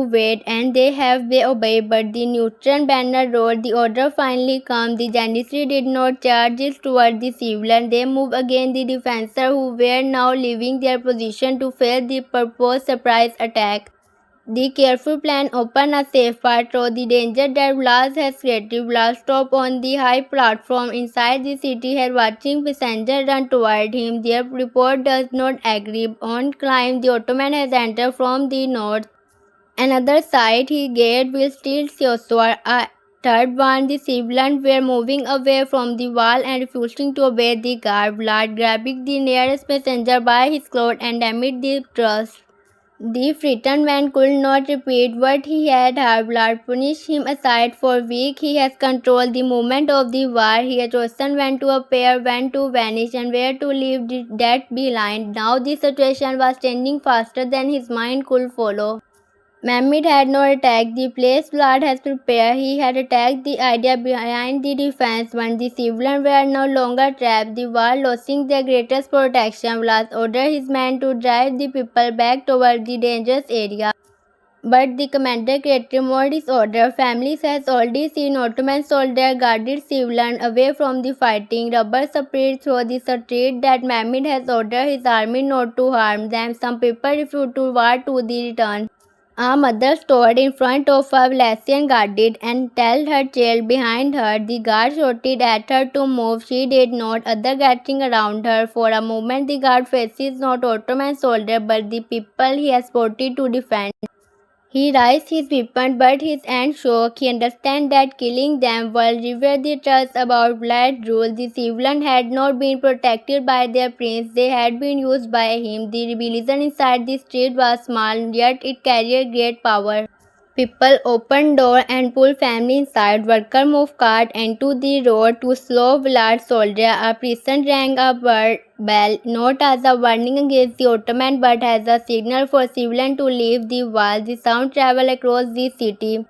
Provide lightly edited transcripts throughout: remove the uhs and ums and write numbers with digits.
wait, and they obey, but the neutral banner roared. The order finally came. The Janissary did not charge toward the civilian. They moved against the defenders, who were now leaving their position to face the proposed surprise attack. The careful plan opened a safe path through the danger that Vlad had created. Vlad stopped on the high platform inside the city head, watching passengers run toward him. Their report does not agree. On climb, the Ottoman has entered from the north. Another side, his gate will still Joshua. A third one, the civilians were moving away from the wall and refusing to obey the guard. Vlad grabbing the nearest passenger by his cloak and amid the trust. The frightened man could not repeat what he had heard. Vlad pushed him aside. For weeks he has controlled the movement of the war. He had chosen when to appear, when to vanish, and where to leave that behind. Now the situation was changing faster than his mind could follow. Mehmed had not attacked the place Vlad had prepared. He had attacked the idea behind the defense. When the civilians were no longer trapped, the war losing their greatest protection, Vlad ordered his men to drive the people back toward the dangerous area. But the commander created more disorder. Families has already seen Ottoman soldiers guarded civilians away from the fighting. Rubber spread through the street that Mehmed has ordered his army not to harm them. Some people refused to war to the return. A mother stood in front of a Valesian guarded and held her child behind her. The guard shouted at her to move. She did not. Others gathering around her. For a moment the guard faces not Ottoman soldier but the people he has supported to defend. He raised his weapon, but his hand shook. He understood that killing them will reveal the truth about blood rule. The civilians had not been protected by their prince, they had been used by him. The rebellion inside the street was small, yet it carried great power. People opened doors and pulled family inside. Workers moved cart into the road to slow Vlad's soldier. A priest rang a bell, not as a warning against the Ottoman but as a signal for civilians to leave the wall. The sound traveled across the city.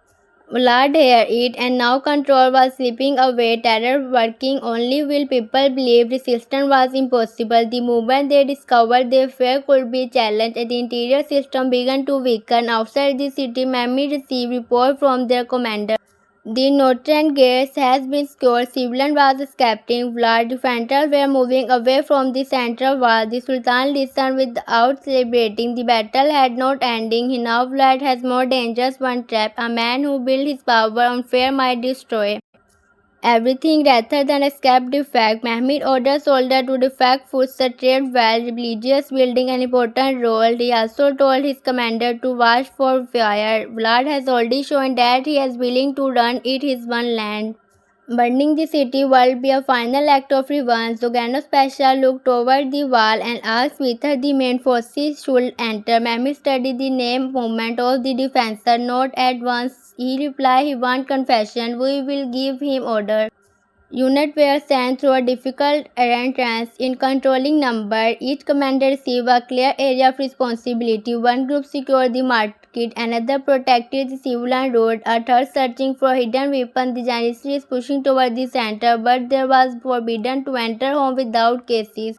Vlad heard it, and now control was slipping away, terror working only while people believed resistance was impossible. The moment they discovered their fear could be challenged, the interior system began to weaken. Outside the city, Mehmed received reports from their commander. The northern gates has been secured. Civilian was escaping. Vlad defenders were moving away from the central wall. The Sultan listened without celebrating. The battle had not ending. Now Vlad has more dangerous one trap. A man who built his power on fear might destroy everything rather than escape defect. Mehmed ordered soldiers to defect foot straight while religious building an important role. He also told his commander to watch for fire. Vlad has already shown that he is willing to run it his one land. Burning the city will be a final act of revenge. Zogano Pasha looked over the wall and asked whether the main forces should enter. Mehmed studied the name movement of the defender. Not at once, he replied. He wants confession. We will give him order. Units were sent through a difficult entrance in controlling number. Each commander received a clear area of responsibility. One group secured the market, another protected the civilian road, a third searching for hidden weapons. The Janissary is pushing toward the center, but there was forbidden to enter home without cases.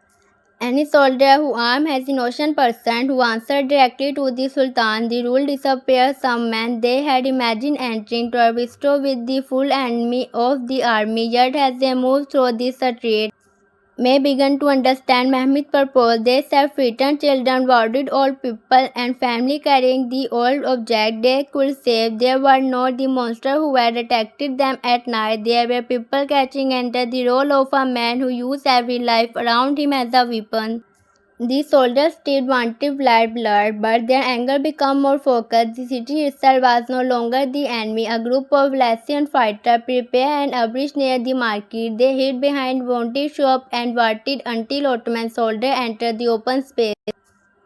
Any soldier who armed as innocent person who answered directly to the Sultan, the rule disappeared. Some men they had imagined entering Turbisto with the full enemy of the army, yet as they moved through the street, May began to understand Mehmed's purpose. They said frightened children, wounded old people, and family carrying the old object they could save. They were not the monster who had attacked them at night. They were people catching under the role of a man who used every life around him as a weapon. The soldiers still wanted blood, but their anger became more focused. The city itself was no longer the enemy. A group of Valesian fighters prepared an ambush near the market. They hid behind wanted shops and waited until Ottoman soldiers entered the open space.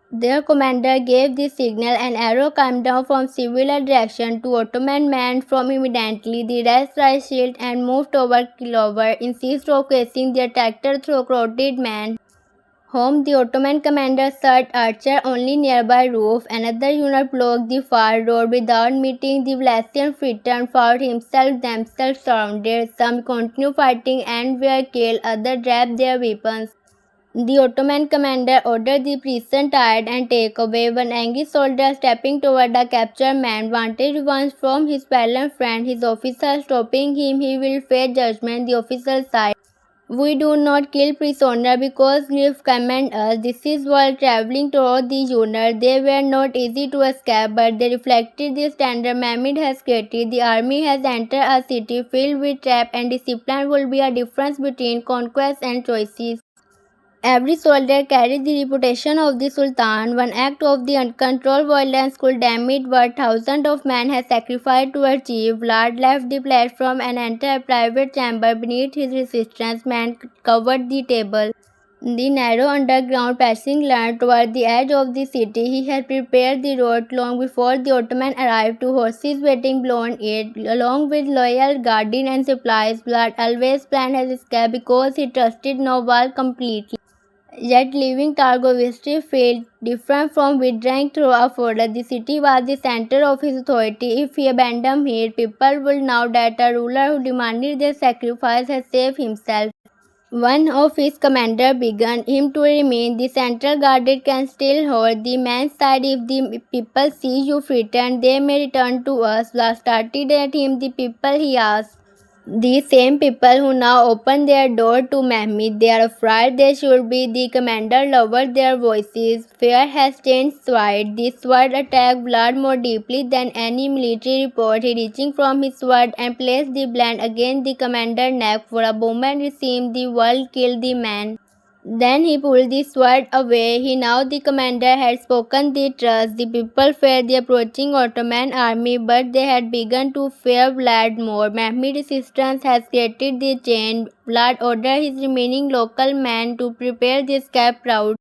Their commander gave the signal. An arrow came down from similar direction to Ottoman men from immediately. The rest raised shields and moved over Kilover, instead of chasing their tractor through crowded men. Home, the Ottoman commander shot archer only nearby roof. Another unit blocked the far road without meeting. The Valesian frightened found themselves surrounded. Some continued fighting and were killed. Others dropped their weapons. The Ottoman commander ordered the prison tied and take away. One angry soldier stepping toward the captured man wanted revenge from his fallen friend. His officer stopping him, he will face judgment. The officer sighed. We do not kill prisoners because grief commands us. This is while traveling toward the unit. They were not easy to escape, but they reflected the standard Mehmed has created. The army has entered a city filled with trap, and discipline will be a difference between conquest and choices. Every soldier carries the reputation of the Sultan. One act of the uncontrolled violence could damage what thousands of men had sacrificed to achieve. Vlad left the platform and entered a private chamber. Beneath his resistance, men covered the table. The narrow underground passage led toward the edge of the city. He had prepared the road long before the Ottoman arrived. Two horses waiting beyond it, along with loyal guardian and supplies. Vlad always planned his escape because he trusted no one completely. Yet leaving Targoviste felt different from withdrawing through a forest. The city was the center of his authority. If he abandoned it, people would know that a ruler who demanded their sacrifice had saved himself. One of his commanders begged him to remain. The central guard can still hold. The man said, if the people see you return, they may return to us. Vlad started at him. The people, he asked. The same people who now open their door to Mehmed, they are afraid they should be. The commander lowered their voices. Fear has changed sword. This sword attacked Vlad more deeply than any military report. He reaching from his sword and placed the blade against the commander's neck. For a moment it seemed the world killed the man. Then he pulled the sword away. He now the commander had spoken the truth. The people feared the approaching Ottoman army, but they had begun to fear Vlad more. Mehmed's resistance has created the chain. Vlad ordered his remaining local men to prepare the escape route.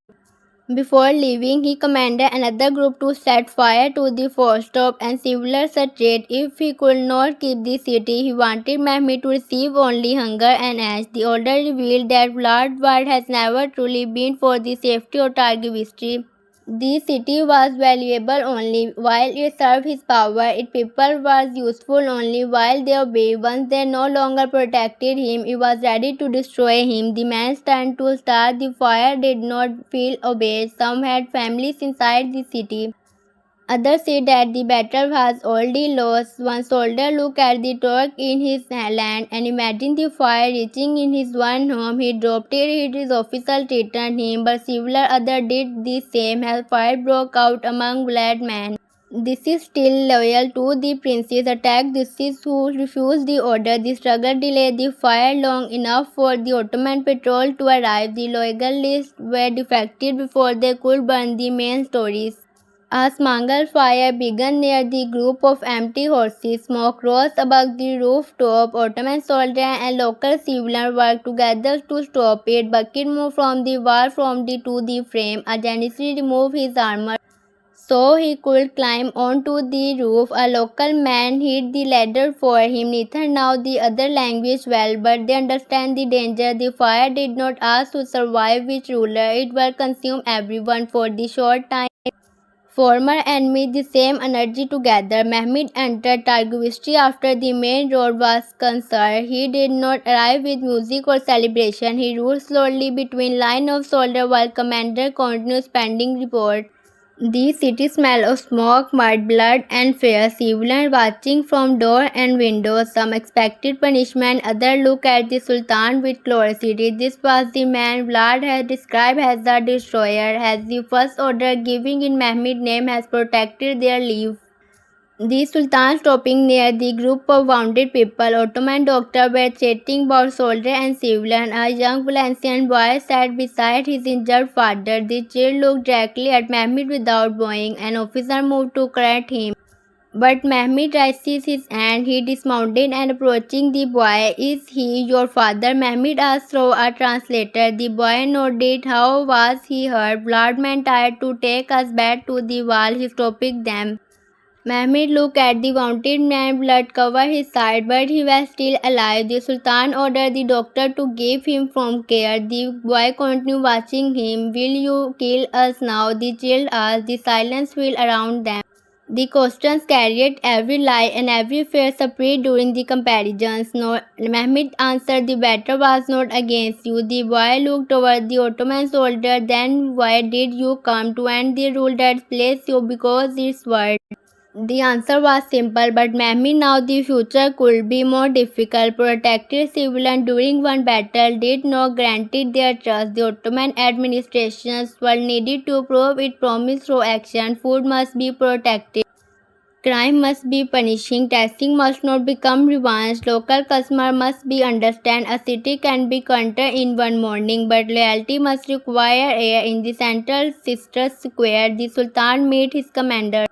Before leaving, he commanded another group to set fire to the forestop and Fetihler retreat. If he could not keep the city, he wanted Mehmed to receive only hunger and ash. The order revealed that Vlad's word has never truly been for the safety of Targoviste. The city was valuable only while it served his power. Its people was useful only while they obeyed. Once they no longer protected him, it was ready to destroy him. The men turned to start the fire did not feel obeyed. Some had families inside the city. Others said that the battle was already lost. One soldier looked at the torch in his hand and imagined the fire reaching in his one home. He dropped it. His official threatened him, but several others did the same as fire broke out among black men. This is still loyal to the prince's attack. This is who refused the order. The struggle delayed the fire long enough for the Ottoman patrol to arrive. The loyalists were defected before they could burn the main stories. A small fire began near the group of empty horses. Smoke rose above the rooftop. Ottoman soldiers and local civilians worked together to stop it. Bucket moved from the wall to the frame. A janissary removed his armor so he could climb onto the roof. A local man hid the ladder for him. Neither knew the other language well, but they understand the danger. The fire did not ask to survive which ruler. It will consume everyone for the short time. Former enemies the same energy together. Mehmed entered Targoviste after the main road was concerned. He did not arrive with music or celebration. He rode slowly between lines of soldiers while commander continued spending report. The city smelled of smoke, mud, blood, and fear. Civilians watching from door and windows. Some expected punishment, others looked at the Sultan with curiosity. This was the man Vlad had described as the destroyer, as the first order giving in Mehmed's name has protected their lives. The Sultan stopping near the group of wounded people. Ottoman doctors were chatting about soldiers and civilians. A young Valencian boy sat beside his injured father. The child looked directly at Mehmed without bowing. An officer moved to correct him. But Mehmed raised his hand. He dismounted and approaching the boy. Is he your father? Mehmed asked through a translator. The boy nodded. How was he hurt? Blood man tried to take us back to the wall. He stopped them. Mehmed looked at the wounded man. Blood covered his side, but he was still alive. The Sultan ordered the doctor to give him prompt care. The boy continued watching him. Will you kill us now? The child asked. The silence fell around them. The questions carried every lie and every fear separate during the comparisons. No, Mehmed answered, the battle was not against you. The boy looked toward the Ottoman soldier. Then why did you come to end the rule that placed you? Because it's word. The answer was simple, but Mehmed now the future could be more difficult. Protected civilians during one battle did not grant their trust. The Ottoman administrations were needed to prove it promised through action. Food must be protected. Crime must be punishing, taxing must not become revenge, local customer must be understand. A city can be conquered in one morning, but loyalty must require air. In the central sister square, the Sultan met his commander.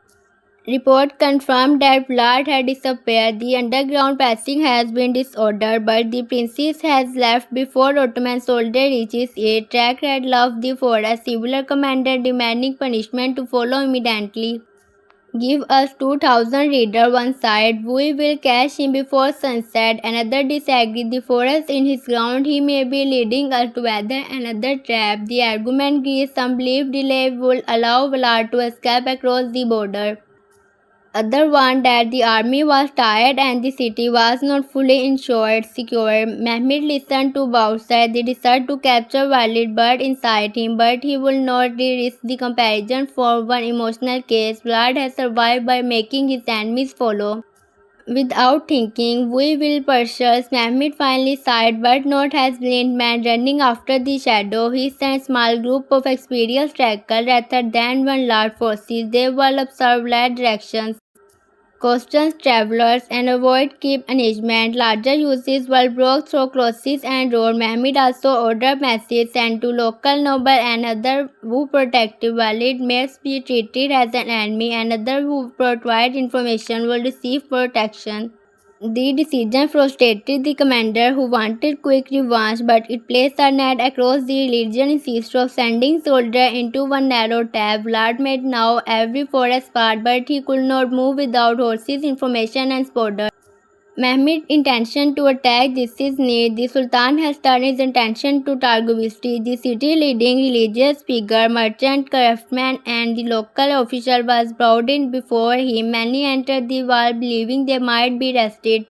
Report confirmed that Vlad had disappeared. The underground passing has been disordered, but the princess has left before Ottoman soldier reaches it. Track had left the forest. Civil commander demanding punishment to follow immediately. Give us 2,000 reader one side. We will catch him before sunset. Another disagreed. The forest in his ground. He may be leading us together. Another trap. The argument agrees. Some believe delay will allow Vlad to escape across the border. Other warned that the army was tired and the city was not fully insured, secure. Mehmed listened to outside. They decided to capture Walid bird inside him, but he would not risk the comparison for one emotional case. Vlad has survived by making his enemies follow. Without thinking, we will pursue. Mehmed finally sighed, but not as blind man running after the shadow. He sent small group of experienced trackers rather than one large forces. They will observe land directions, cautions travelers, and avoid keep engagement. Larger uses were broke through crosses and road. Mehmed also ordered messages sent to local noble and others who protected Walid must be treated as an enemy, and others who provide information will receive protection. The decision frustrated the commander who wanted quick revenge, but it placed a net across the region instead of sending soldiers into one narrow tab. Vlad made now every forest part, but he could not move without horses, information, and spotter. Mehmed's intention to attack this is near. The Sultan has turned his attention to Targovishti. The city leading religious figure, merchant, craftsman, and the local official was brought in before him. Many entered the wall believing they might be arrested.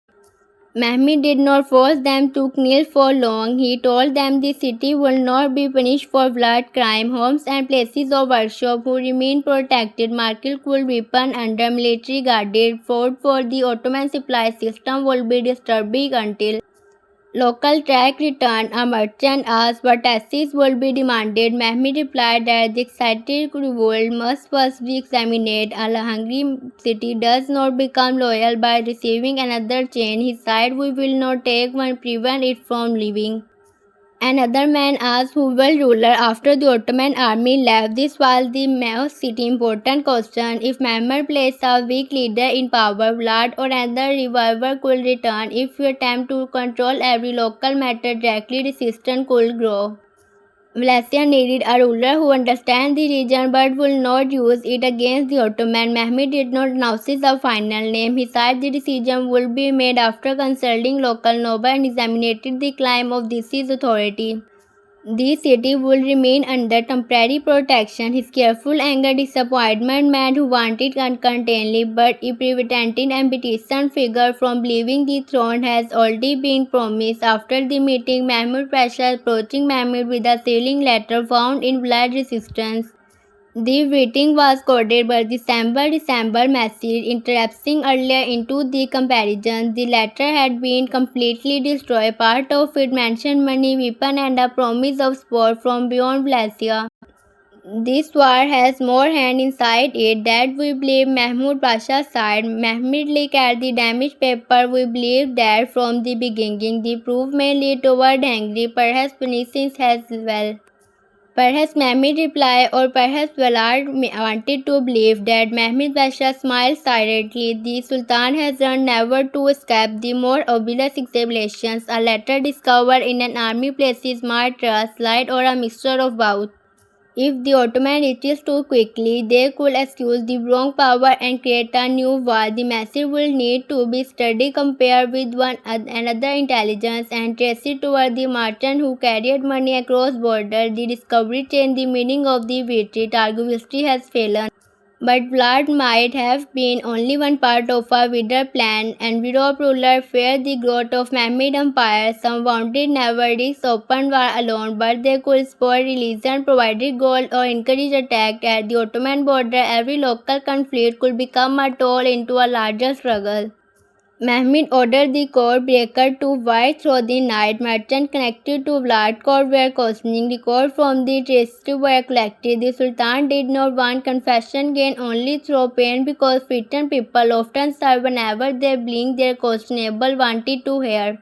Mehmed did not force them to kneel for long. He told them the city will not be punished for blood, crime, homes and places of worship who remain protected. Market could weapon under military guarded. Food for the Ottoman supply system will be disturbed until local track returned. A merchant asked what taxes would be demanded. Mehmed replied that the excited revolt must first be examined. A hungry city does not become loyal by receiving another chain. He said, we will not take one, prevent it from leaving. Another man asked who will ruler after the Ottoman army left. This was the most important question. If Mehmed placed a weak leader in power, Vlad or another reviver could return. If you attempt to control every local matter directly, resistance could grow. Valencia needed a ruler who understands the region but will not use it against the Ottoman. Mehmed did not announce a final name. He said the decision would be made after consulting local nobles and examining the claim of this authority. The city would remain under temporary protection. His careful anger disappointment man who wanted uncontainably, but he prevented ambition figure from leaving the throne has already been promised. After the meeting, Mahmud Pasha approaching Mehmed with a sealing letter found in blood resistance. The meeting was coded by December message interrupting earlier into the comparison. The letter had been completely destroyed. Part of it mentioned money, weapon and a promise of support from beyond Valencia. This war has more hand inside it that we believe Mahmud Pasha's side. Mehmed looked at the damaged paper. We believe that from the beginning. The proof may lead toward angry, perhaps punishing as well. Perhaps Mehmed replied, or perhaps Valad wanted to believe that Mehmed Pasha smiled silently. The Sultan has learned never to escape the more obvious explanations. A letter discovered in an army places might trust, light, or a mixture of both. If the Ottoman reaches too quickly, they could excuse the wrong power and create a new war. The message will need to be studied, compared with one another intelligence, and traced toward the merchant who carried money across borders. The discovery changed the meaning of the victory. Targovishti has fallen. But Vlad might have been only one part of a wider plan, and Europe rulers feared the growth of Mehmed Empire. Some wanted never risk open war alone, but they could spoil religion, provide gold, or encourage attack. At the Ottoman border, every local conflict could become a toll into a larger struggle. Mehmed ordered the code breaker to wire through the night. Merchants connected to Vlad code were questioning. Records from the traced were collected. The Sultan did not want confession gained only through pain because frightened people often sigh whenever they blink their questionable wanted to hear.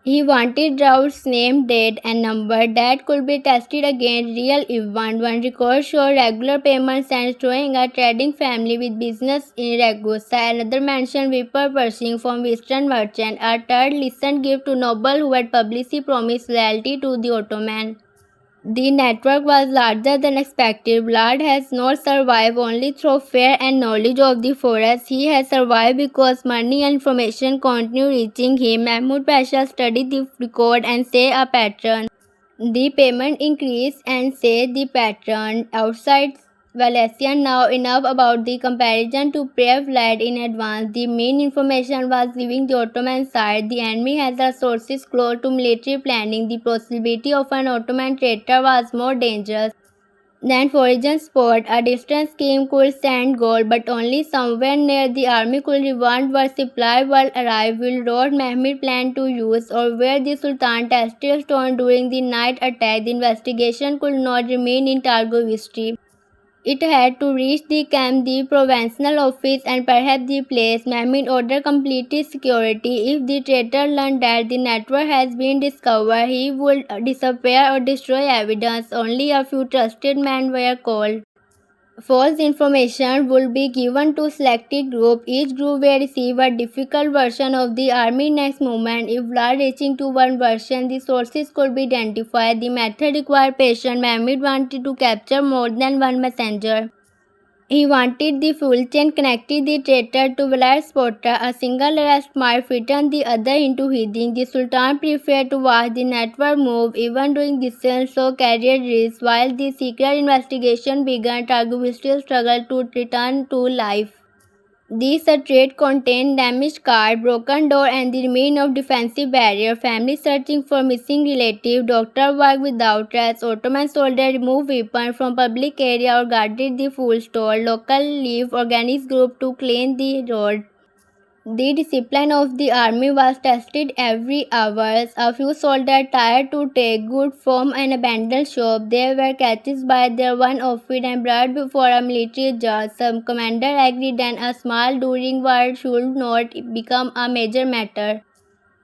He wanted routes, name, date, and number that could be tested against real events. One record showed regular payments and showing a trading family with business in Ragusa. Another mentioned Viper purchasing from Western merchant. A third listed gift to noble who had publicly promised loyalty to the Ottoman. The network was larger than expected. Vlad has not survived only through fear and knowledge of the forest. He has survived because money and information continue reaching him. Mahmud Pasha studied the record and saw a pattern. The payment increased and said the pattern outside Valencia now enough about the comparison to pre-flight in advance. The main information was leaving the Ottoman side. The enemy has the sources close to military planning. The possibility of an Ottoman traitor was more dangerous than foreign support. A distant scheme could send gold, but only somewhere near the army could reward where supply will arrive. Will road Mehmed planned to use, or where the Sultan tested stone during the night attack. The investigation could not remain in Targo history. It had to reach the camp, the provincial office, and perhaps the place. Mehmed ordered complete security. If the traitor learned that the network has been discovered, he would disappear or destroy evidence. Only a few trusted men were called. False information would be given to selected group. Each group will receive a difficult version of the army next moment. If Vlad reaching to one version, the sources could be identified. The method required patience. Mehmed wanted to capture more than one messenger. He wanted the full chain, connected the traitor to Vlad's spotter. A single arrest might frighten the other into hiding. The Sultan preferred to watch the network move, even during distance, so carried risks. While the secret investigation began, Targov still struggled to return to life. These streets contained damaged cars, broken doors, and the remains of defensive barriers. Families searching for missing relatives, doctors worked without rest. Ottoman soldiers removed weapons from public areas or guarded the food store. Local relief organized groups to clean the road. The discipline of the army was tested every hour. A few soldiers tried to take goods from an abandoned shop. They were catched by their one outfit and brought before a military judge. Some commander agreed and a small during war should not become a major matter.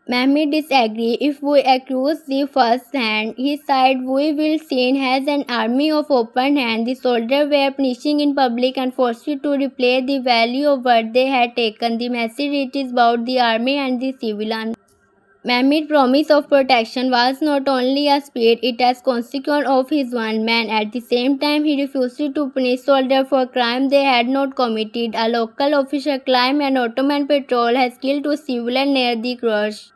Mehmed disagreed. If we accuse the first hand, he said, we will seen as an army of open hand. The soldiers were punishing in public and forced to replay the value of what they had taken. The message reaches about the army and the civilian. Mehmed's promise of protection was not only a spirit, it was consequence of his one man. At the same time, he refused to punish soldiers for crime they had not committed. A local official claimed an Ottoman patrol has killed two civilians near the crush.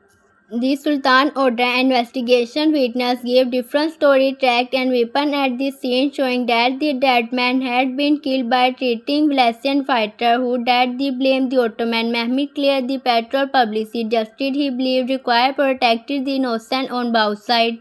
The Sultan ordered an investigation. Witnesses gave different stories, tracked and weapons at the scene, showing that the dead man had been killed by treating Vlasian fighter who dared the blame the Ottoman. Mehmed cleared the patrol publicity. Justice he believed required protected the innocent on both sides.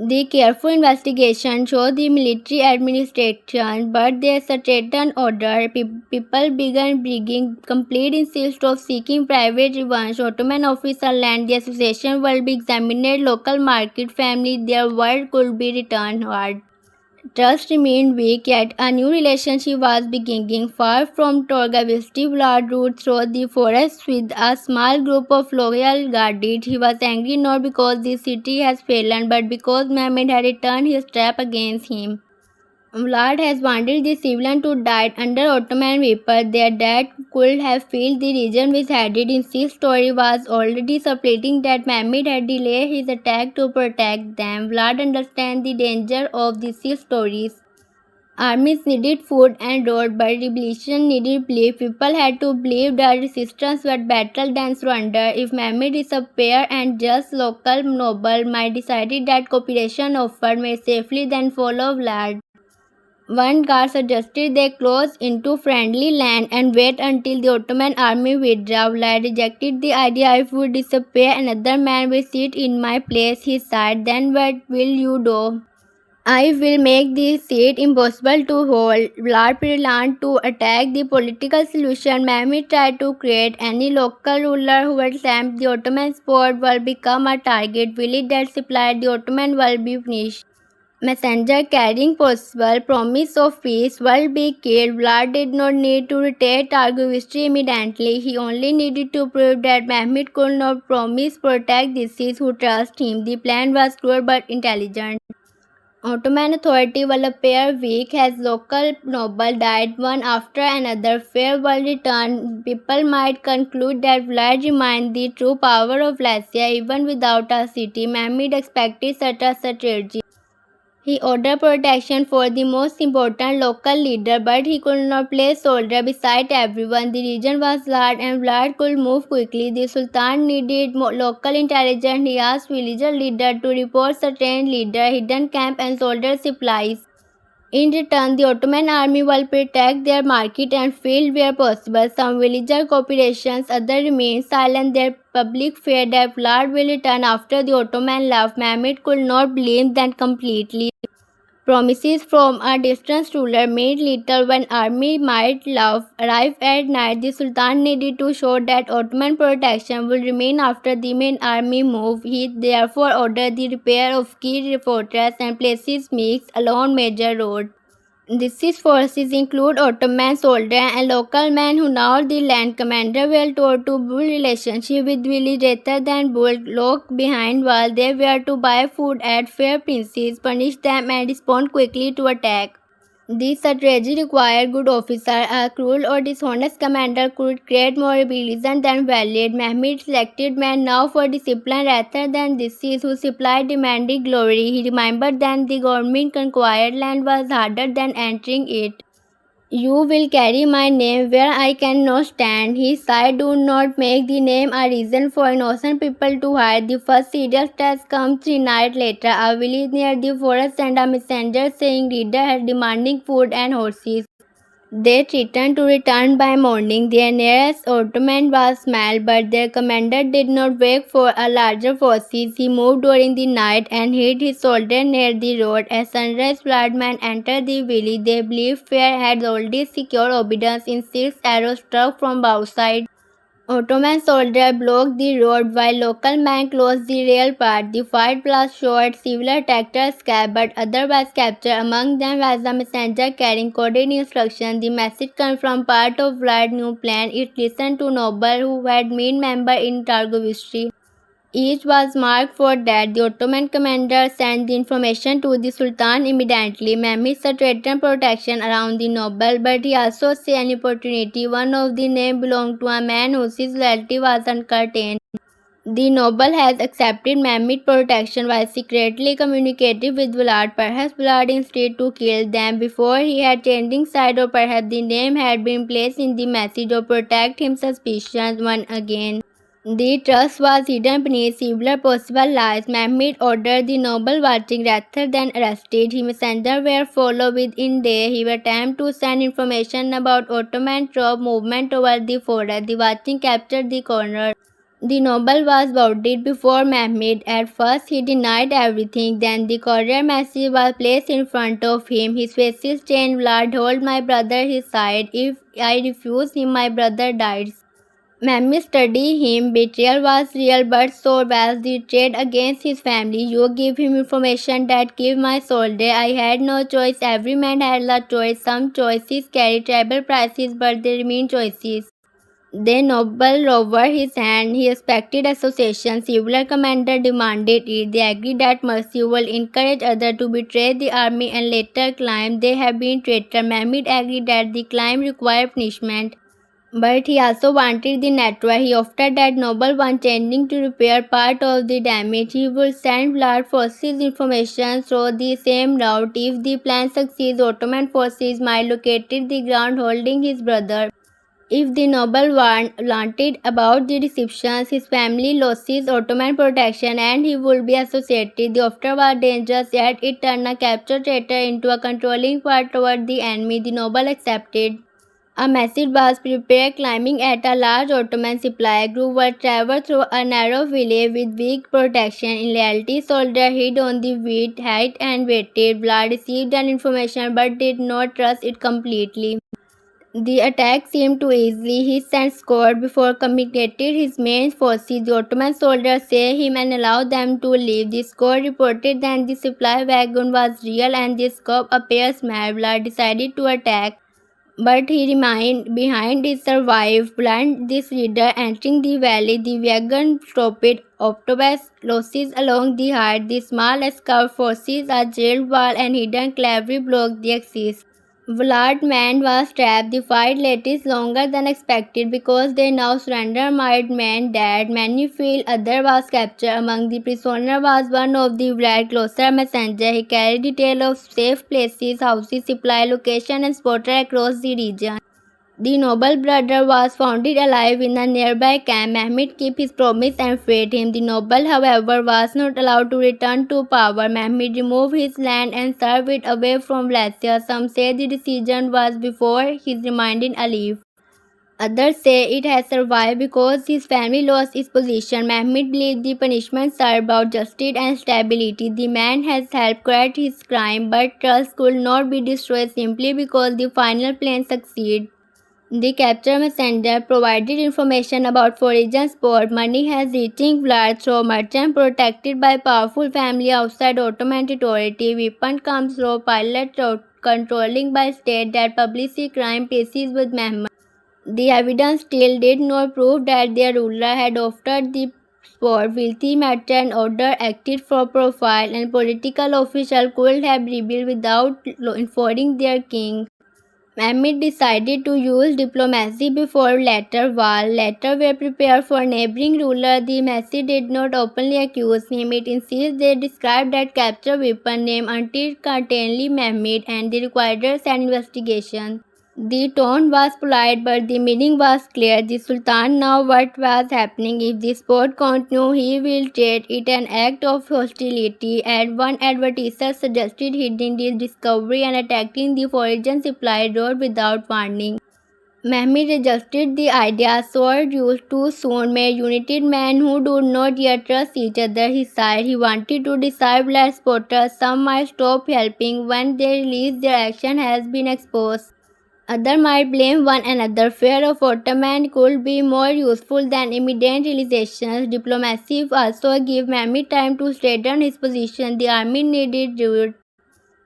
The careful investigation showed the military administration, but their certain order. People began bringing complete insist of seeking private revenge. Ottoman official land, the association will be examined, local market family, their word could be returned hard. Trust remained weak, yet a new relationship was beginning. Far from Torgaviste, Vlad rode through the forest with a small group of loyal guards. He was angry not because the city has fallen, but because Mehmed had turned his trap against him. Vlad has wanted the civilians to die under Ottoman Viper. Their death could have filled the region with hatred. In his story was already splitting that Mehmed had delayed his attack to protect them. Vlad understands the danger of these stories. Armies needed food and road, but revolution needed belief. People had to believe that resistance was better than surrender. If Mehmed disappeared and just local noble might decide that cooperation offered may safely then follow Vlad. One guard suggested they cross into friendly land and wait until the Ottoman army withdrew. Vlad rejected the idea. If we disappear, another man will sit in my place, he sighed. Then what will you do? I will make the seat impossible to hold. Vlad planned to attack the political solution. Mehmed tried to create any local ruler who would stamp the Ottoman sport will become a target. Village that supplied the Ottoman will be finished. Messenger carrying possible promise of peace will be killed. Vlad did not need to retake Targovistry immediately. He only needed to prove that Mehmed could not promise protect disease who trust him. The plan was cruel but intelligent. Ottoman authority will appear weak as local nobles died one after another. Fear will return. People might conclude that Vlad remained the true power of Lycia even without a city. Mehmed expected such a strategy. He ordered protection for the most important local leader, but he could not place soldiers beside everyone. The region was large and Vlad could move quickly. The Sultan needed local intelligence. He asked villager leaders to report certain leader, hidden camp and soldier supplies. In return, the Ottoman army will protect their market and field where possible. Some villager cooperations, others remained silent. Their public feared that Vlad will return after the Ottoman left. Mehmed could not blame them completely. Promises from a distant ruler made little when army might arrive at night. The Sultan needed to show that Ottoman protection would remain after the main army move. He therefore ordered the repair of key fortresses and places mixed along major roads. These forces include Ottoman soldiers and local men who now the land commander were told to build relationship with village rather than build lock behind walls. They were to buy food at fair prices, punish them and respond quickly to attack. This strategy required good officers. A cruel or dishonest commander could create more rebellion than valid. Mehmed selected men now for discipline rather than disease who supplied demanded glory. He remembered that the government conquered land was harder than entering it. You will carry my name where I cannot stand. He sighed. Do not make the name a reason for innocent people to hide. The first serious test comes 3 nights later. A village near the forest sent a messenger saying leader had demanding food and horses. They threatened to return by morning. Their nearest Ottoman was smelled, but their commander did not wait for a larger forces. He moved during the night and hid his soldiers near the road. As sunrise, bloodmen entered the village. They believed fear had already secured obedience in 6 arrows struck from outside. Ottoman soldiers blocked the road while local men closed the rail part. The fight was short. Civil attackers escaped, but others were captured. Among them was a messenger carrying coded instructions. The message came from part of Vlad's new plan. It listened to nobles who had been members in Targovistry. Each was marked for death. The Ottoman commander sent the information to the Sultan immediately. Mehmed threatened protection around the noble, but he also saw an opportunity. One of the names belonged to a man whose loyalty was uncertain. The noble has accepted Mehmed's protection while secretly communicating with Vlad. Perhaps Vlad instead to kill them before he had changing side, or perhaps the name had been placed in the message to protect him suspicions once again. The trust was hidden beneath several possible lies. Mehmed ordered the noble watching rather than arrested. His messengers were followed within days. He attempted to send information about Ottoman troop movement over the forest. The watching captured the corner. The noble was wounded before Mehmed. At first he denied everything. Then the courier message was placed in front of him. His face changed. Vlad, hold my brother his side. If I refuse him, my brother dies. Mehmed studied him. Betrayal was real, but so was the trade against his family. You give him information that killed my soldier. I had no choice. Every man had a choice. Some choices carry terrible prices, but they remain choices. The noble lowered his hand. He expected association. Civil commander demanded it. They agreed that mercy will encourage others to betray the army and later claim they have been traitors. Mehmed agreed that the claim required punishment. But he also wanted the network. He offered that noble one changing to repair part of the damage. He would send Vlad forces information through the same route. If the plan succeeds, Ottoman forces might locate the ground holding his brother. If the noble wanted about the deceptions, his family loses Ottoman protection and he would be associated. The offer was dangerous, yet it turned a captured traitor into a controlling part toward the enemy. The noble accepted. A message was prepared claiming at a large Ottoman supply group would travel through a narrow village with weak protection. In reality, soldiers hid on the height and waited. Vlad received an information but did not trust it completely. The attack seemed too easy. He sent squad before communicated his main forces. The Ottoman soldiers saved him and allowed them to leave. The squad reported that the supply wagon was real and the scope appears Mehmed decided to attack. But he remained behind. He survived. Blind this reader entering the valley. The wagon stopped. Octopus losses along the height. The small escort forces, a jailed wall and hidden cleverly blocked the access. Vlad's man was trapped. The fight lasted longer than expected because they now surrendered. Might men dead. Many feel other was captured. Among the prisoners was one of the Vlad's closer messenger. He carried detail of safe places, houses, supply location and spotter across the region. The noble brother was found alive in a nearby camp. Mehmed kept his promise and freed him. The noble, however, was not allowed to return to power. Mehmed removed his land and served it away from Vlasia. Some say the decision was before his remaining alive. Others say it has survived because his family lost its position. Mehmed believed the punishment served about justice and stability. The man has helped correct his crime, but trust could not be destroyed simply because the final plan succeeded. The capture messenger provided information about foreign sport. Money has reaching Vlad through merchant protected by powerful family outside Ottoman territory. Weapon comes through pilot controlling by state that publicly crime cases with Mehmed. The evidence still did not prove that their ruler had offered the sport. Wealthy merchant order acted for profile and political official could have rebelled without informing their king. Mehmed decided to use diplomacy before later war. Later were prepared for neighboring ruler. The message did not openly accuse him. It instead they described that capture weapon named until Mehmed and the required an investigation. The tone was polite but the meaning was clear. The Sultan knew what was happening. If the sport continued, he will treat it an act of hostility. And one advertiser suggested hiding the discovery and attacking the foreign supply road without warning. Mehmed rejected the idea. Sword used too soon made united men who do not yet trust each other his side. He wanted to disable spotters. Some might stop helping when they realize their action has been exposed. Others might blame one another. Fear of Ottoman could be more useful than immediate realizations. Diplomacy also gave Mehmed time to straighten his position. The army needed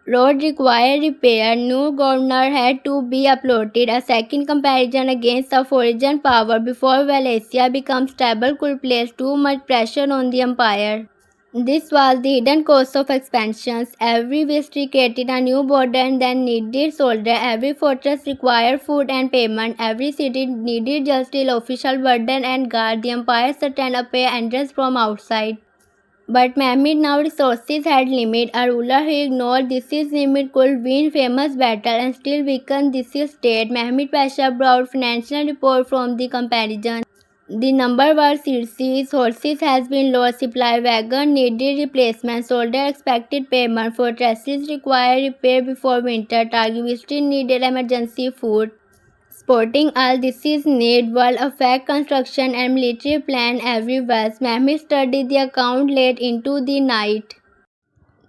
road required repair. New governor had to be uploaded. A second comparison against a foreign power before Valencia becomes stable could place too much pressure on the empire. This was the hidden cost of expansions. Every victory created a new border and then needed soldiers. Every fortress required food and payment. Every city needed justice, official burden and guard. The empire certain a pay entrance from outside. But Mehmed now resources had limit. A ruler who ignored this limit could win famous battle and still weaken this state. Mehmed Pasha brought financial report from the comparison. The number was serious. Horses has been lost. Supply wagon needed replacement. Soldier expected payment. Fortresses required repair before winter. Target needed emergency food. Sporting all disease need will affect construction and military plan everywhere. Mehmed studied the account late into the night.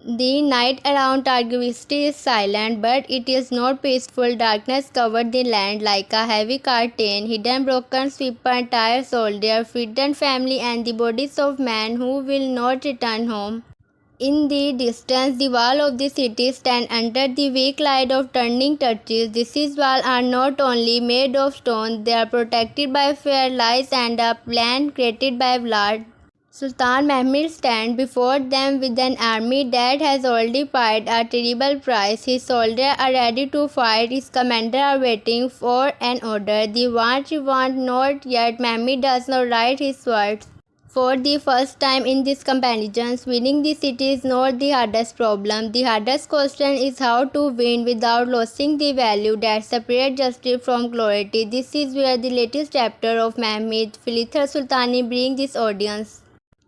The night around Targoviste is silent, but it is not peaceful. Darkness covered the land like a heavy curtain. Hidden broken sweeper, tired soldier, frightened family, and the bodies of men who will not return home. In the distance, the wall of the city stand under the weak light of turning torches. These walls are not only made of stone, they are protected by fair lies and a plan created by blood. Sultan Mehmed stands before them with an army that has already paid a terrible price. His soldiers are ready to fight. His commanders are waiting for an order. The want not yet. Mehmed does not write his words. For the first time in these comparisons, winning the city is not the hardest problem. The hardest question is how to win without losing the value that separates justice from clarity. This is where the latest chapter of Mehmed, Fetihler Sultani brings this audience.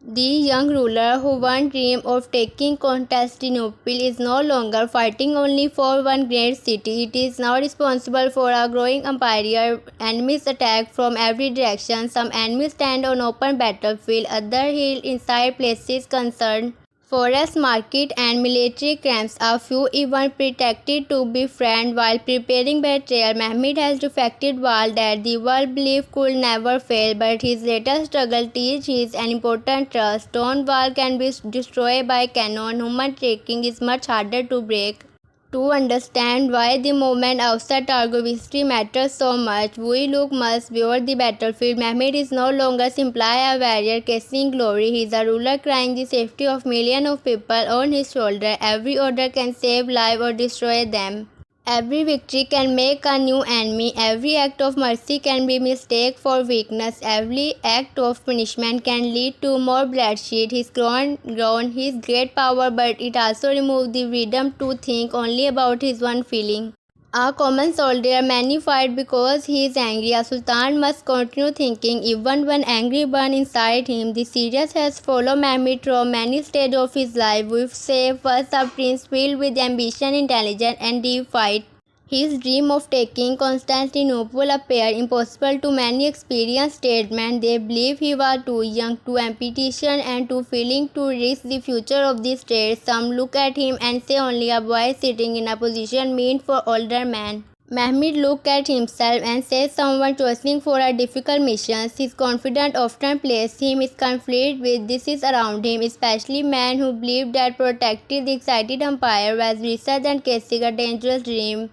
The young ruler who once dreamed of taking Constantinople is no longer fighting only for one great city. It is now responsible for a growing empire. Enemies attack from every direction. Some enemies stand on open battlefield, others hid inside places concerned. Forest, market and military camps, a few even pretended to be friends while preparing betrayal. Mehmed has defected wall that the world believed could never fail, but his latest struggle teaches an important trust. Stone wall can be destroyed by cannon. Human tracking is much harder to break. To understand why the movement outside Targov history matters so much, we look much beyond the battlefield. Mehmed is no longer simply a warrior chasing glory. He is a ruler carrying the safety of millions of people on his shoulder. Every order can save lives or destroy them. Every victory can make a new enemy. Every act of mercy can be mistaken for weakness. Every act of punishment can lead to more bloodshed. His grown his great power, but it also removes the freedom to think only about his one feeling. A common soldier, many fight because he is angry. A sultan must continue thinking even when angry burns inside him. The series has followed Mehmed through many stages of his life. We say first a prince filled with ambition, intelligence and deep fight. His dream of taking Constantinople appeared impossible to many experienced statesmen. They believed he was too young, too ambitious and too willing to risk the future of the state. Some look at him and say only a boy sitting in a position meant for older men. Mehmed looked at himself and said someone choosing for a difficult mission. His confidence often placed him in conflict with those around him, especially men who believed that protecting the excited empire was richer than chasing a dangerous dream.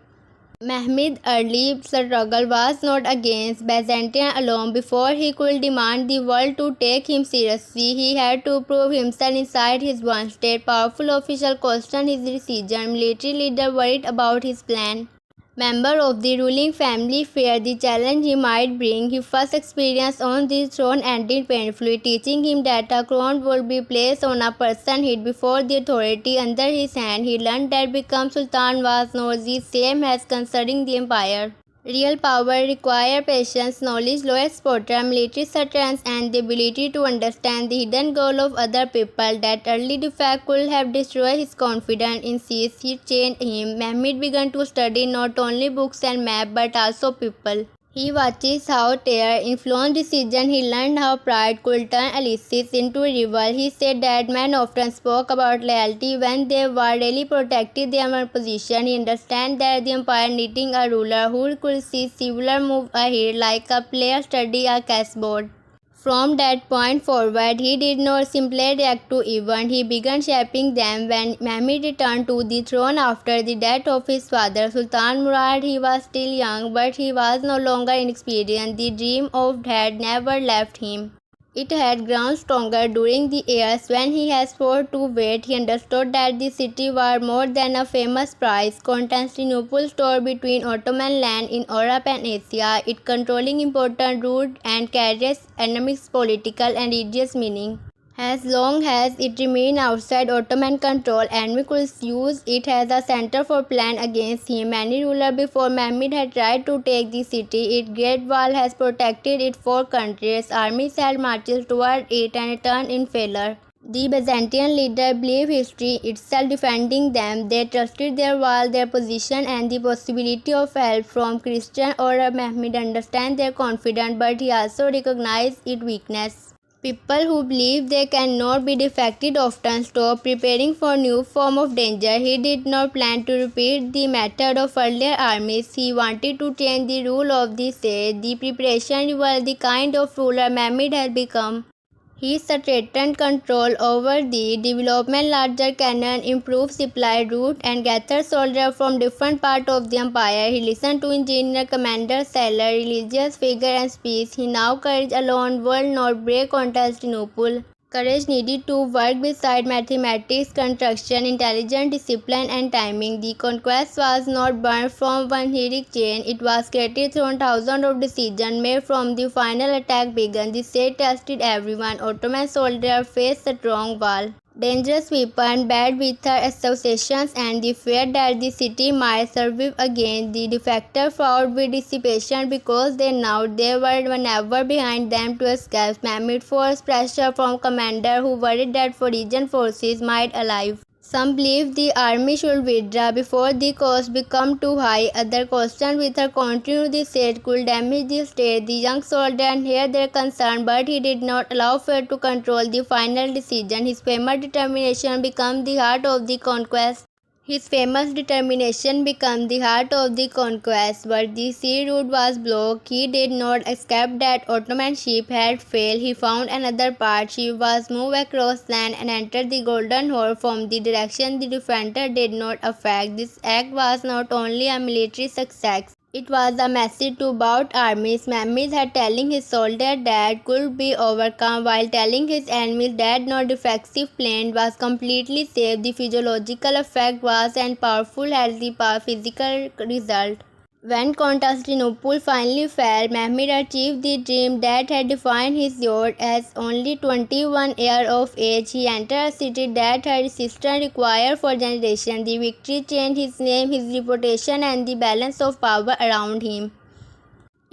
Mehmed's early struggle was not against Byzantium alone. Before he could demand the world to take him seriously, he had to prove himself inside his own state. Powerful officials questioned his decision. Military leaders worried about his plan. Members of the ruling family feared the challenge he might bring. His first experience on the throne ended painfully, teaching him that a crown would be placed on a person hid before the authority under his hand. He learned that becoming sultan was not the same as conquering the empire. Real power requires patience, knowledge, loyal supporter, military strength, and the ability to understand the hidden goal of other people. That early defect could have destroyed his confidence. Instead, it changed him. Mehmed began to study not only books and maps but also people. He watches how terror influenced decisions. He learned how pride could turn allies into rival. He said that men often spoke about loyalty when they were really protecting their own position. He understood that the empire needing a ruler who could see civilians move ahead like a player study a chessboard. From that point forward, he did not simply react to events, he began shaping them. When Mehmed returned to the throne after the death of his father, Sultan Murad, he was still young, but he was no longer inexperienced. The dream of had never left him. It had grown stronger during the years when he had sworn to wait. He understood that the city was more than a famous prize. Constantinople stood between Ottoman land in Europe and Asia, it controlling important routes and carries enormous political and religious meaning. As long as it remained outside Ottoman control, enemy could use it as a center for plan against him. Many rulers before Mehmed had tried to take the city. Its great wall has protected it for countries. Armies had marched toward it and returned in failure. The Byzantine leaders believed history itself defending them. They trusted their wall, their position, and the possibility of help from Christian or Mehmed understand their confidence, but he also recognized its weakness. People who believe they cannot be defeated often stop preparing for new form of danger. He did not plan to repeat the method of earlier armies. He wanted to change the rule of the state. The preparation revealed the kind of ruler Mehmed had become. He strengthened control over the development larger cannon, improved supply route, and gathered soldiers from different parts of the empire. He listened to engineer, commander, sailor, religious figure, and speech. He now courage alone will not break Constantinople. Courage needed to work beside mathematics, construction, intelligence, discipline, and timing. The conquest was not born from one heroic chain, it was created through thousands of decisions made from the final attack began. The siege tested everyone. Ottoman soldiers faced a strong wall, dangerous weapons, bad weather associations, and the fear that the city might survive again. The defectors fought with dissipation because they knew they were never behind them to escape. Mehmed forced pressure from commanders who worried that foreign forces might arrive. Some believed the army should withdraw before the cost became too high. Others questioned whether continuing the siege could damage the state. The young soldier heard their concern, but he did not allow fear to control the final decision. His famous determination became the heart of the conquest. But the sea route was blocked. He did not accept that Ottoman ship had failed. He found another path. She was moved across land and entered the Golden Horn from the direction the defender did not affect. This act was not only a military success, it was a message to both armies. Mehmed had telling his soldiers that could be overcome, while telling his enemies that no defensive plan was completely safe. The physiological effect was as powerful as the physical result. When Constantinople finally fell, Mehmed achieved the dream that had defined his youth. As only 21 years of age, he entered a city that had resistance required for generations. The victory changed his name, his reputation, and the balance of power around him.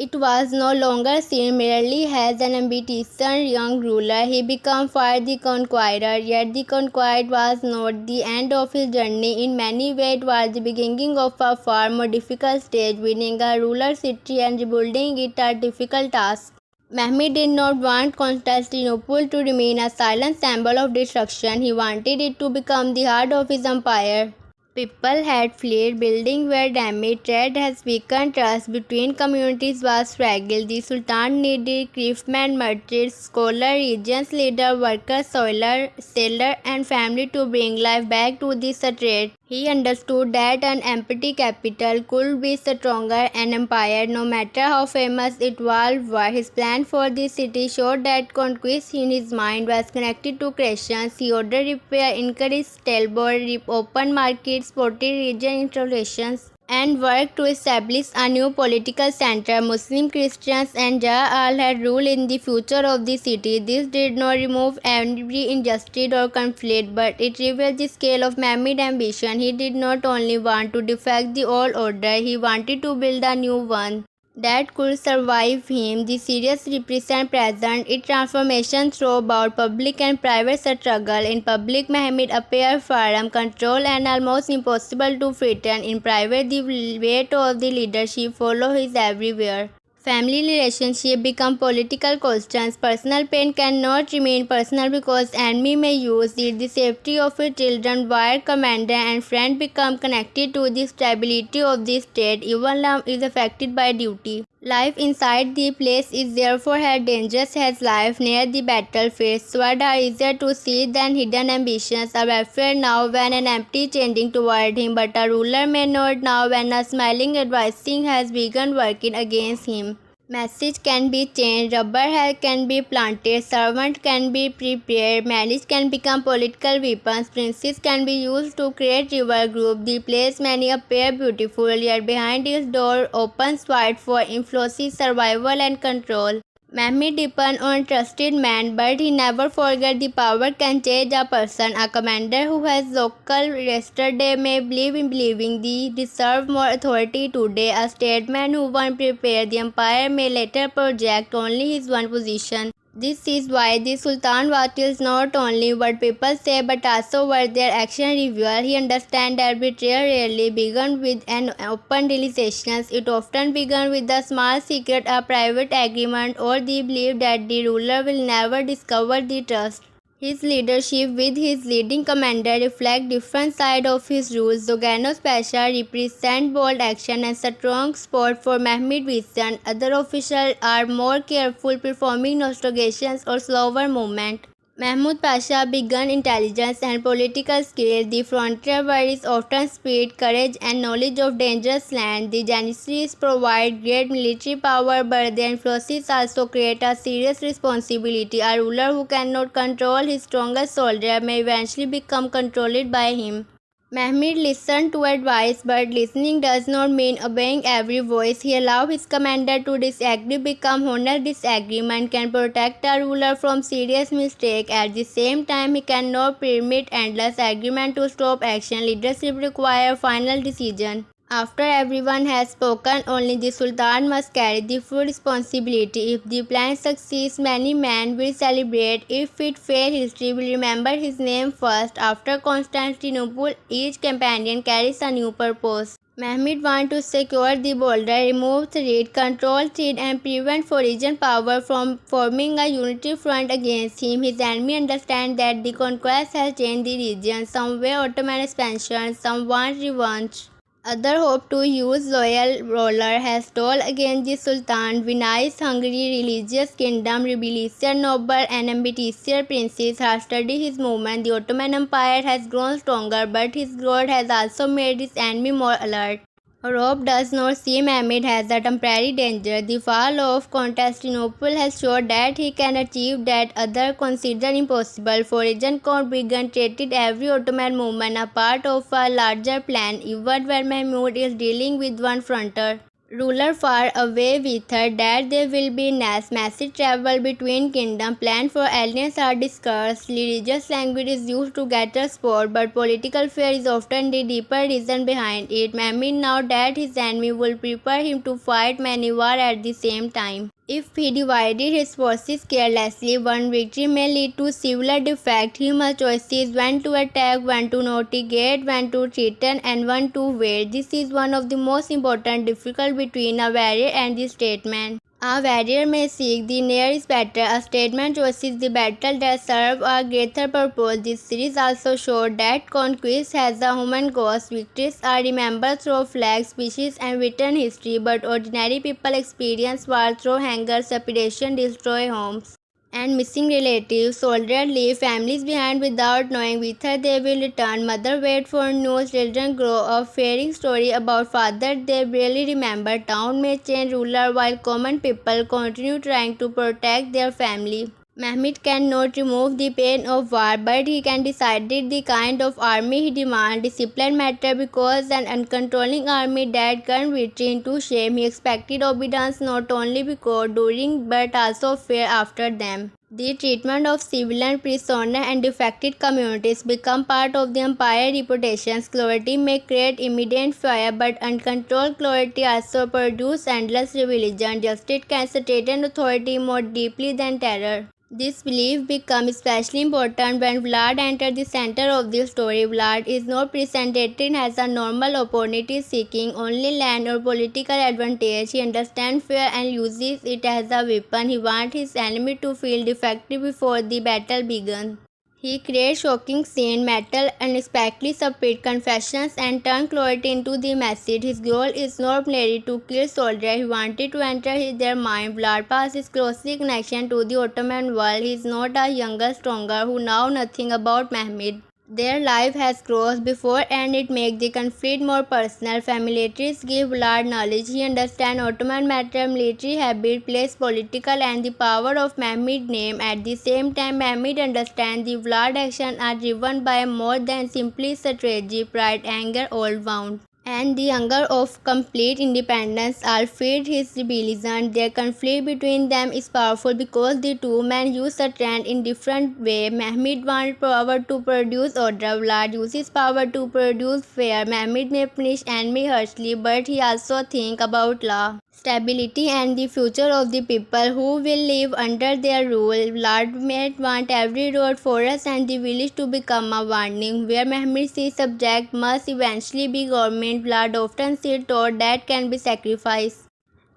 It was no longer seen merely as an ambitious young ruler. He became far the conqueror, yet the conquest was not the end of his journey. In many ways, it was the beginning of a far more difficult stage. Winning a ruler city and rebuilding it a difficult task. Mehmed did not want Constantinople to remain a silent symbol of destruction. He wanted it to become the heart of his empire. People had fled, buildings were damaged, trade has weakened, trust between communities was fragile. The Sultan needed craftsmen, merchants, scholars, regions leaders, workers, sailors, and family to bring life back to the strait. He understood that an empty capital could be stronger an empire, no matter how famous it was. His plan for the city showed that conquest in his mind was connected to Christians. He ordered repair, encouraged stillborn, open markets, supported region installations, and worked to establish a new political center. Muslim, Christians, and Jah all had rule in the future of the city. This did not remove every injustice or conflict, but it revealed the scale of Mehmed's ambition. He did not only want to defect the old order, he wanted to build a new one that could survive him. The series represents present its transformation throughout public and private struggle. In public, Mehmed appeared firm, controlled, and almost impossible to threaten. In private, the weight of the leadership followed his everywhere. Family relationships become political questions. Personal pain cannot remain personal because enemy may use it. The safety of his children, wife, commander, and friend become connected to the stability of the state. Even love is affected by duty. Life inside the place is therefore as dangerous as life near the battlefield. Swords are easier to see than hidden ambitions. A warfare now when an empty changing toward him, but a ruler may not now when a smiling advising has begun working against him. Message can be changed, rubber can be planted, servant can be prepared, marriage can become political weapons, princes can be used to create rival groups. The place many appear beautiful, yet behind its door opens wide for influence, survival and control. Mehmed depended on trusted men, but he never forgot the power can change a person. A commander who has local yesterday may believe in believing they deserve more authority today. A statesman who once prepared the empire may later project only his one position. This is why the Sultan watches not only what people say but also what their actions reveal. He understands that betrayal rarely begins with an open realization. It often begins with a small secret, a private agreement, or the belief that the ruler will never discover the trust. His leadership with his leading commander reflect different sides of his rules. Zoganos Pasha represent bold action and strong support for Mehmed vision. Other officials are more careful, performing negotiations or slower movement. Mahmud Pasha began intelligence and political skill. The frontier warriors often speed, courage, and knowledge of dangerous land. The Janissaries provide great military power, but their influences also create a serious responsibility. A ruler who cannot control his strongest soldier may eventually become controlled by him. Mehmed listened to advice, but listening does not mean obeying every voice. He allowed his commander to disagree, become honest disagreement can protect a ruler from serious mistake. At the same time, he cannot permit endless argument to stop action. Leadership requires final decision. After everyone has spoken, only the Sultan must carry the full responsibility. If the plan succeeds, many men will celebrate. If it fails, history will remember his name first. After Constantinople, each companion carries a new purpose. Mehmed wants to secure the border, remove threat, control threat, and prevent foreign power from forming a unity front against him. His enemy understand that the conquest has changed the region. Some way Ottoman expansion, some want revenge. Other hope to use loyal ruler has told against the Sultan, Vinay's hungry religious kingdom, rebellious noble and ambitious princes have studied his movement. The Ottoman Empire has grown stronger, but his growth has also made his enemy more alert. Europe does not see Mehmed as a temporary danger. The fall of Constantinople has shown that he can achieve that others consider impossible. Foreign contingent treated every Ottoman movement a part of a larger plan, even when Mahmud is dealing with one frontier ruler far away with her that there will be massive travel between kingdoms. Plans for alliance are discussed. Religious language is used to gather support, but political fear is often the deeper reason behind it. Mehmed now that his enemy will prepare him to fight many wars at the same time. If he divided his forces carelessly, one victory may lead to severe defeat. He must choose when to attack, when to mitigate, when to threaten, and when to wait. This is one of the most important difficulties between a warrior and the statesman. A warrior may seek the nearest battle. A statesman chooses the battle that serves a greater purpose. This series also showed that conquest has a human cost. Victories are remembered through flags, speeches, and written history, but ordinary people experience war through hunger, separation, destroy homes, and missing relatives. Soldiers leave families behind without knowing whether they will return. Mothers wait for news. Children grow up fearing stories about father they barely remember. Town may change ruler while common people continue trying to protect their family. Mehmed cannot remove the pain of war, but he can decide the kind of army he demands. Discipline matters because an uncontrolling army that can retreat into shame. He expected obedience not only because during but also fear after them. The treatment of civilian prisoners and defected communities become part of the empire reputation. Cruelty may create immediate fear, but uncontrolled cruelty also produces endless rebellion. Justice can strengthen authority more deeply than terror. This belief becomes especially important when Vlad enters the center of the story. Vlad is not presented as a normal opponent seeking only land or political advantage. He understands fear and uses it as a weapon. He wants his enemy to feel defeated before the battle begins. He creates shocking scenes, metal unexpectedly submit confessions, and turn cruelty into the message. His goal is not merely to kill soldiers, he wanted to enter their mind. Vlad passes closely connection to the Ottoman world. He is not a younger, stronger who know nothing about Mehmed. Their life has crossed before and it makes the conflict more personal. Familiarities give Vlad knowledge. He understands Ottoman matter, military habit, place, political and the power of Mehmed's name. At the same time, Mehmed understands the Vlad actions are driven by more than simply strategy, pride, anger, all wound, and the hunger of complete independence all feed his rebellion. Their conflict between them is powerful because the two men use strength in different ways. Mehmed wants power to produce order, Vlad uses power to produce fear. Mehmed may punish enemy harshly, but he also thinks about law, stability and the future of the people who will live under their rule. Vlad may want every road, forest and the village to become a warning. Where Mehmed sees subject must eventually be government. Vlad often sees thought that can be sacrificed.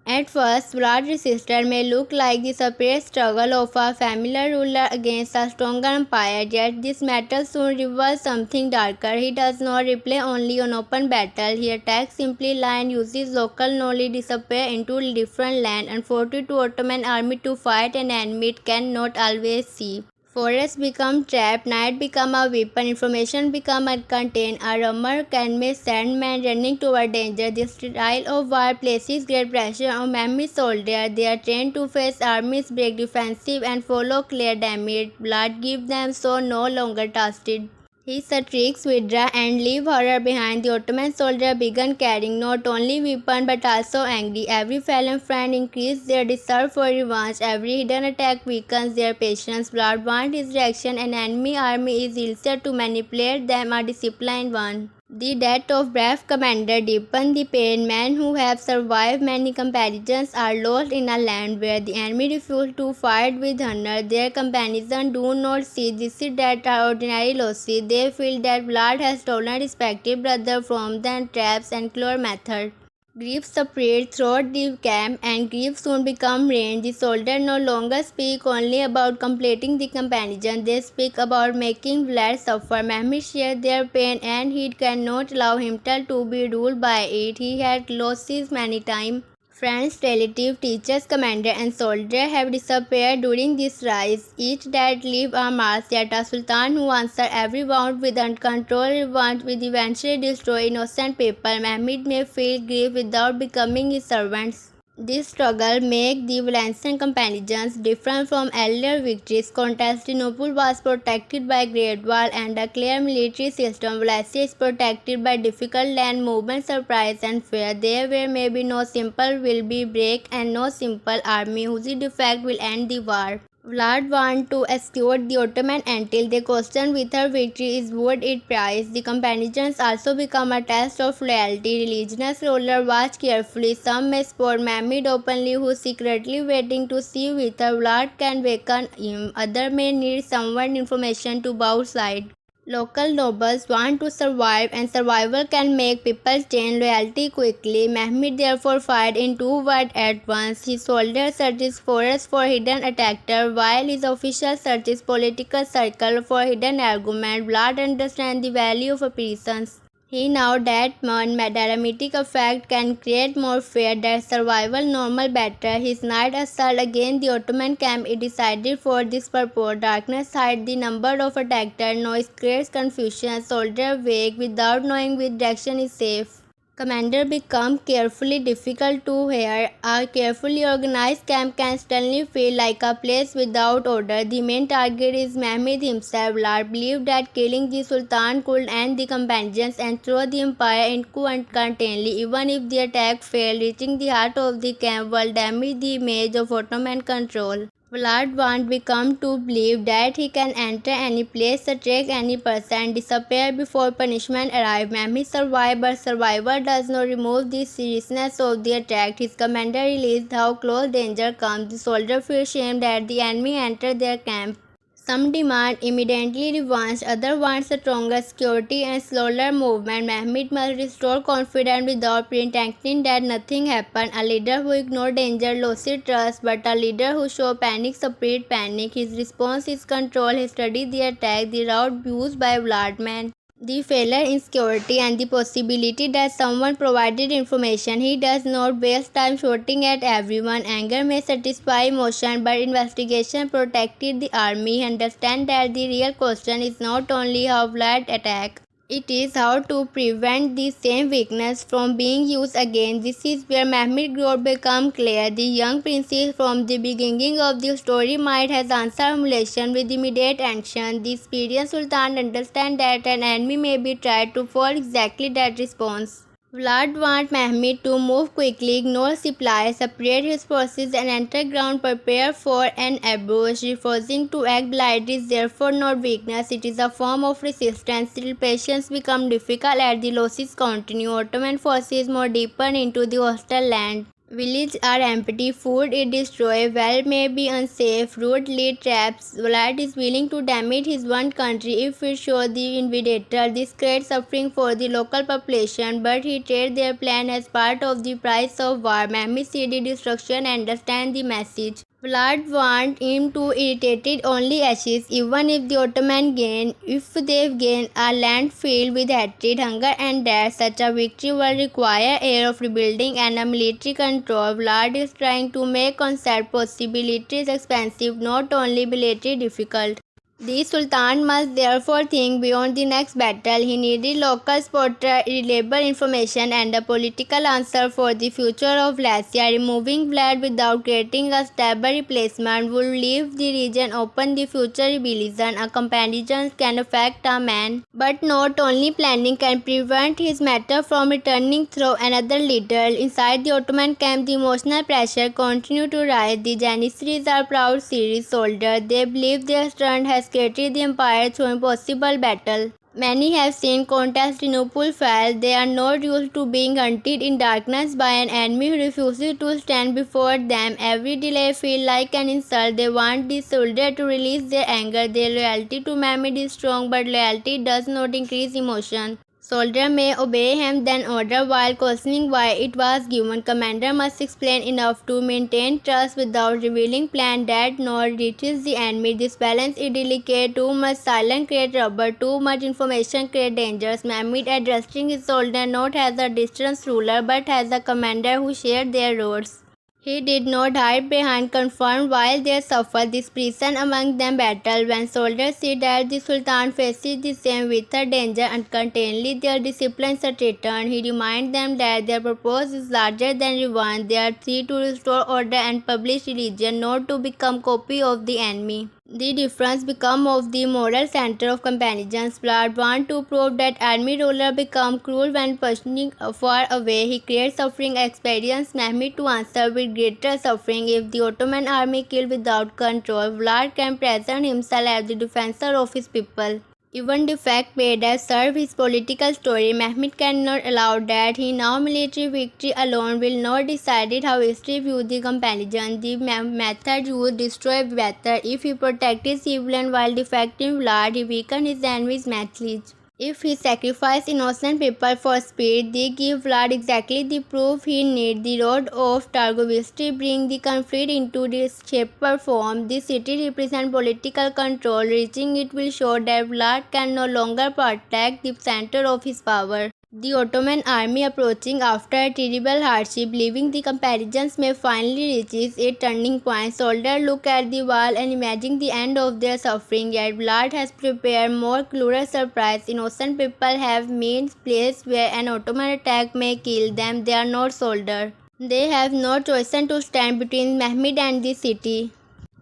At first, Vlad's resistance may look like the separate struggle of a familiar ruler against a stronger empire, yet this battle soon reveals something darker. He does not rely only on open battle, he attacks simply land, uses local knowledge, disappear into different land, and forces the Ottoman army to fight an enemy it cannot always see. Forests become trapped, night become a weapon, information become uncontained. A rumor can make sandmen running toward danger. This style of war places great pressure on Mehmed soldiers. They are trained to face armies, break defensive, and follow clear damage. Blood gives them so no longer trusted. His tricks withdraw and leave horror behind. The Ottoman soldier began carrying not only weapon but also angry. Every fallen friend increased their desire for revenge. Every hidden attack weakens their patience. Blood wants his reaction. An enemy army is easier to manipulate than a disciplined one. The death of brave commander deepened the pain. Men who have survived many comparisons are lost in a land where the enemy refused to fight with honor. Their companions do not see this that are ordinary losses. They feel that blood has stolen respected brother from them traps and cruel method. Grief spread throughout the camp, and grief soon became rain. The soldiers no longer speak only about completing the comparison, they speak about making blood suffer. Mehmed shared their pain, and he cannot allow himself to be ruled by it. He had losses many times. Friends, relatives, teachers, commander, and soldier have disappeared during this rise. Each dead leave a mark, yet a sultan who answered every wound with uncontrolled revenge will eventually destroy innocent people. Mehmed may feel grief without becoming his servants. This struggle makes the Valencian comparisons different from earlier victories. Constantinople was protected by Great Wall and a clear military system. Valencia is protected by difficult land movement, surprise, and fear. There were maybe no simple will be break and no simple army whose defect will end the war. Vlad wanted to escort the Ottoman until they questioned whether victory is worth its price. The comparisons also become a test of loyalty. Religious rulers watch carefully. Some may support Mehmed openly, who secretly waiting to see whether Vlad can waken him. Others may need someone information to both sides. Local nobles want to survive, and survival can make people change loyalty quickly. Mehmed therefore fired in two words at once. His soldiers searches forests for hidden attacker, while his officials searches political circle for hidden argument. Vlad understands the value of appearance. He now that one dramatic effect can create more fear than survival normal better. His night assault against the Ottoman camp is decided for this purpose. Darkness hides the number of attackers, noise creates confusion, soldiers wake without knowing which direction is safe. Commander become carefully difficult to hear. A carefully organized camp can suddenly feel like a place without order. The main target is Mehmed himself. Vlad believed that killing the Sultan could end the companions and throw the empire into uncontainedly. Even if the attack failed, reaching the heart of the camp will damage the image of Ottoman control. Vlad wants become to believe that he can enter any place, attack any person, disappear before punishment arrives. Mehmed survived, but survival does not remove the seriousness of the attack. His commander realized how close danger comes. The soldiers feel shame that the enemy entered their camp. Some demand immediately revenge, others want stronger security and slower movement. Mehmed must restore confidence without pretending that nothing happened. A leader who ignores danger loses trust, but a leader who shows panic spreads panic. His response is control. He studied the attack, the route used by Vladimir, the failure in security, and the possibility that someone provided information. He does not waste time shouting at everyone. Anger may satisfy emotion, but investigation protected the army. He understands that the real question is not only how Vlad attack, it is how to prevent the same weakness from being used again. This is where Mehmed growth becomes clear. The young princess from the beginning of the story might has answered emulation with immediate action. The experienced Sultan understands that an enemy may be tried to follow exactly that response. Vlad wants Mehmed to move quickly, ignore supplies, separate his forces, and enter ground prepared for an ambush. Refusing to act blindly is therefore not weakness, it is a form of resistance. Still, patience becomes difficult as the losses continue. Ottoman forces more deeper into the hostile land. Villages are empty, food is destroyed, well may be unsafe, road lead traps. Vlad is willing to damage his one country if it shows the invader. This creates suffering for the local population, but he treats their plan as part of the price of war. Mehmed sees the destruction and understands the message. Vlad wants him to irritate only ashes, even if the Ottoman gain. If they gain a land filled with hatred, hunger, and death, such a victory will require a year of rebuilding and a military control. Vlad is trying to make concept possibilities expensive, not only military difficult. The Sultan must therefore think beyond the next battle. He needed local support, reliable information, and a political answer for the future of Lacia. Removing Vlad without creating a stable replacement would leave the region open to future rebellion. A comparison can affect a man, but not only planning can prevent his matter from returning through another leader. Inside the Ottoman camp, the emotional pressure continued to rise. The Janissaries are proud serious soldiers. They believe their strength has created the empire through impossible battle. Many have seen Constantinople fall. They are not used to being hunted in darkness by an enemy who refuses to stand before them. Every delay feels like an insult. They want the soldier to release their anger. Their loyalty to Mehmed is strong, but loyalty does not increase emotion. Soldier may obey him then order while questioning why it was given. Commander must explain enough to maintain trust without revealing plan that nor reaches the enemy. This balance is delicate. Too much silence creates trouble. Too much information creates dangers. Mehmed addressing his soldier not as a distant ruler but as a commander who shared their roles. He did not hide behind confirmed while they suffered this prison among them battle. When soldiers see that the Sultan faces the same withered danger uncontainedly, their discipline is returned. He reminds them that their purpose is larger than revenge. They are free to restore order and publish religion, not to become copy of the enemy. The difference become of the moral center of comparisons. Vlad want to prove that army ruler become cruel when pushing far away. He creates suffering experience Mehmed to answer with greater suffering. If the Ottoman army killed without control, Vlad can present himself as the defensor of his people. Even the fact made as serve his political story, Mehmed cannot allow that. He now military victory alone will not decide how history views the comparison. The method used destroy better. If he protected civilian while defecting Vlad, he weakened his enemy's message. If he sacrificed innocent people for speed, they give Vlad exactly the proof he needs. The road of Targovistry bring the conflict into this shaper form. This city represents political control. Reaching it will show that Vlad can no longer protect the center of his power. The Ottoman army approaching after a terrible hardship, believing the comparisons may finally reach a turning point. Soldiers look at the wall and imagine the end of their suffering. Yet Vlad has prepared more cruel surprise. Innocent people have means place where an Ottoman attack may kill them. They are not soldiers. They have no choice to stand between Mehmed and the city.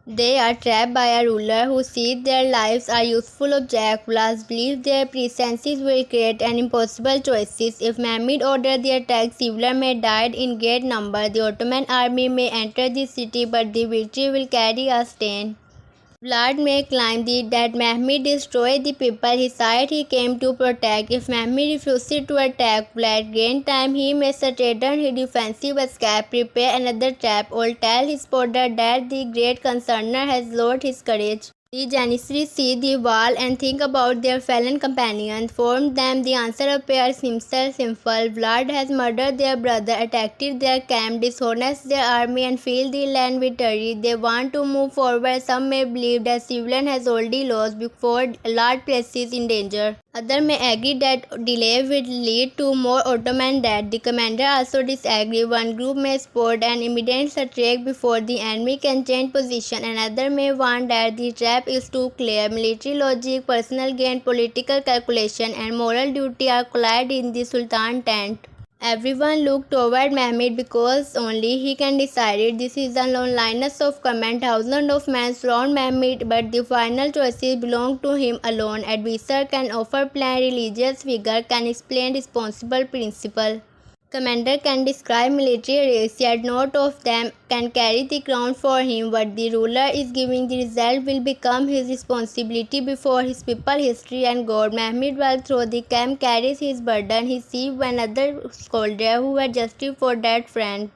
They are trapped by a ruler who sees their lives are useful objects. Vlad believes their presence will create an impossible choices. If Mehmed ordered the attack, civilians may die in great number. The Ottoman army may enter the city, but the victory will carry a stain. Vlad may claim that Mehmed destroyed the people his side he came to protect. If Mehmed refuses to attack Vlad gain time, he may strengthen his defensive escape, prepare another trap, or tell his supporter that the great concerner has lost his courage. The Janissaries see the wall and think about their fallen companions. For them, the answer appears simple. Vlad has murdered their brother, attacked their camp, dishonest their army, and filled the land with terror. They want to move forward. Some may believe that civilian has already lost before large places in danger. Others may agree that delay will lead to more Ottoman death. The commander also disagree. One group may support an immediate attack before the enemy can change position. Another may want that the trap is too clear. Military logic, personal gain, political calculation, and moral duty are collided in the Sultan tent. Everyone looked toward Mehmed because only he can decide it. This is a loneliness of command. Thousands of men surround Mehmed, but the final choices belong to him alone. Advisor can offer plan, religious figure can explain responsible principle. Commander can describe military race, yet not of them can carry the crown for him. What the ruler is giving the result will become his responsibility before his people, history and God. Mehmed while through the camp carries his burden. He sees another soldier who had justice for that friend.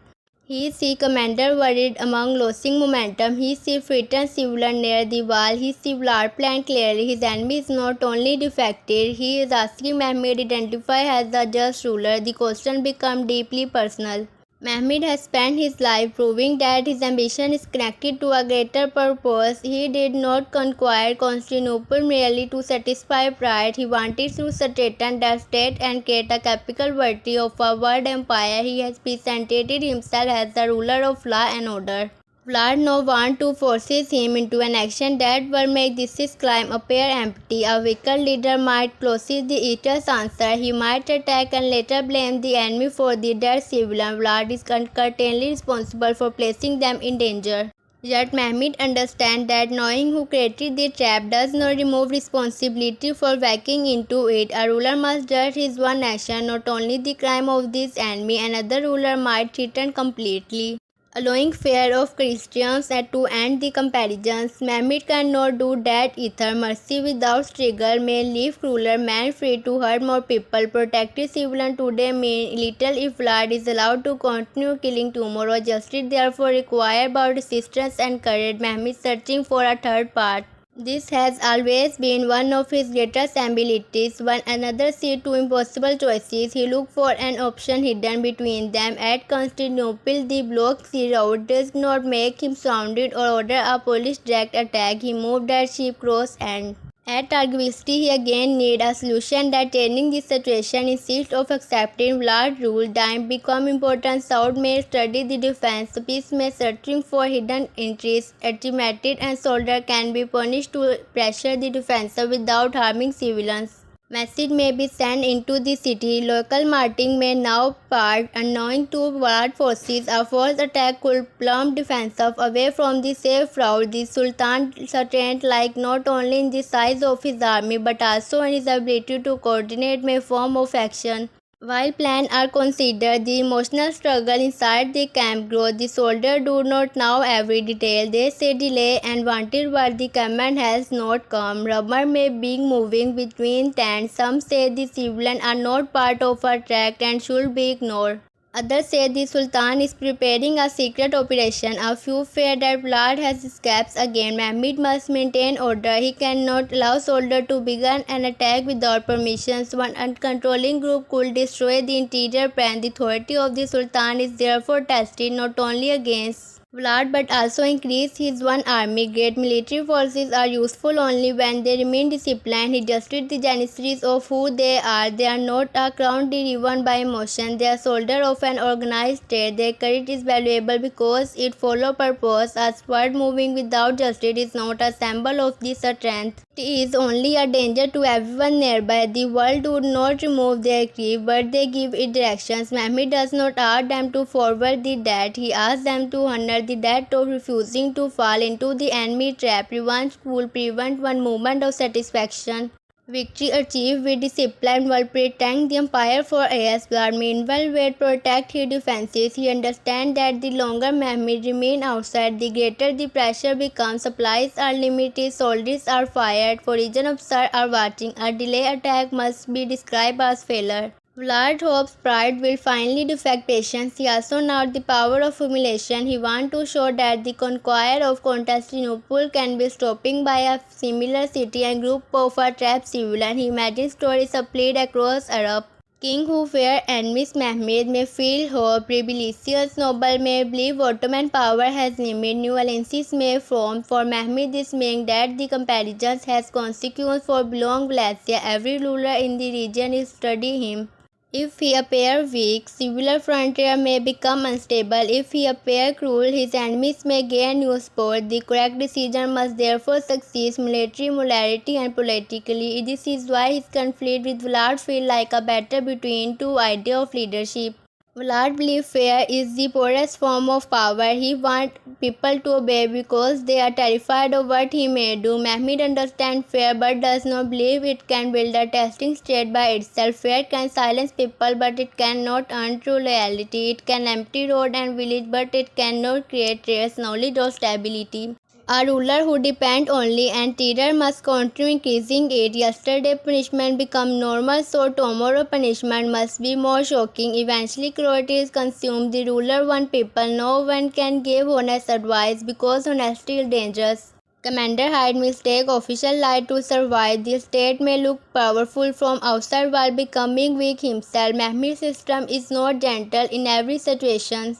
He sees commander worried among losing momentum. He sees frightened civilian near the wall. He sees Vlad plan clearly. His enemy is not only defected, he is asking Mehmed identify as the just ruler. The question becomes deeply personal. Mehmed has spent his life proving that his ambition is connected to a greater purpose. He did not conquer Constantinople merely to satisfy pride. He wanted to strengthen the state and create a capital worthy of a world empire. He has presented himself as the ruler of law and order. Vlad now wants to forces him into an action that will make this crime appear empty. A weaker leader might possess the eater's answer. He might attack and later blame the enemy for the dead civilian. Vlad is certainly responsible for placing them in danger. Yet Mehmed understands that knowing who created the trap does not remove responsibility for walking into it. A ruler must judge his one action, not only the crime of this enemy. Another ruler might threaten completely, allowing fear of Christians to end the comparisons. Mehmed cannot do that either. Mercy without struggle may leave crueler men free to hurt more people. Protected civilians today mean little if Vlad is allowed to continue killing tomorrow. Justice therefore requires both resistance and courage. Mehmed searching for a third path. This has always been one of his greatest abilities. When another sees two impossible choices, he looks for an option hidden between them. At Constantinople, the blockade route does not make him surrounded or order a Polish direct attack. He moved that ship cross and at Targovski, he again needed a solution that turning this situation instead of accepting Vlad's rule. Time become important. South may study the defense. Peace may searching for hidden interests. Estimated and soldier can be punished to pressure the defensive without harming civilians. Message may be sent into the city. Local marching may now part unknowing to Vlad forces. A false attack could plumb defensive away from the safe route. The Sultan strength like not only in the size of his army but also in his ability to coordinate my form of action. While plans are considered, the emotional struggle inside the camp grows. The soldiers do not know every detail. They say delay and wanted but the command has not come. Rumor may be moving between tents. Some say the civilians are not part of a track and should be ignored. Others say the Sultan is preparing a secret operation. A few fear that Vlad has escaped again. Mehmed must maintain order. He cannot allow soldiers to begin an attack without permissions. One uncontrolling group could destroy the entire plan. The authority of the Sultan is therefore tested not only against Vlad but also increase his one army. Great military forces are useful only when they remain disciplined. He justified the janissaries of who they are. They are not a crown driven by emotion. They are soldiers of an organized state. Their courage is valuable because it follows purpose. A sword moving without justice is not a symbol of this strength. It is only a danger to everyone nearby. The world do not remove their grief, but they give it directions. Mehmed does not ask them to forward the dead. He asks them to honor the death of refusing to fall into the enemy trap. Revenge will prevent one moment of satisfaction. Victory achieved with discipline will protect the empire for years. But meanwhile, will protect his defenses. He understands that the longer Mehmed remains outside, the greater the pressure becomes. Supplies are limited, soldiers are fired, foreign officers are watching. A delayed attack must be described as failure. Vlad hopes pride will finally defeat patience. He also knows the power of humiliation. He wants to show that the conqueror of Constantinople can be stopped by a similar city and group of a trapped civilian. He imagines stories are played across Europe. King who fear enemies Mehmed may feel hope. Rebellious noble may believe Ottoman power has limit. New alliances may form. For Mehmed this means that the comparisons has consequence for belong Galatia. Every ruler in the region is studying him. If he appears weak, civil frontier may become unstable. If he appears cruel, his enemies may gain new support. The correct decision must therefore succeed military, morality and politically. This is why his conflict with Vlad feels like a battle between two ideas of leadership. Vlad believes fear is the poorest form of power. He wants people to obey because they are terrified of what he may do. Mehmed understands fear but does not believe it can build a testing state by itself. Fear can silence people but it cannot earn true loyalty. It can empty road and village but it cannot create trust, knowledge or stability. A ruler who depends only on terror must continue increasing it. Yesterday punishment become normal, so tomorrow punishment must be more shocking. Eventually cruelty is consumed. The ruler wants people. No one can give honest advice because honesty is dangerous. Commander hide mistake, official lie to survive. The state may look powerful from outside while becoming weak himself. Mehmed's system is not gentle in every situation.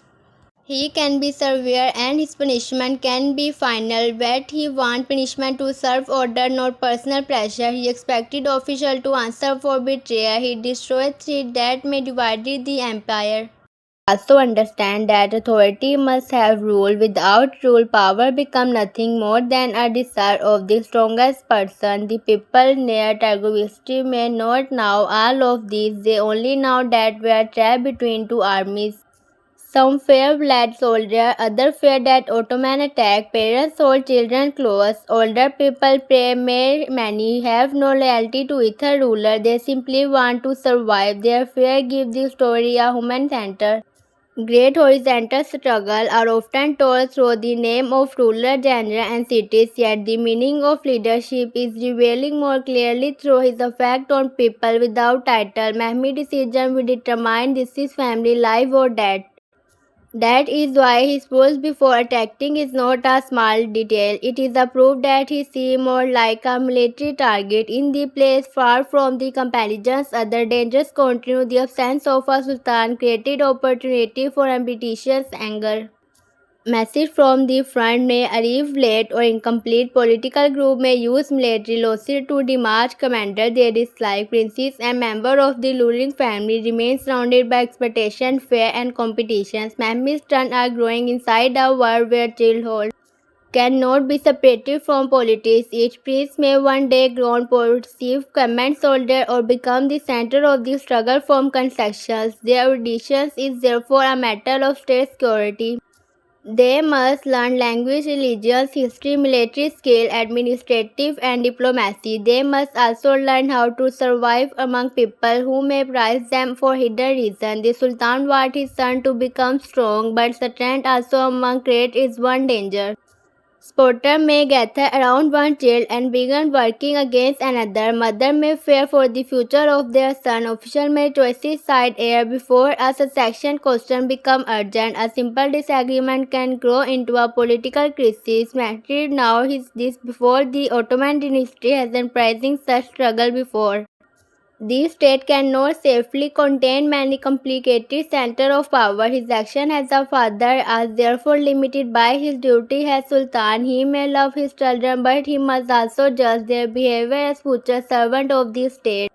He can be severe and his punishment can be final, but he wants punishment to serve order, not personal pressure. He expected officials to answer for betrayal. He destroyed threats that may divide the empire. Also understand that authority must have rule. Without rule, power becomes nothing more than a desire of the strongest person. The people near Targovistri may not know all of this. They only know that we are trapped between two armies. Some fear blood soldier, others fear that Ottoman attack. Parents hold children close. Older people pray. Many have no loyalty to either ruler. They simply want to survive. Their fear gives the story a human center. Great horizontal struggles are often told through the name of ruler, genre, and cities, yet the meaning of leadership is revealing more clearly through his effect on people without title. Mehmed's decision will determine this is family life or death. That is why his pose before attacking is not a small detail. It is a proof that he seemed more like a military target in the place far from the comparisons. Other dangers continue. The absence of a sultan created opportunity for ambitious anger. Message from the front may arrive late or incomplete. Political group may use military losses to demarch commander they dislike. Princes and members of the ruling family remain surrounded by expectation, fear, and competitions. Mehmed's turn are growing inside a world where childhood cannot be separated from politics. Each prince may one day grow perceive command soldier or become the center of the struggle from concessions. Their auditions is therefore a matter of state security. They must learn language, religions, history, military skill, administrative and diplomacy. They must also learn how to survive among people who may prize them for hidden reasons. The Sultan wants his son to become strong, but strength also among great is one danger. Supporters may gather around one child and begin working against another. Mother may fear for the future of their son. Official may choices side air before a succession question become urgent. A simple disagreement can grow into a political crisis. Madrid now is this before the Ottoman dynasty has been pricing such struggle before. The state cannot safely contain many complicated centers of power. His action as a father is therefore limited by his duty as Sultan. He may love his children, but he must also judge their behavior as future servant of the state.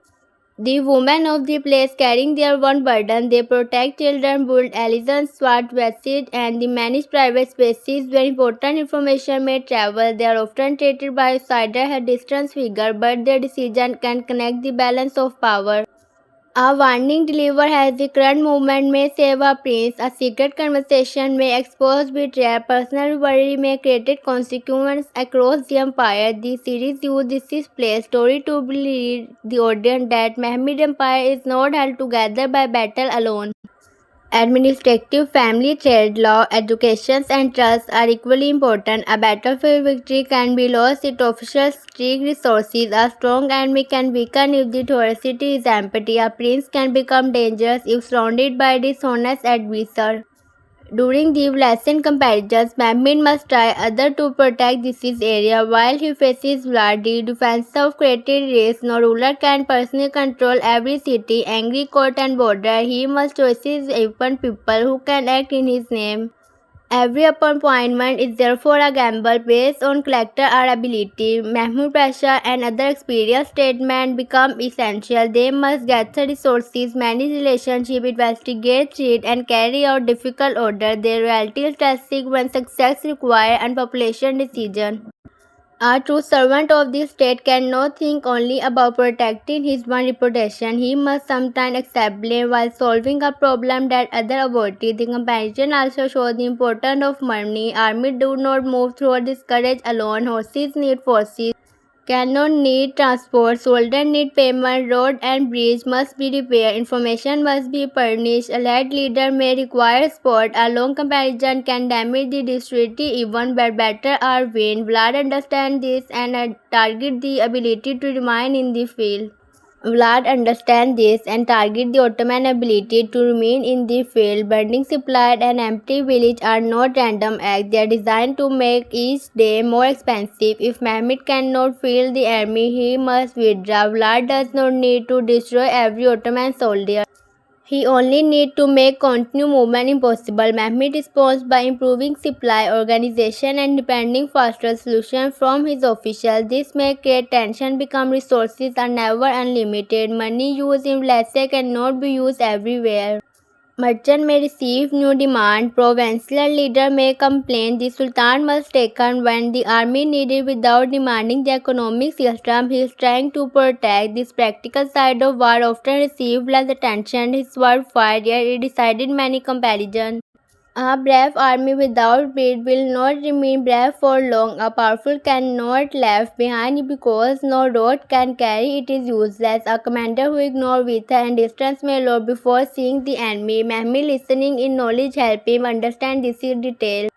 The women of the place carrying their one burden, they protect children, build elegant sword vessels, and they manage private spaces where important information may travel. They are often treated by outsiders as distant figures, but their decision can connect the balance of power. A warning delivered as the current movement may save a prince, a secret conversation may expose betrayal, personal worry may create consequences across the empire. The series uses this play story to lead the audience that Mehmed Empire is not held together by battle alone. Administrative, family, trade, law, education, and trust are equally important. A battlefield victory can be lost if officials strict resources. A strong enemy can weaken if the authority is empty. A prince can become dangerous if surrounded by dishonest advisors. During the lesson comparisons, Mehmed must try other to protect this area while he faces bloody defensive created risk. No ruler can personally control every city, angry court and border. He must chooses even people who can act in his name. Every appointment is therefore a gamble based on character or ability. Mahmud Pasha and other experienced statesmen become essential. They must gather resources, manage relationships, investigate threats, and carry out difficult orders. Their loyalty is tested when success requires unpopular decisions. A true servant of the state cannot think only about protecting his own reputation. He must sometimes accept blame while solving a problem that others avoided. The comparison also shows the importance of money. Armies do not move through discourage alone. Horses need forces. Cannon need transport, soldiers need payment, road and bridge must be repaired, information must be furnished, allied leader may require support. A long comparison can damage the district even where better are win. Vlad understands this and target the ability to remain in the field. Vlad understands this and target the Ottoman ability to remain in the field. Burning supply and empty village are not random acts. They are designed to make each day more expensive. If Mehmed cannot field the army, he must withdraw. Vlad does not need to destroy every Ottoman soldier. He only needs to make continued movement impossible. Mehmed responds by improving supply, organization and demanding faster solutions from his officials. This may create tension because resources are never unlimited. Money used in Blessed cannot be used everywhere. Merchant may receive new demand, provincial leader may complain, the Sultan must taken when the army needed without demanding the economic system he is trying to protect. This practical side of war often received less attention. His word fired, yet it decided many comparisons. A brave army without bread will not remain brave for long. A powerful cannot left behind because no road can carry it is useless. A commander who ignores weather and distance may lose before seeing the enemy. Mehmed listening in knowledge help him understand this in detail.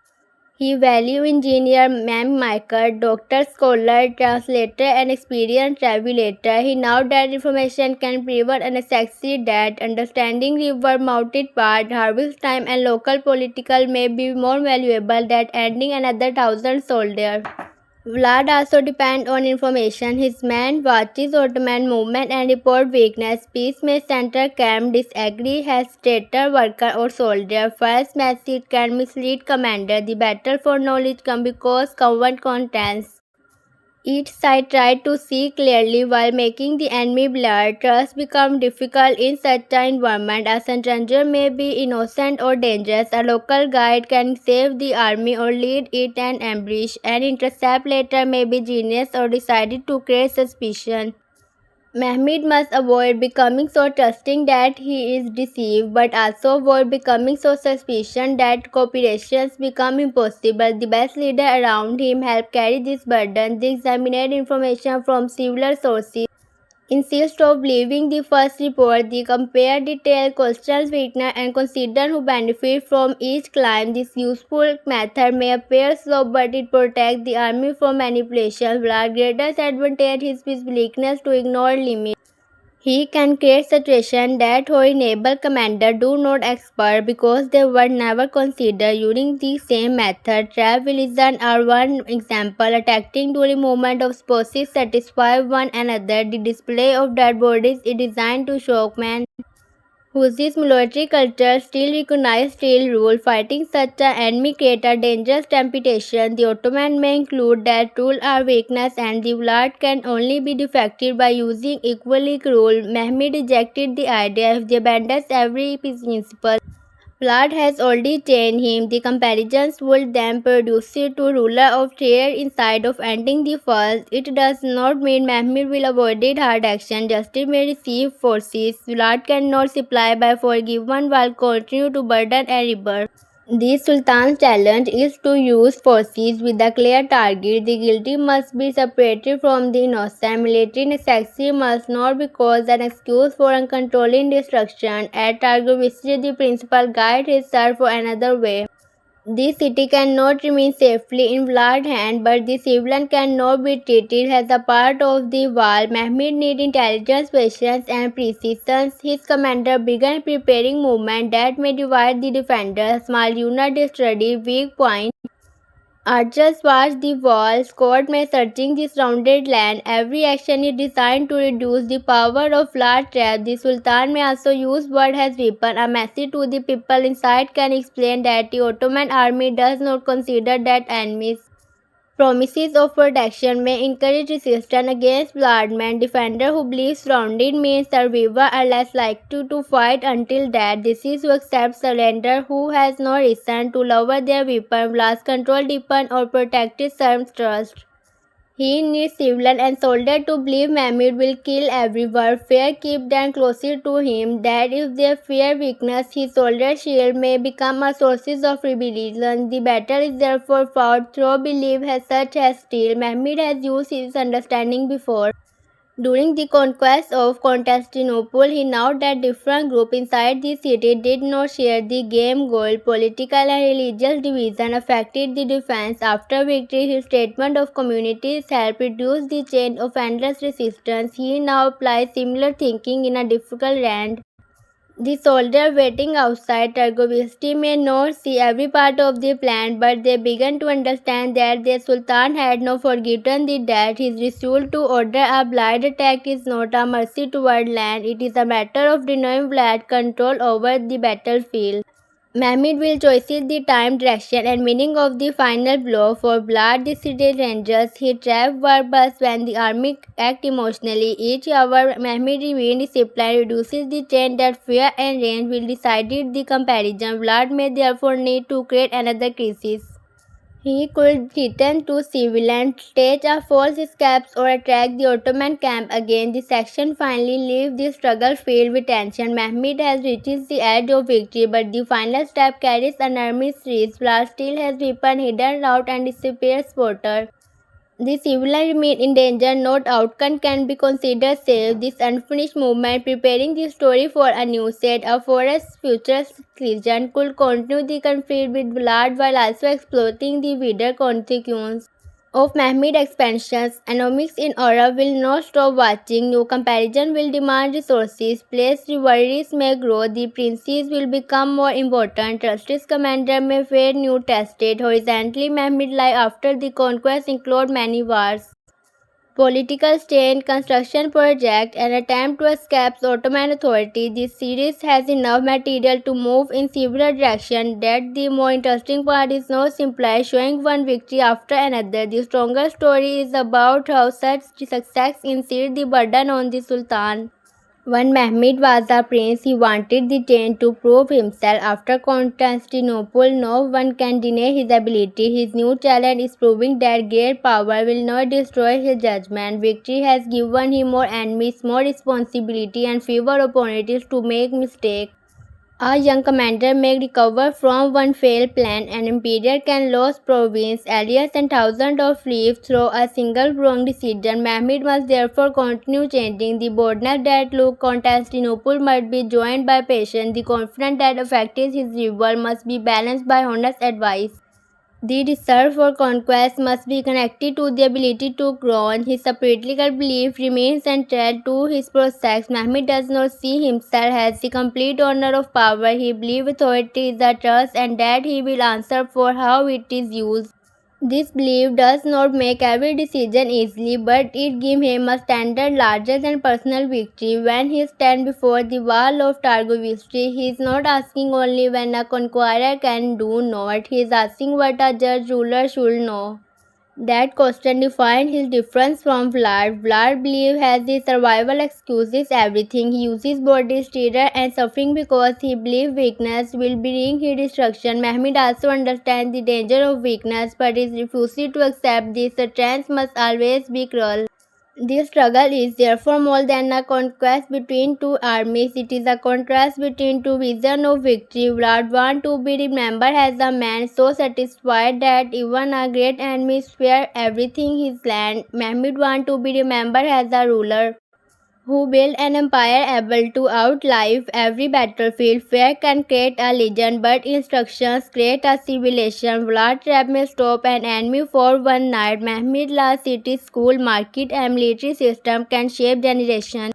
He value engineer, maker, doctor, scholar, translator, and experienced revelator. He now that information can prevent unnecessary death. Understanding river, mounted part, harvest time, and local political may be more valuable than ending another 1,000 soldiers. Vlad also depends on information. His men watches Ottoman movement and report weakness. Peace may center camp disagree, hesitator, worker or soldier. False message can mislead commander. The battle for knowledge comes because common contents. Each side tried to see clearly while making the enemy blur. Trust becomes difficult in such an environment. A stranger may be innocent or dangerous. A local guide can save the army or lead it an ambush. An interceptor may be genius or decided to create suspicion. Mehmed must avoid becoming so trusting that he is deceived, but also avoid becoming so suspicious that cooperations become impossible. The best leader around him help carry this burden. They examine information from several sources. Insist of believing the first report, they compare detailed questions witness and consider who benefit from each claim. This useful method may appear slow, but it protects the army from manipulation. Vlad's greatest advantage is his willingness to ignore limits. He can create situations that would enable commanders do not expert because they were never considered. Using the same method, trap religion are one example. Attacking during movement of spouses satisfy one another. The display of dead bodies is designed to shock men whose military culture still recognize still rule. Fighting such an enemy create a dangerous temptation. The Ottoman may include that rule are weakness and the Vlad can only be defected by using equally rule. Mehmed rejected the idea if they abandons every principle. Vlad has already trained him. The comparisons would then produce it to ruler of fear inside of ending the first. It does not mean Mehmed will avoid hard action. Justice may receive forces. Vlad cannot supply by forgiven while continue to burden and rebirth. The Sultan's challenge is to use forces with a clear target. The guilty must be separated from the innocent. Military necessity must not be caused an excuse for uncontrolled destruction. At Targovist, the principal guide his search for another way. The city cannot remain safely in Vlad's hand, but the civilian cannot be treated as a part of the war. Mehmed needed intelligence, patience, and precision. His commander began preparing movement that may divide the defender. Small units study weak points. Archers watch the wall, squad may searching the surrounded land. Every action is designed to reduce the power of large trap. The Sultan may also use word as weapon. A message to the people inside can explain that the Ottoman army does not consider that enemies. Promises of protection may encourage resistance against bloodmen. Defender who believes surrounded means survivor are less likely to fight until death. This is who accepts surrender, who has no reason to lower their weapon. Blast control deepen or protected serves trust. He needs civilian and soldier to believe Mehmed will kill everyone. Fear keep them closer to him. That if they fear weakness, his soldier shield may become a source of rebellion. The battle is therefore fought through belief as such as steel. Mehmed has used his understanding before. During the conquest of Constantinople, he noted that different groups inside the city did not share the game goal. Political and religious division affected the defense. After victory, his statement of communities helped reduce the chain of endless resistance. He now applies similar thinking in a difficult land. The soldiers waiting outside Targovist may not see every part of the plan, but they began to understand that their Sultan had not forgotten the death. His refusal to order a blind attack is not a mercy toward land, it is a matter of denying Vlad control over the battlefield. Mehmed will chooses the time, direction, and meaning of the final blow. For Vlad, the city rangers, he trapped Barbas when the army act emotionally. Each hour, Mehmed remained disciplined, reduces the chain that fear and range will decide the comparison. Vlad may therefore need to create another crisis. He could return to civilian, stage a false escape, or attack the Ottoman camp again. The section finally leaves the struggle filled with tension. Mehmed has reached the edge of victory, but the final step carries enormous risk. Vlad still has weapon, hidden route, and disappeared spotter. The civilian remain in danger, no outcome can be considered safe. This unfinished movement, preparing the story for a new set, a forest future season, could continue the conflict with Vlad while also exploiting the wider consequences of Mehmed expansions. Economics in Aura will not stop watching. New comparison will demand resources. Place rivalries may grow. The princes will become more important. Trusted commander may fade. New tested. Horizontally, Mehmed life after the conquest include many wars, political strain, construction project, and attempt to escape Ottoman authority. This series has enough material to move in several directions. That the more interesting part is not simply showing one victory after another. The stronger story is about how such success inserted the burden on the Sultan. When Mehmed was a prince, he wanted the Chain to prove himself. After Constantinople, no one can deny his ability. His new challenge is proving that great power will not destroy his judgment. Victory has given him more enemies, more responsibility, and fewer opportunities to make mistakes. A young commander may recover from one failed plan. An emperor can lose province, allies, and thousands of lives through a single wrong decision. Mehmed must therefore continue changing. The boldness that look Constantinople must be joined by patience. The confidence that affects his rival must be balanced by honest advice. The desire for conquest must be connected to the ability to grow. His spiritual belief remains central to his prospects. Mehmed does not see himself as the complete owner of power. He believes authority is a trust and that he will answer for how it is used. This belief does not make every decision easily, but it gives him a standard larger than personal victory. When he stands before the wall of Targovistry, he is not asking only when a conqueror can do not, he is asking what a just ruler should know. That question defined his difference from Vlad. Vlad believes has his survival excuses everything. He uses body terror and suffering because he believes weakness will bring his destruction. Mehmed also understands the danger of weakness, but is refusing to accept this. Strength must always be cruel. This struggle is therefore more than a conquest between two armies, it is a contrast between two visions of victory. Vlad wants to be remembered as a man so satisfied that even a great enemy spares everything his land. Mehmed wants to be remembered as a ruler who built an empire able to outlive every battlefield. Fear can create a legend, but instructions create a civilization. Vlad trap may stop an enemy for one night. Mehmed last city, school, market, and military system can shape generations.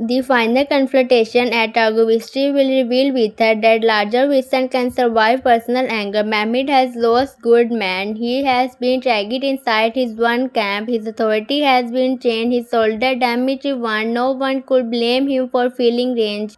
The final confrontation at Targovistry will reveal Vither that larger vision can survive personal anger. Mehmed has lost good men. He has been dragged inside his one camp. His authority has been chained. His soldier damaged one. No one could blame him for feeling rage.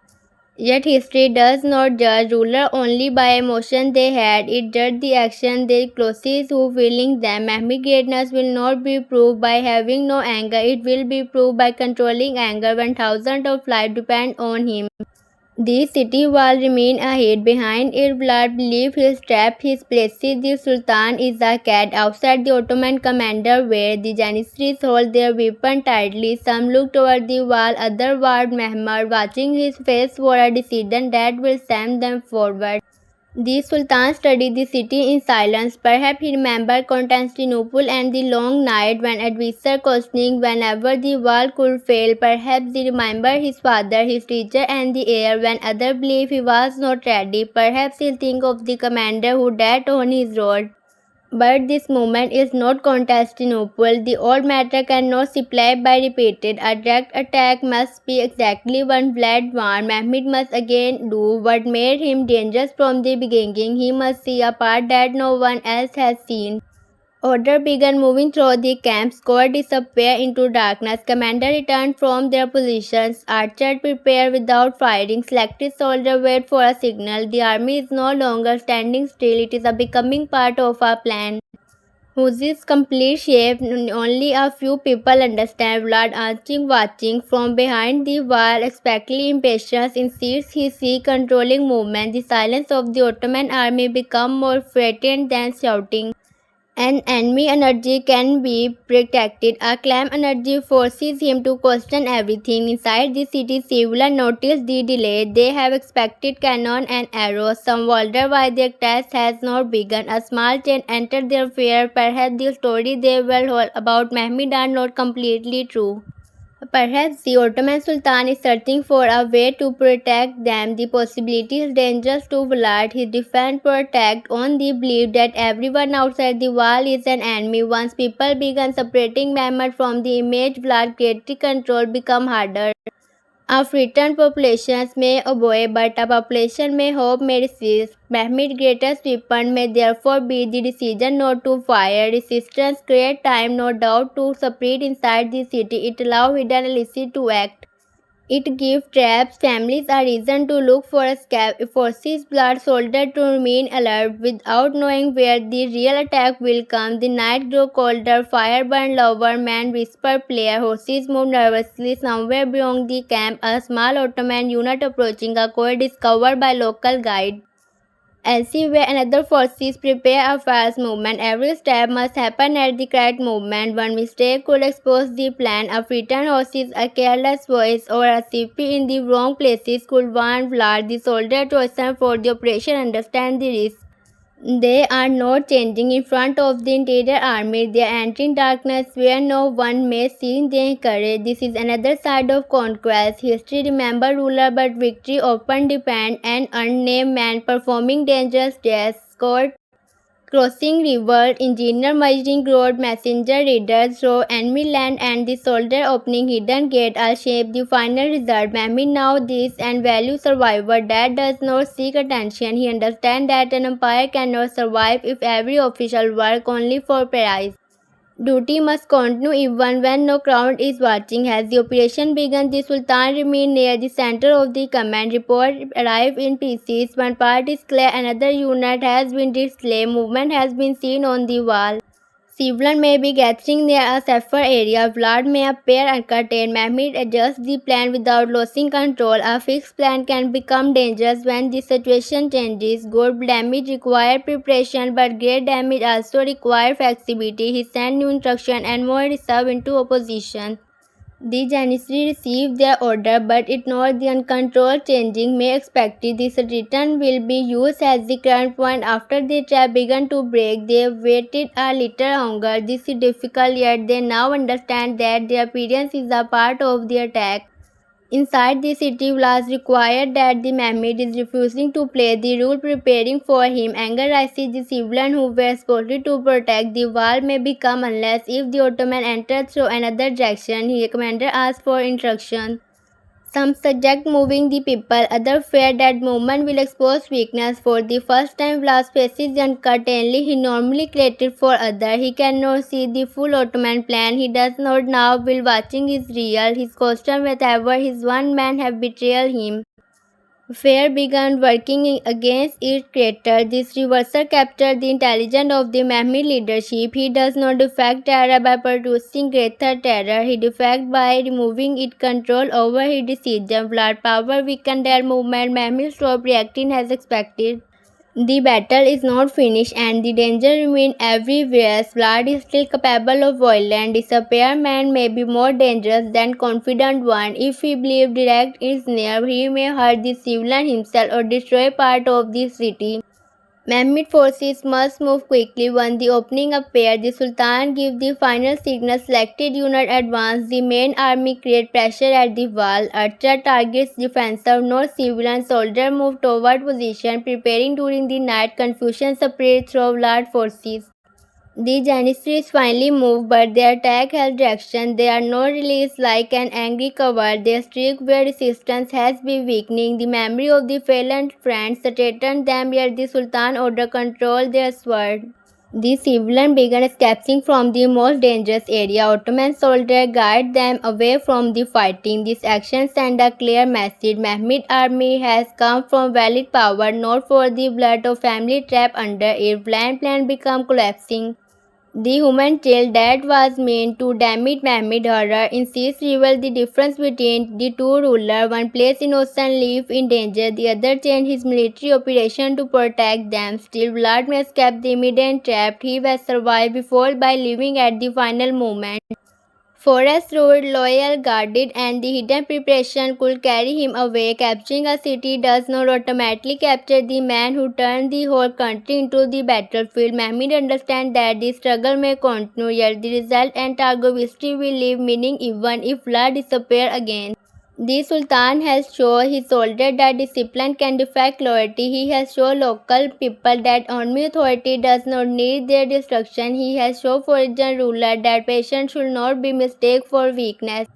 Yet history does not judge rulers only by emotion they had, it judges the action they closest who feeling them. Mehmed's greatness will not be proved by having no anger, it will be proved by controlling anger when thousands of lives depend on him. The city wall remain ahead. Behind it, Vlad believes his trap, his places. The Sultan is a cat outside the Ottoman commander where the Janissaries hold their weapon tightly. Some look toward the wall, others toward Mehmed, watching his face for a decision that will send them forward. The Sultan studied the city in silence. Perhaps he remembered Constantinople and the long night when advisors questioning whenever the wall could fail. Perhaps he remembered his father, his teacher, and the air when others believed he was not ready. Perhaps he'll think of the commander who died on his road. But this moment is not Constantinople. The old matter cannot supply by repeated. A direct attack must be exactly one Vlad warned. Mehmed must again do what made him dangerous from the beginning. He must see a part that no one else has seen. Order began moving through the camp. Squad disappeared into darkness. Commander returned from their positions. Archers prepared without firing. Selected soldiers wait for a signal. The army is no longer standing still. It is a becoming part of our plan. Whose complete shape only a few people understand. Vlad answering, watching from behind the wall, expectantly impatient in seats he sees controlling movement. The silence of the Ottoman army become more frightened than shouting. An enemy energy can be protected. A clam energy forces him to question everything. Inside the city, civilians notice the delay. They have expected cannon and arrows. Some wonder why their test has not begun. A small change entered their fear. Perhaps the story they were told about Mehmed are not completely true. Perhaps the Ottoman Sultan is searching for a way to protect them. The possibility is dangerous to Vlad. His defense protect on the belief that everyone outside the wall is an enemy. Once people begin separating Mehmed from the image, Vlad creative control become harder. A frightened populations may obey, but a population may hope may resist. Mehmed's greatest weapon may therefore be the decision not to fire. Resistance creates time, no doubt, to spread inside the city. It allows hidden allies to act. It gives traps families a reason to look for escape. It forces blood soldiers to remain alert without knowing where the real attack will come. The night grew colder, fire burned lower, men whispered prayer, horses moved nervously somewhere beyond the camp. A small Ottoman unit approaching a court discovered by local guide. Elsewhere, another forces prepare a fast movement. Every step must happen at the correct moment. One mistake could expose the plan. A frightened horses, a careless voice, or a CP in the wrong places could warn Vlad. The soldier chosen for the operation understand the risk. They are not changing in front of the entire army. They are entering darkness where no one may see their courage. This is another side of conquest. History remembers ruler, but victory often depends on an unnamed man performing dangerous tasks. Scott crossing river, engineer measuring road, messenger readers through enemy land, and the soldier opening hidden gate all shape the final result. Mehmed now this and value survivor that does not seek attention. He understands that an empire cannot survive if every official work only for prize. Duty must continue even when no crowd is watching. As the operation began, the Sultan remained near the center of the command. Report arrived in pieces. One part is clear, another unit has been displayed. Movement has been seen on the wall. Civilians may be gathering near a safer area. Vlad may appear uncertain. Mehmed adjusts the plan without losing control. A fixed plan can become dangerous when the situation changes. Good damage requires preparation, but great damage also requires flexibility. He sent new instructions and more reserve into opposition. The Janissary received their order but ignored the uncontrolled changing may expected. This return will be used as the current point after the trap began to break. They waited a little longer. This is difficult yet they now understand that their appearance is a part of the attack. Inside the city, Vlad required that the Mehmed is refusing to play the role preparing for him. Anger rises the civilians who were supposed to protect the wall may become unless if the Ottoman enters through another direction. The commander asks for instruction. Some suggest moving the people, others fear that movement will expose weakness. For the first time, Vlad faces the uncertainty he normally created for others. He cannot see the full Ottoman plan. He does not know will watching is real. His question whether his one man have betrayed him. Fear began working against its creator. This reversal captured the intelligence of the Mehmed leadership. He does not defect terror by producing greater terror. He defects by removing its control over his decision. Vlad power weakened their movement. Mehmed stopped reacting as expected. The battle is not finished and the danger remains everywhere. Vlad is still capable of violence. Disappearment may be more dangerous than confident one. If he believes direct is near, he may hurt the civilian himself or destroy part of the city. Mehmed forces must move quickly. When the opening appears, the Sultan gives the final signal. Selected unit advance. The main army creates pressure at the wall. Archer targets defensive, not civilian. Soldiers move toward position, preparing during the night. Confusion spreads through large forces. The Janissaries finally move, but their attack has direction. They are not released like an angry coward. They streak where resistance has been weakening. The memory of the fallen friends straightened them, yet the Sultan order controlled their sword. The civilians began escaping from the most dangerous area. Ottoman soldiers guided them away from the fighting. This action sent a clear message. Mehmed's army has come from valid power, not for the blood of family trapped under it. Plan became collapsing. The human child that was meant to damage Mehmed horror insists revealed the difference between the two rulers. One placed innocent lives in danger, the other changed his military operation to protect them. Still, Vladimir escaped the immediate trap. He was survived before by living at the final moment. Forest road, loyal, guarded, and the hidden preparation could carry him away. Capturing a city does not automatically capture the man who turned the whole country into the battlefield. Mehmed understands that the struggle may continue, yet the result and Targov history will leave meaning even if Vlad disappears again. The Sultan has shown his soldiers that discipline can defect loyalty. He has shown local people that army authority does not need their destruction. He has shown foreign rulers that patience should not be mistaken for weakness.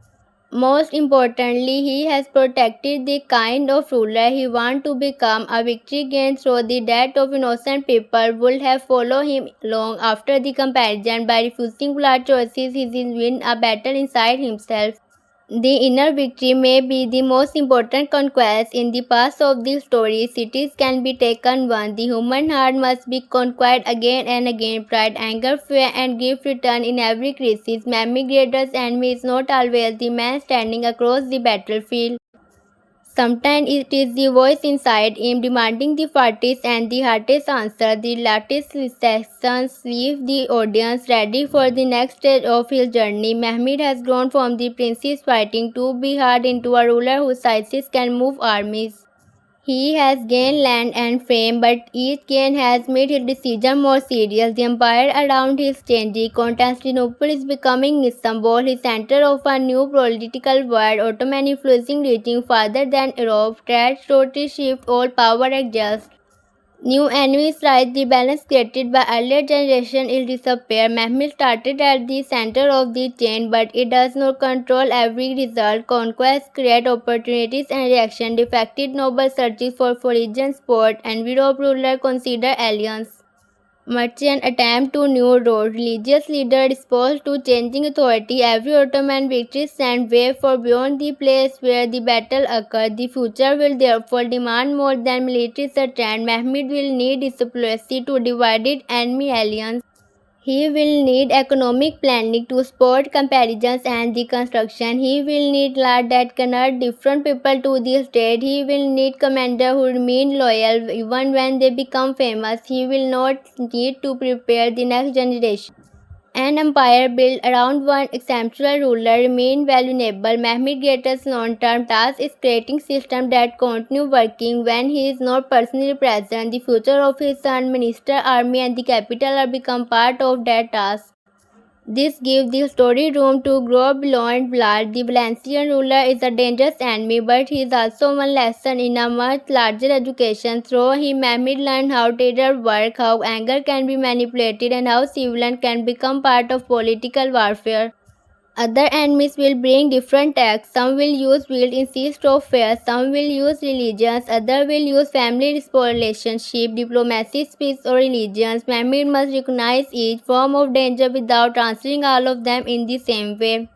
Most importantly, he has protected the kind of ruler he wants to become. A victory gained through the death of innocent people would have followed him long after the comparison. By refusing blood choices, he is win a battle inside himself. The inner victory may be the most important conquest in the past of the story. Cities can be taken once. The human heart must be conquered again and again. Pride, anger, fear, and grief return in every crisis. Mehmed's greatest enemy is not always the man standing across the battlefield. Sometimes it is the voice inside him demanding the farthest and the hardest answer. The latest sessions leave the audience ready for the next stage of his journey. Mehmed has grown from the prince's fighting to be hard into a ruler whose sizes can move armies. He has gained land and fame, but each gain has made his decision more serious. The empire around his changing. Constantinople is becoming Istanbul, his center of a new political world. Ottoman influencing reaching farther than Europe. Trade, totally shift, all power adjust. New enemies rise, the balance created by earlier generation will disappear. Mehmed started at the center of the chain, but it does not control every result. Conquest create opportunities and reaction. Defected noble searches for foreign support, and Europe ruler consider alliance. Merchant attempt to new road. Religious leader disposed to changing authority. Every Ottoman victory sent way for beyond the place where the battle occurred. The future will therefore demand more than military strength. Mehmed will need diplomacy to divide enemy alliance. He will need economic planning to support comparisons and the construction. He will need laws that connect different people to the state. He will need commanders who remain loyal even when they become famous. He will not need to prepare the next generation. An empire built around one exceptional ruler remained vulnerable. Mehmed's greatest long-term task is creating systems that continue working when he is not personally present. The future of his son, minister, army, and the capital are become part of that task. This gives the story room to grow beyond blood. The Valencian ruler is a dangerous enemy, but he is also one lesson in a much larger education. Through him, Mehmed learned how terror works, how anger can be manipulated, and how civilians can become part of political warfare. Other enemies will bring different attacks. Some will use guilt instead of fear. Some will use religions. Others will use family relationship, diplomacy, speech, or religions. Mehmed must recognize each form of danger without answering all of them in the same way.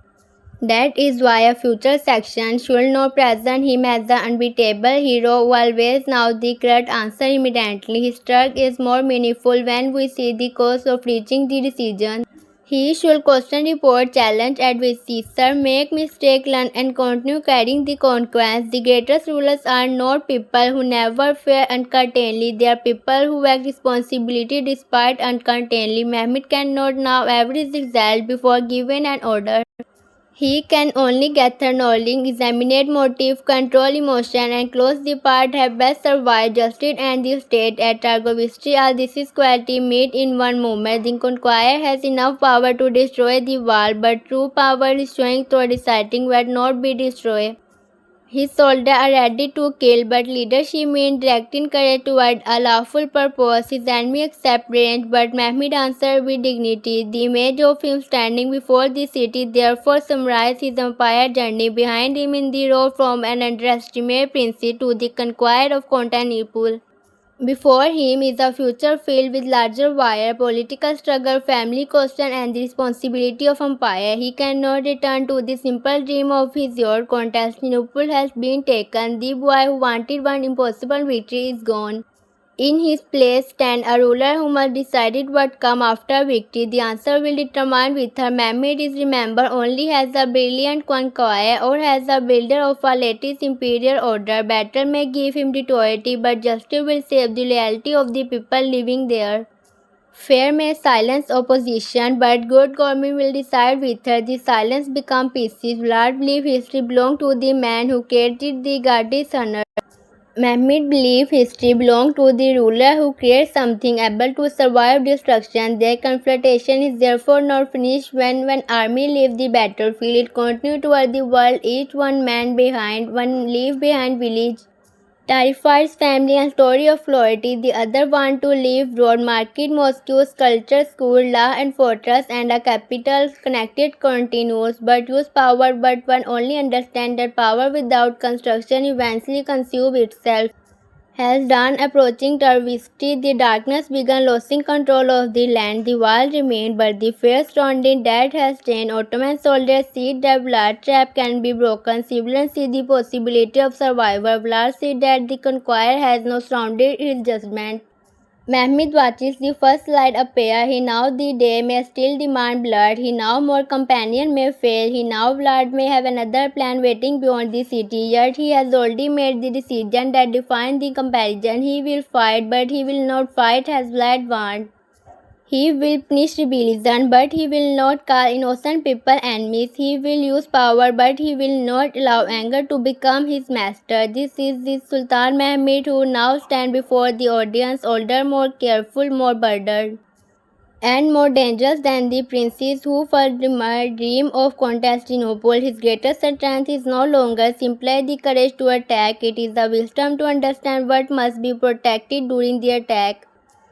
That is why a future section should not present him as the unbeatable hero who always knows the correct answer immediately. His struggle is more meaningful when we see the cost of reaching the decision. He should constantly report, challenge adversity, make mistakes, learn, and continue carrying the conquest. The greatest rulers are not people who never fear uncertainty. They are people who act responsibility despite uncertainty. Mehmed cannot know every result before giving an order. He can only gather knowledge, examine motive, control emotion, and close the part have best survive justice and the state. At Targov history, all this is quality meet in one moment. The conqueror has enough power to destroy the wall, but true power is showing through deciding what not be destroyed. His soldiers are ready to kill, but leadership means directing courage toward a lawful purpose. His enemy accept range, but Mehmed answered with dignity. The image of him standing before the city therefore summarizes his empire journey. Behind him in the road from an underestimated prince to the conquest of Constantinople. Before him is a future filled with larger wire, political struggle, family question, and the responsibility of empire. He cannot return to the simple dream of his youth. Constantinople has been taken. The boy who wanted one impossible victory is gone. In his place stand a ruler who must decide what comes after victory. The answer will determine whether Mehmed is remembered only as a brilliant conqueror or as a builder of a latest imperial order. Battle may give him notoriety, but justice will save the loyalty of the people living there. Fear may silence opposition, but good government will decide whether the silence becomes peace. Vlad believe history belongs to the man who created the Gadi's honor. Mehmed believed history belonged to the ruler who created something able to survive destruction. Their confrontation is therefore not finished when one army leaves the battlefield. It continues toward the world, each one man behind, one leave behind village. Terrifies family and story of loyalty. The other want to leave road, market, mosque, culture, school, law and fortress and a capital connected continues, but use power. But one only understands that power without construction eventually consumes itself. As dawn approaching Tarvisty, the darkness began losing control of the land. The wall remained, but the fear surrounding that has changed. Ottoman soldiers see that Vlad trap can be broken. Civilians see the possibility of survival. Vlad see that the conqueror has now surrounded his judgment. Mehmed watches the first light appear. He now the day may still demand blood. He now more companion may fail. He now Vlad may have another plan waiting beyond the city. Yet he has already made the decision that defines the comparison. He will fight, but he will not fight as Vlad wants. He will punish rebellion, but he will not call innocent people enemies. He will use power, but he will not allow anger to become his master. This is the Sultan Mehmed who now stands before the audience, older, more careful, more burdened, and more dangerous than the princes who first dream of Constantinople. His greatest strength is no longer simply the courage to attack, it is the wisdom to understand what must be protected during the attack.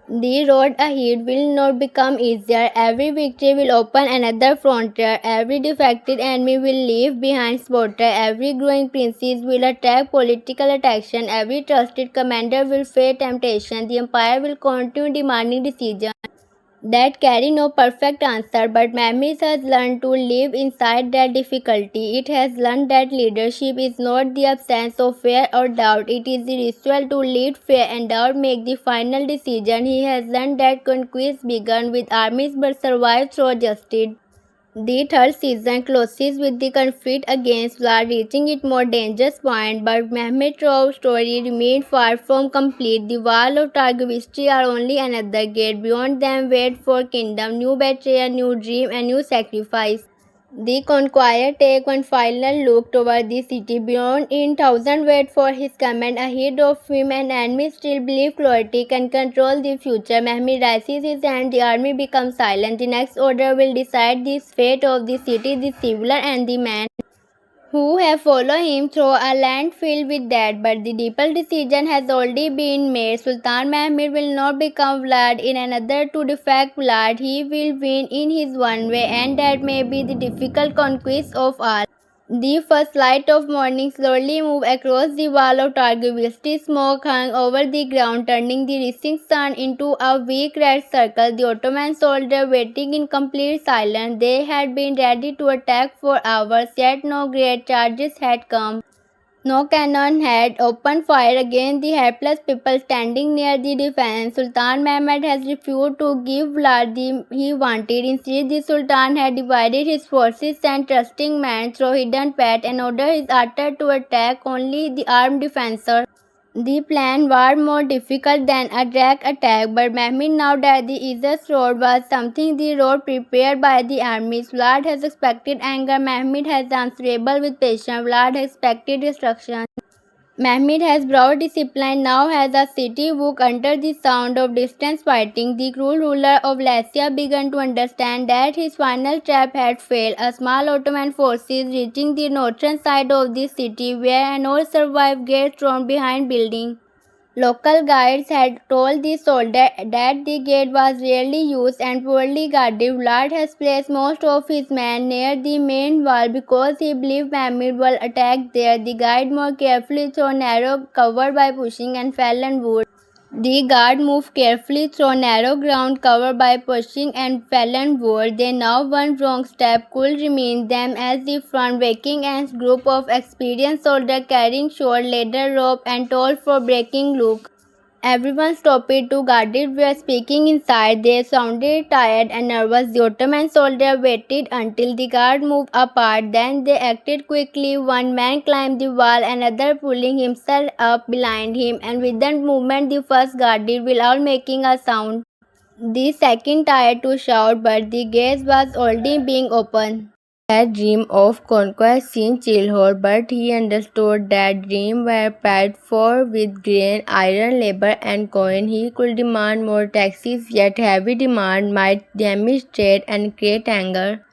The road ahead will not become easier. Every victory will open another frontier. Every defected enemy will leave behind slaughter. Every growing princess will attack political attraction. Every trusted commander will face temptation. The empire will continue demanding decisions that carry no perfect answer, but Mehmed has learned to live inside that difficulty. It has learned that leadership is not the absence of fear or doubt, it is the ritual to lead fear and doubt make the final decision. He has learned that conquest began with armies but survived through justice. The third season closes with the conflict against Vlad reaching its more dangerous point, but Mehmed's story remained far from complete. The wall of Targovishti are only another gate. Beyond them wait for kingdom, new betrayal, new dream, and new sacrifice. The conqueror take one final look toward the city. Beyond in thousand wait for his command. Ahead of him an enemy still believe cruelty can control the future. Mehmed raises his hand, the army becomes silent. The next order will decide the fate of the city, the civilian and the man who have followed him through a land filled with dead, but the deeper decision has already been made. Sultan Mehmed will not become Vlad in another to defect Vlad. He will win in his one way, and that may be the difficult conquest of all. The first light of morning slowly moved across the wall of Targovishti. Smoke hung over the ground, turning the rising sun into a weak red circle. The Ottoman soldiers waiting in complete silence. They had been ready to attack for hours, yet no great charges had come. No cannon had opened fire against the helpless people standing near the defense. Sultan Mehmed has refused to give Vlad the he wanted. Instead, the Sultan had divided his forces and trusting men through hidden paths and ordered his archer to attack only the armed defenders. The plan was more difficult than a direct attack, but Mehmed knew that the easiest road was something the road prepared by the armies. Vlad has expected anger, Mehmed has answerable with patience. Vlad has expected destruction. Mehmed has brought discipline, now has a city woke under the sound of distant fighting. The cruel ruler of Lycia began to understand that his final trap had failed. A small Ottoman forces reaching the northern side of the city, where no survived gate thrown behind building. Local guides had told the soldier that the gate was rarely used and poorly guarded. Vlad has placed most of his men near the main wall because he believed Mehmed will attack there. The guide more carefully through narrow cover by pushing and fell and wood. The guard moved carefully through narrow ground covered by pushing and fallen wood. They now one wrong step could remain them as the front-breaking and group of experienced soldiers carrying short ladder rope and toll for breaking look. Everyone stopped to guarded were speaking inside. They sounded tired and nervous. The Ottoman soldier waited until the guard moved apart. Then they acted quickly. One man climbed the wall, another pulling himself up behind him, and with that movement the first guarded without making a sound. The second tried to shout, but the gate was already being opened. That dream of conquest seemed childhood, but he understood that dreams were paid for with grain, iron, labor, and coin. He could demand more taxes, yet heavy demand might damage trade and create anger.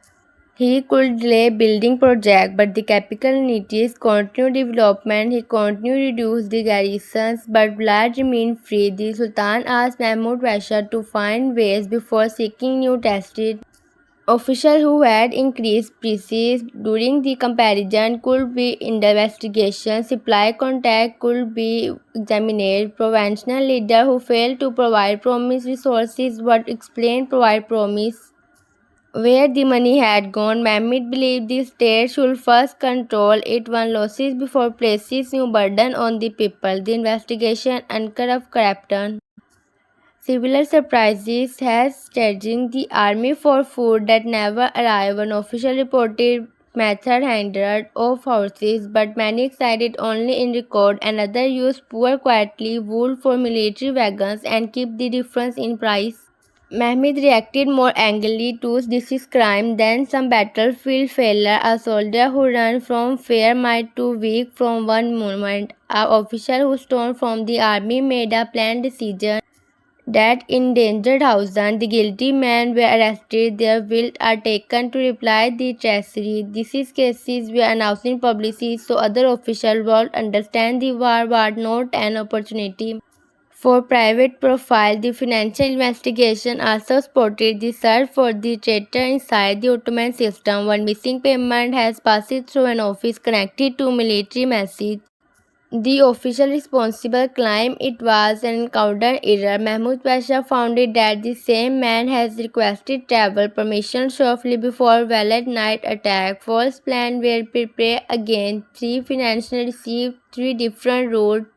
He could delay building projects, but the capital needs continued development. He continued to reduce the garrisons, but Vlad remained free. The Sultan asked Mahmud Pasha to find ways before seeking new territory. Officials who had increased prices during the comparison could be investigated, supply contact could be examined, provincial leaders who failed to provide promised resources would explain provide promise. Where the money had gone, Mehmed believed the state should first control its own losses before placing new burden on the people. The investigation uncovered corruption. Similar surprises has staging the army for food that never arrived. One official reported method hundreds of horses, but many cited only in record. Another used poor quality wool for military wagons and kept the difference in price. Mehmed reacted more angrily to this crime than some battlefield failure. A soldier who ran from fear might too weak from one moment. An official who stormed from the army made a planned decision that endangered thousands. The guilty men were arrested, their wills are taken to reply the treasury. These cases were announced in publicly so other officials would understand the war was not an opportunity for private profile. The financial investigation also spotted the search for the traitor inside the Ottoman system. One missing payment has passed through an office connected to military message. The official responsible claimed it was an encounter error. Mahmud Pasha found it that the same man has requested travel permission shortly before valid night attack. False plans were prepared again. Three financiers received three different routes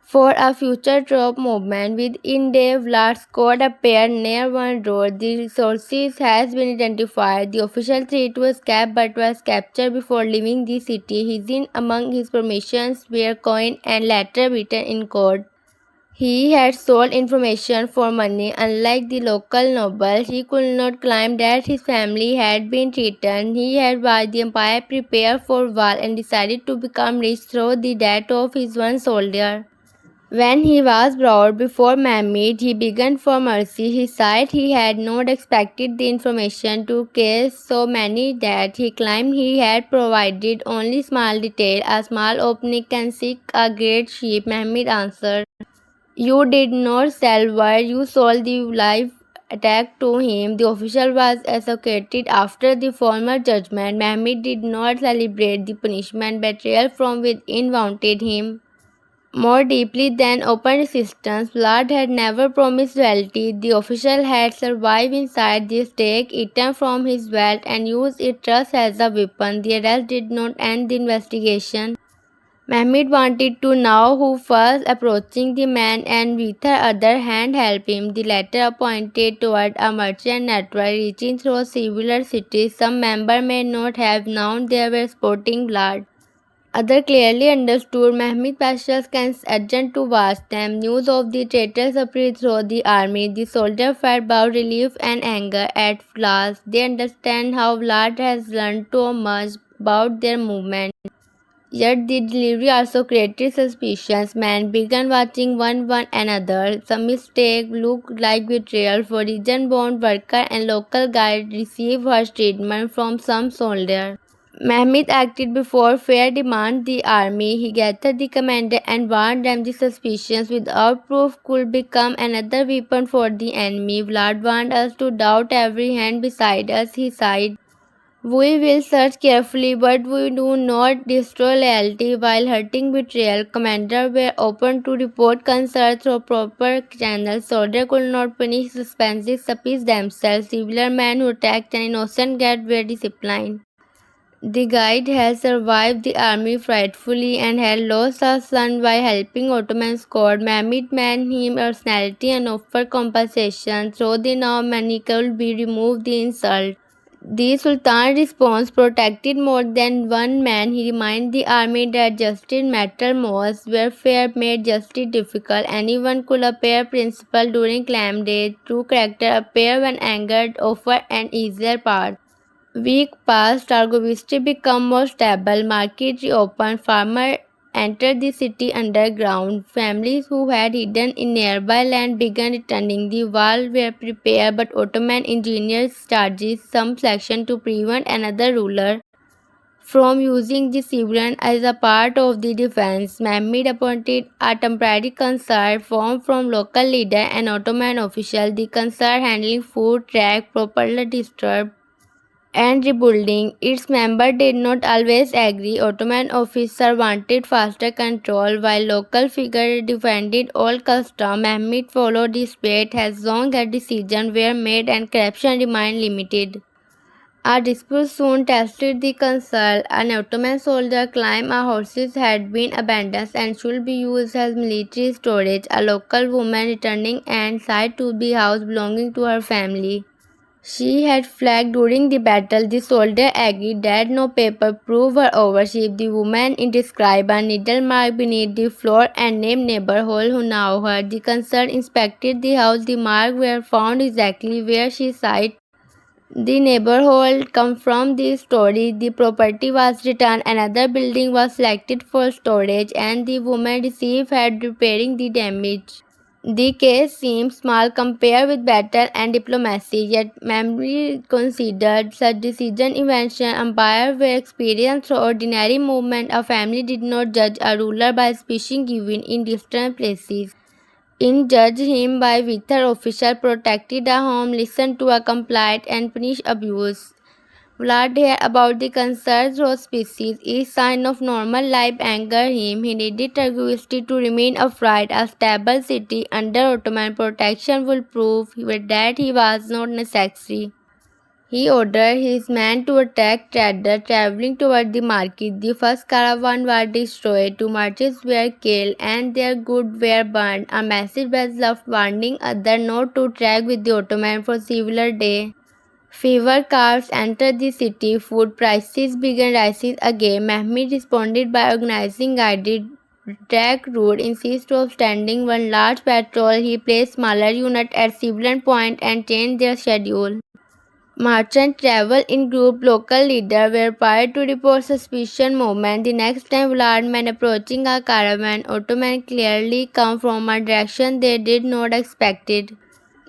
for a future troop movement. Within day, Vlad's squad appeared near one road. The resources has been identified. The official tried to escape but was captured before leaving the city. Hidden among his permissions were coin and letter written in code. He had sold information for money. Unlike the local nobles, he could not claim that his family had been threatened. He had watched the empire prepare for war and decided to become rich through the death of his one soldier. When he was brought before Mehmed, he begged for mercy. He said he had not expected the information to case so many that he claimed he had provided only small detail. A small opening can seek a great sheep. Mehmed answered, "You did not sell word, you sold the life." Attack to him. The official was executed after the formal judgment. Mehmed did not celebrate the punishment. Betrayal from within wounded him more deeply than open resistance. Vlad had never promised loyalty. The official had survived inside the stake, eaten from his wealth, and used it just as a weapon. The arrest did not end the investigation. Mehmed wanted to know who was approaching the man and with her other hand help him. The latter pointed toward a merchant network reaching through several cities. Some members may not have known they were sporting blood. Others clearly understood Mehmed Pasha's agent to watch them. News of the traitors spread through the army. The soldiers felt both relief and anger. At last, they understand how Vlad has learned too much about their movement. Yet the delivery also created suspicions. Men began watching one another. Some mistake looked like betrayal. For region-bound worker and local guide received harsh treatment from some soldier. Mehmed acted before fair demand the army. He gathered the commander and warned them the suspicions without proof could become another weapon for the enemy. Vlad warned us to doubt every hand beside us, he sighed. We will search carefully, but we do not destroy loyalty while hurting betrayal. Commanders were open to report concerns through proper channels. Soldiers could not punish suspensive subpoenas themselves. Civilian men who attacked an innocent guard were disciplined. The guide had survived the army frightfully and had lost a son by helping Ottoman's court. Mehmed manned him personality and offered compensation, though the now money could be removed the insult. The Sultan's response protected more than one man. He reminded the army that justice mattered most, where fear made justice difficult. Anyone could appear principled during claim days. True character appear when angered, offer an easier path. Week passed, Targoviste became more stable, market reopened, farmers entered the city underground. Families who had hidden in nearby land began returning. The walls were prepared, but Ottoman engineers charged some section to prevent another ruler from using the civilian as a part of the defense. Mehmed appointed a temporary concert formed from local leader and Ottoman official. The concert handling food, track, properly disturbed and rebuilding. Its members did not always agree. Ottoman officers wanted faster control, while local figures defended old customs. Mehmed followed this fate as long as decisions were made and corruption remained limited. A dispute soon tested the council. An Ottoman soldier claimed a horses had been abandoned and should be used as military storage. A local woman returning and said to be house belonging to her family. She had fled during the battle. The soldier agreed that no paper proved her ownership. The woman described a needle mark beneath the floor and named neighbor Hall who now heard. The concerned inspected the house. The marks were found exactly where she said the neighborhood come from the story. The property was returned. Another building was selected for storage, and the woman received help repairing the damage. The case seems small compared with battle and diplomacy, yet memory considered such decision invention empire were experienced through ordinary movement. A family did not judge a ruler by species given in distant places. In judge him by whither official protected a home, listened to a complaint and punished abuse. Vlad heard about the concerns of species. Each sign of normal life angered him. He needed Targoviste to remain upright. A stable city under Ottoman protection would prove that he was not necessary. He ordered his men to attack traders traveling toward the market. The first caravan was destroyed, 2 merchants were killed, and their goods were burned. A message was left warning others not to trade with the Ottoman for several days. Fever cars entered the city. Food prices began rising again. Mehmed responded by organizing guided track route instead of standing one large patrol. He placed smaller units at civilian points and changed their schedule. Merchants traveled in groups. Local leaders were required to report suspicious movement. The next time Vlad men approaching a caravan, Ottoman clearly come from a direction they did not expect it.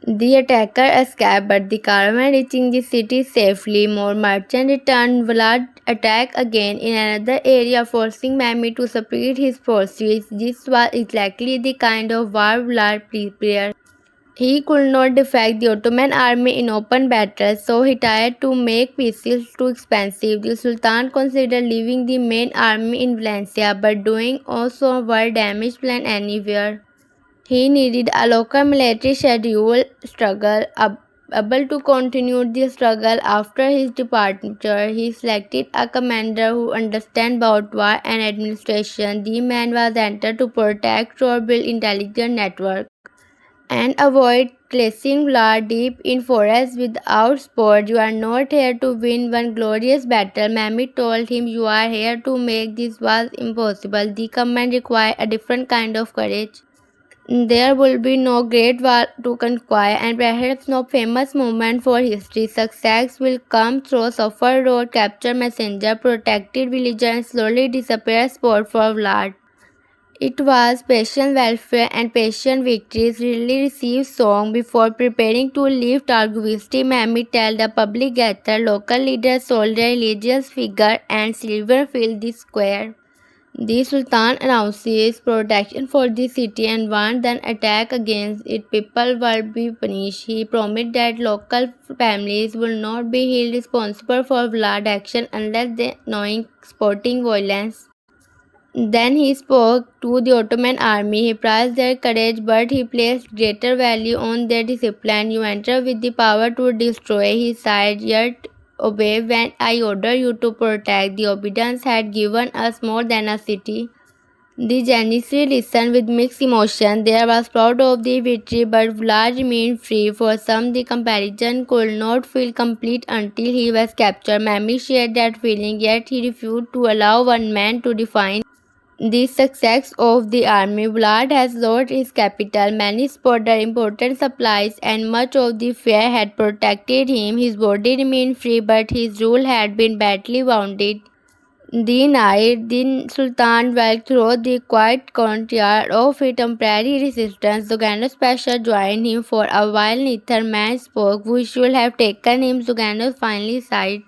The attacker escaped, but the caravan reaching the city safely. More merchants returned. Vlad attacked again in another area, forcing Mehmed to separate his forces. This was exactly the kind of war Vlad prepared. He could not defeat the Ottoman army in open battle, so he tried to make pieces too expensive. The Sultan considered leaving the main army in Valencia, but doing so would damage plan anywhere. He needed a local military schedule struggle. Able to continue the struggle after his departure, he selected a commander who understood both war and administration. The man was entered to protect or build intelligence network and avoid placing Vlad deep in forest without support. You are not here to win one glorious battle. Mehmed told him, you are here to make this was impossible. The command required a different kind of courage. There will be no great war to conquer and perhaps no famous moment for history. Success will come through suffered road, capture messenger, protected villager and slowly disappear sport for Vlad. It was patient welfare and patient victories really received song before preparing to leave Targoviste. Mehmed tell the public gather local leaders, soldier, religious figure and silver filled the square. The Sultan announces protection for the city and warns an attack against it people will be punished. He promised that local families will not be held responsible for blood action unless they knowing sporting violence. Then he spoke to the Ottoman army. He praised their courage, but he placed greater value on their discipline. You enter with the power to destroy, he said, yet obey when I order you to protect. The obedience had given us more than a city. The Janissary listened with mixed emotion. They was proud of the victory, but Vlad remained free. For some, the comparison could not feel complete until he was captured. Mehmed shared that feeling, yet he refused to allow one man to define the success of the army. Vlad has lost his capital, many spotted important supplies, and much of the fear had protected him. His body remained free, but his rule had been badly wounded. The night the Sultan walked through the quiet courtyard of a temporary resistance. Zugano's Pasha joined him for a while. Neither man spoke. We should have taken him, Zugano finally sighed.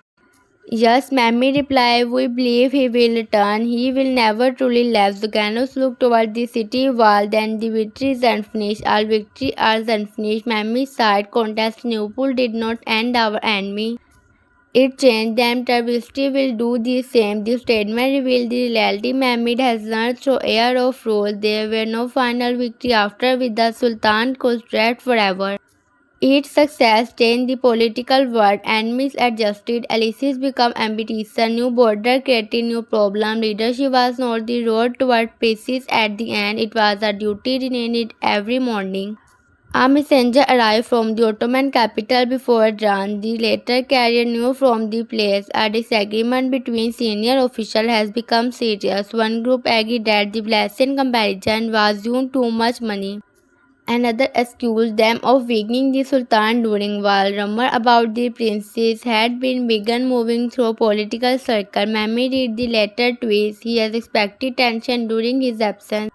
Yes, Mammy replied, we believe he will return. He will never truly leave. Zuganos looked toward the city wall, then the victory is unfinished. All victory is unfinished. Mammy sighed, Constantinople did not end our enemy. It changed them. Tragedy will do the same. The statement revealed the reality. Mehmed has learned through air of rule. There were no final victory after which the Sultan could rest forever. Each success changed the political world. Enemies adjusted. Allies became ambitious. New border created new problem. Leadership was not the road toward peace at the end. It was a duty renewed every morning. A messenger arrived from the Ottoman capital before dawn. The letter carrier knew from the place. A disagreement between senior officials has become serious. One group agreed that the blessing comparison was due too much money. Another accused them of weakening the Sultan during war. Rumor about the princes had been begun moving through political circles. Mehmed read the letter twice. He has expected tension during his absence.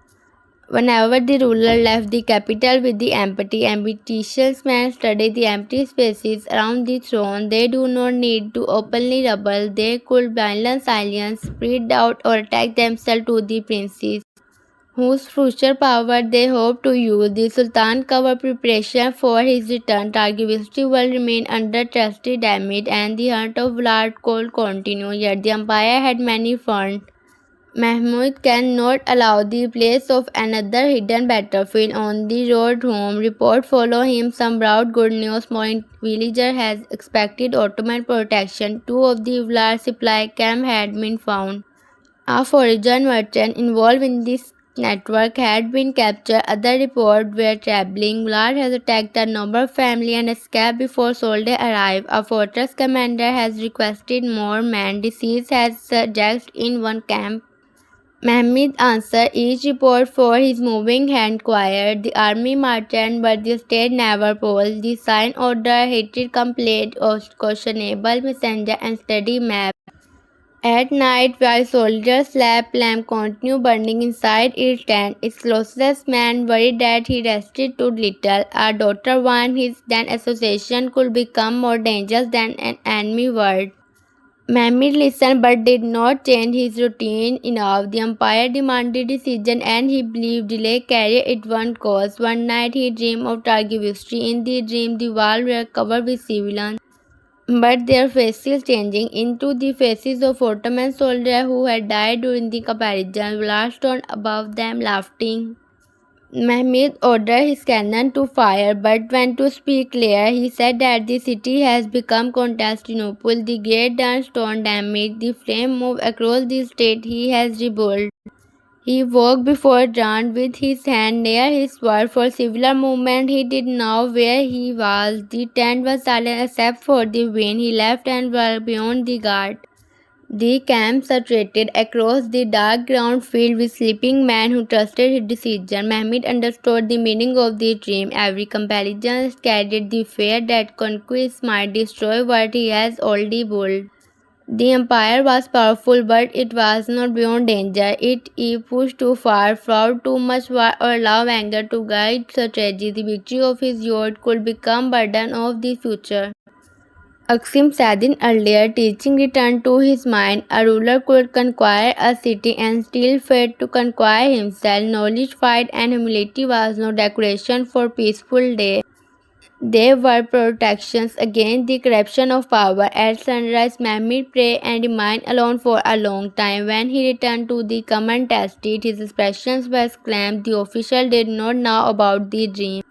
Whenever the ruler left the capital with the empty, ambitious men study the empty spaces around the throne. They do not need to openly rebel. They could balance alliance, spread out, or attack themselves to the princes, whose future power they hope to use. The Sultan covered preparation for his return. Targivistry will remain under trusted damage, and the hunt of Vlad could continue. Yet the empire had many fronts. Mahmud cannot allow the place of another hidden battlefield. On the road home, report follow him. Some brought good news. Point villager has expected Ottoman protection. Two of the Vlad supply camp had been found. A foreign merchant involved in this network had been captured. Other reports were troubling. Vlad has attacked a noble family and escaped before soldiers arrive. A fortress commander has requested more men. Disease has surged in one camp. Mehmed answered each report for his moving hand quiet. The army marched, but the state never paused. The sign order, hated complaint, questionable messenger, and steady map. At night, while soldiers slept, lamp continued burning inside its tent. Its closest man worried that he rested too little. Our daughter warned his then association could become more dangerous than an enemy world. Mehmed listened but did not change his routine enough. The empire demanded decision and he believed delay carried it one cause. One night he dreamed of Targivistry. In the dream the walls were covered with civilians, but their faces changing into the faces of Ottoman soldiers who had died during the comparison. Vlad stood above them laughing. Mehmed ordered his cannon to fire, but when to speak clear, he said that the city has become Constantinople. The great dance stone damaged, the flame moved across the state. He has rebuilt. He walked before dawn with his hand near his sword. For civilian movement, he did know where he was. The tent was silent except for the wind. He left and was beyond the guard. The camp saturated across the dark ground filled with sleeping men who trusted his decision. Mehmed understood the meaning of the dream. Every comparison carried the fear that conquest might destroy what he has already built. The empire was powerful, but it was not beyond danger. If pushed too far, fought too much war, or allowed anger to guide strategy, the victory of his youth could become burden of the future. Aksum said in earlier teaching returned to his mind. A ruler could conquer a city and still failed to conquer himself. Knowledge, fight, and humility was no decoration for peaceful day. They were protections against the corruption of power. At sunrise, Mehmed prayed and remained alone for a long time. When he returned to the command estate, his expressions were calm. The official did not know about the dream,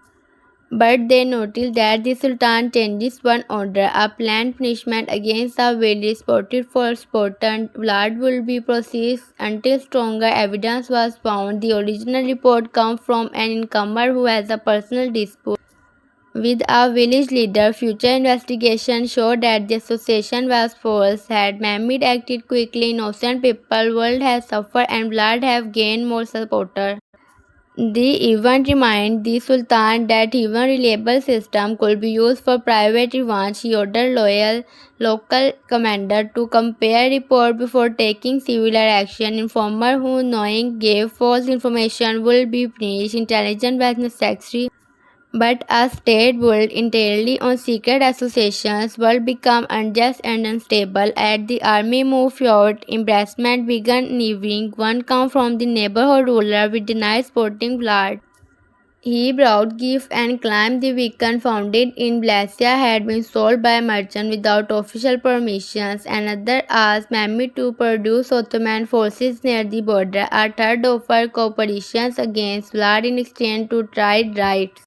but they noticed that the Sultan changes one order. A planned punishment against a village spotted for Spartan blood will be processed until stronger evidence was found. The original report comes from an incomer who has a personal dispute with a village leader. Future investigation showed that the association was false. Had Mehmed acted quickly, innocent people world has suffered and blood have gained more supporters. The event reminded the Sultan that even reliable system could be used for private revenge. He ordered local commander to compare report before taking civil action. Informer who knowing gave false information will be punished. Intelligence was necessary, but a state built entirely on secret associations will become unjust and unstable. As the army moved forward, embarrassment began evening. One come from the neighborhood ruler with denied sporting blood. He brought gifts and claimed the beacon founded in Blasia had been sold by a merchant without official permissions. Another asked Mehmed to produce Ottoman forces near the border. A third offered cooperation against blood in exchange to trade rights.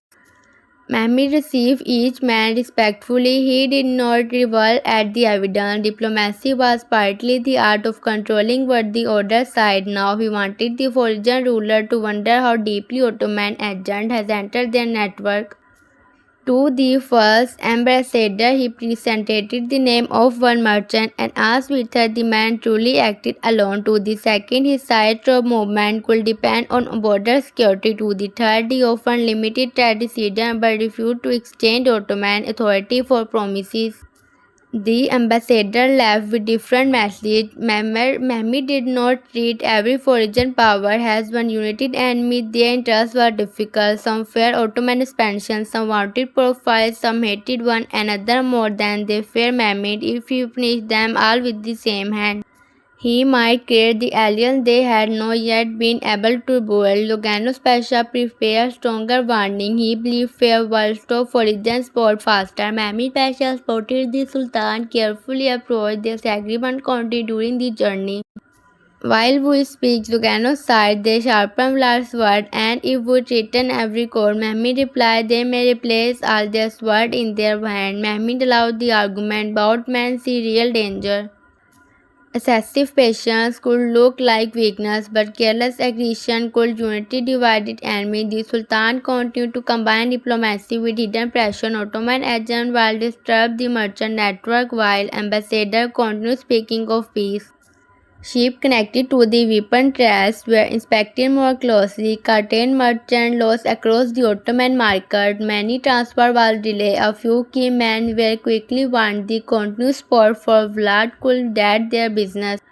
Mehmed received each man respectfully. He did not revel at the evidence. Diplomacy was partly the art of controlling what the other side. Now he wanted the foreign ruler to wonder how deeply Ottoman agent has entered their network. To the first ambassador, he presented the name of one merchant and asked whether the man truly acted alone. To the second, his side of movement could depend on border security. To the third, he often limited trade decisions but refused to exchange Ottoman authority for promises. The ambassador left with different message. Mehmed did not treat every foreign power as one united enemy. Their interests were difficult. Some feared Ottoman expansion, some wanted profile, some hated one another more than they feared Mehmed. If he punished them all with the same hand, he might create the alliance they had not yet been able to build. Lugano's Pasha prepared stronger warning. He believed fear will stop foreign sport faster. Mehmed Pasha spotted the Sultan carefully approached this agreement continued during the journey. While we speak Lugano's side, they sharpen Vlad's word, and if we threaten every court, Mehmed replied they may replace all their sword in their hand. Mehmed allowed the argument, both men see real danger. Excessive patience could look like weakness, but careless aggression could unity divided enemy. The Sultan continued to combine diplomacy with hidden pressure. Ottoman agent while disturbed the merchant network, while ambassador continued speaking of peace. Ships connected to the weapon trades were inspected more closely. Curtain merchant lost across the Ottoman market. Many transfer was delayed. A few key men were quickly warned. The continuous support for Vlad could dead their business.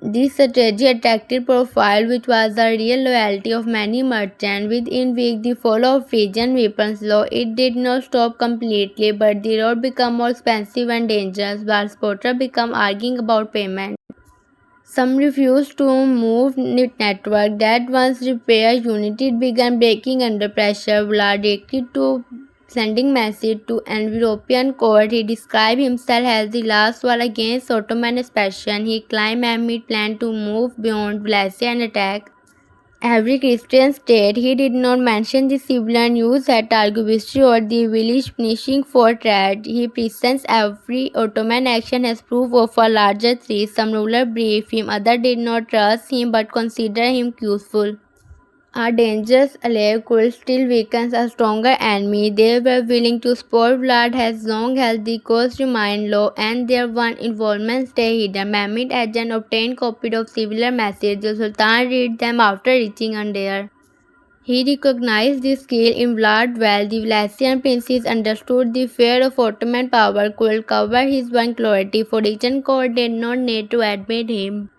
This strategy attracted profile, which was the real loyalty of many merchants. Within weeks, the fall of region weapons law, it did not stop completely, but the road became more expensive and dangerous, while spotters became arguing about payment. Some refused to move network that once repaired unity began breaking under pressure. Vlad reacted to sending message to an European court. He described himself as the last war against Ottoman expansion. He claimed Mehmed planned to move beyond Vlasia and attack every Christian state. He did not mention the civilian use at Argubistri or the village punishing for trade. He presents every Ottoman action as proof of a larger threat. Some rulers briefed him, others did not trust him but considered him useful. A dangerous ally could still weaken a stronger enemy. They were willing to support blood as long as the cost remained low and their one involvement stayed hidden. Mehmed agent obtained copies of civilian messages. The Sultan read them after reaching Andair. He recognized the skill in blood well. The Vlasian princes understood the fear of Ottoman power could cover his vanquility. Foreign court did not need to admit him.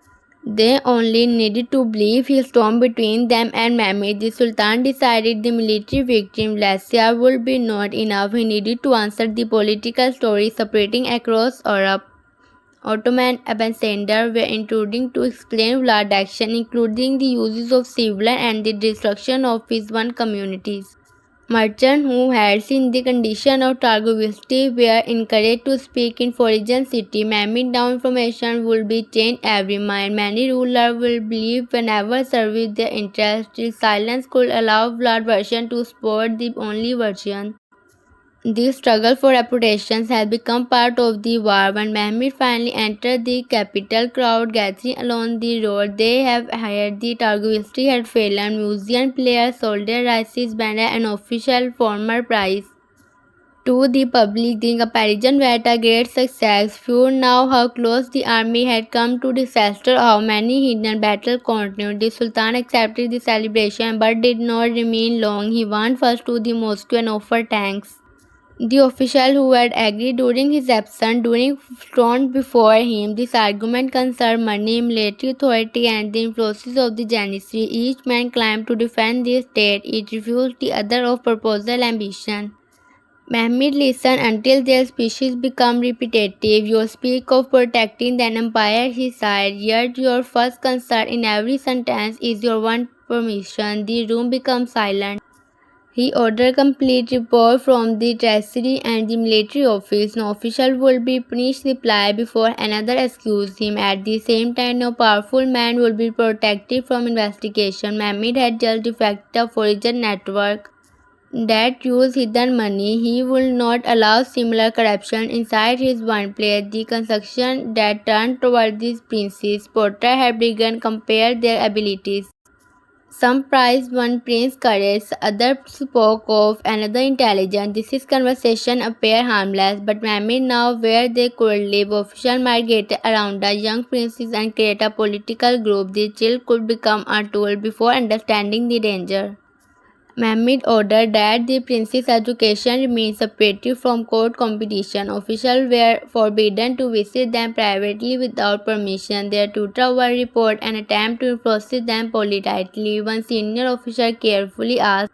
They only needed to believe his storm between them and Mehmed. The Sultan decided the military victory in Malaysia would be not enough. He needed to answer the political story separating across Europe. Ottoman ambassadors were intruding to explain Vlad action, including the uses of civilian and the destruction of his one communities. Merchants who had seen the condition of Targovski were encouraged to speak in foreign city. Many now information would be changed every mind. Many rulers will believe whenever service their interest. This silence could allow Vlad version to support the only version. The struggle for reputations has become part of the war. When Mehmed finally entered the capital, crowd gathering along the road, they have hired the Targovski had fallen. Museum players, soldier rises, banner and official former prize. To the public, the comparison was a great success. Few now how close the army had come to disaster, how many hidden battles continued. The Sultan accepted the celebration but did not remain long. He went first to the Moscow and offered thanks. The official who had agreed during his absence during stormed before him. This argument concerned money, military authority, and the influences of the Janissary. Each man claimed to defend the state. Each refused the other of proposal ambition. Mehmed listened until their speeches become repetitive. You speak of protecting the empire, he sighed, yet your first concern in every sentence is your one permission. The room becomes silent. He ordered complete report from the treasury and the military office. No official would be punished reply before another accused him. At the same time, no powerful man would be protected from investigation. Mehmed had just defected a foreign network that used hidden money. He would not allow similar corruption inside his one place. The construction that turned toward these princes. Potter had begun compare their abilities. Some praised one prince's courage, others spoke of another intelligence. This conversation appeared harmless, but Mehmed now where they could live. Officials might get around the young princes and create a political group. The child could become a tool before understanding the danger. Mehmed ordered that the prince's education remain separated from court competition. Officials were forbidden to visit them privately without permission. Their tutor would report an attempt to influence them politically. One senior officer carefully asked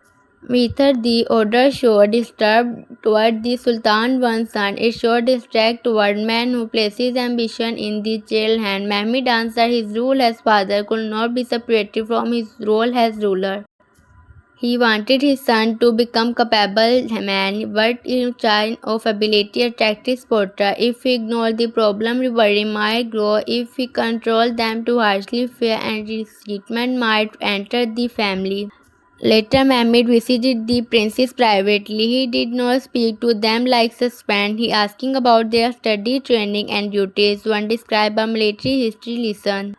whether the order showed disturbed toward the Sultan one's son. It showed distrust toward man who places ambition in the child's hand. Mehmed answered his rule as father could not be separated from his role as ruler. He wanted his son to become capable man, but in sign of ability attracted Potter. If he ignored the problem, rivalry might grow. If he controlled them too harshly, fear and resentment might enter the family. Later, Mehmed visited the princes privately. He did not speak to them like suspect. He asking about their study, training, and duties. One described a military history lesson.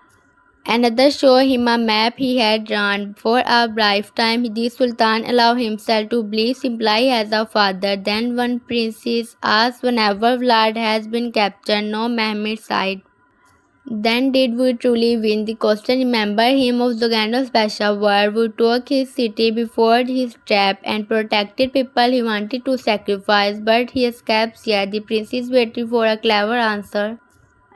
Another showed him a map he had drawn. For a lifetime, the Sultan allowed himself to believe simply as a father. Then one princess asked whenever Vlad has been captured, no Mehmed sighed. Then did we truly win? The question remember him of Zogando's Pasha war who took his city before his trap and protected people he wanted to sacrifice, but he escapes yet. The princess waited for a clever answer.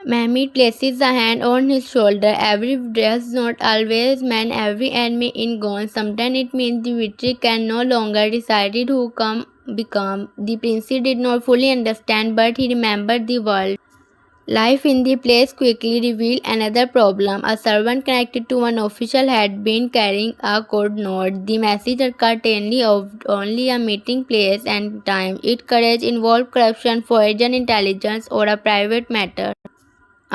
Mehmed places a hand on his shoulder. Every does not always mean every enemy in gone. Sometimes it means the victory can no longer decide who come become. The prince did not fully understand, but he remembered the world. Life in the place quickly revealed another problem. A servant connected to one official had been carrying a code note. The message certainly of only a meeting place and time. Its courage involved corruption, foreign intelligence, or a private matter.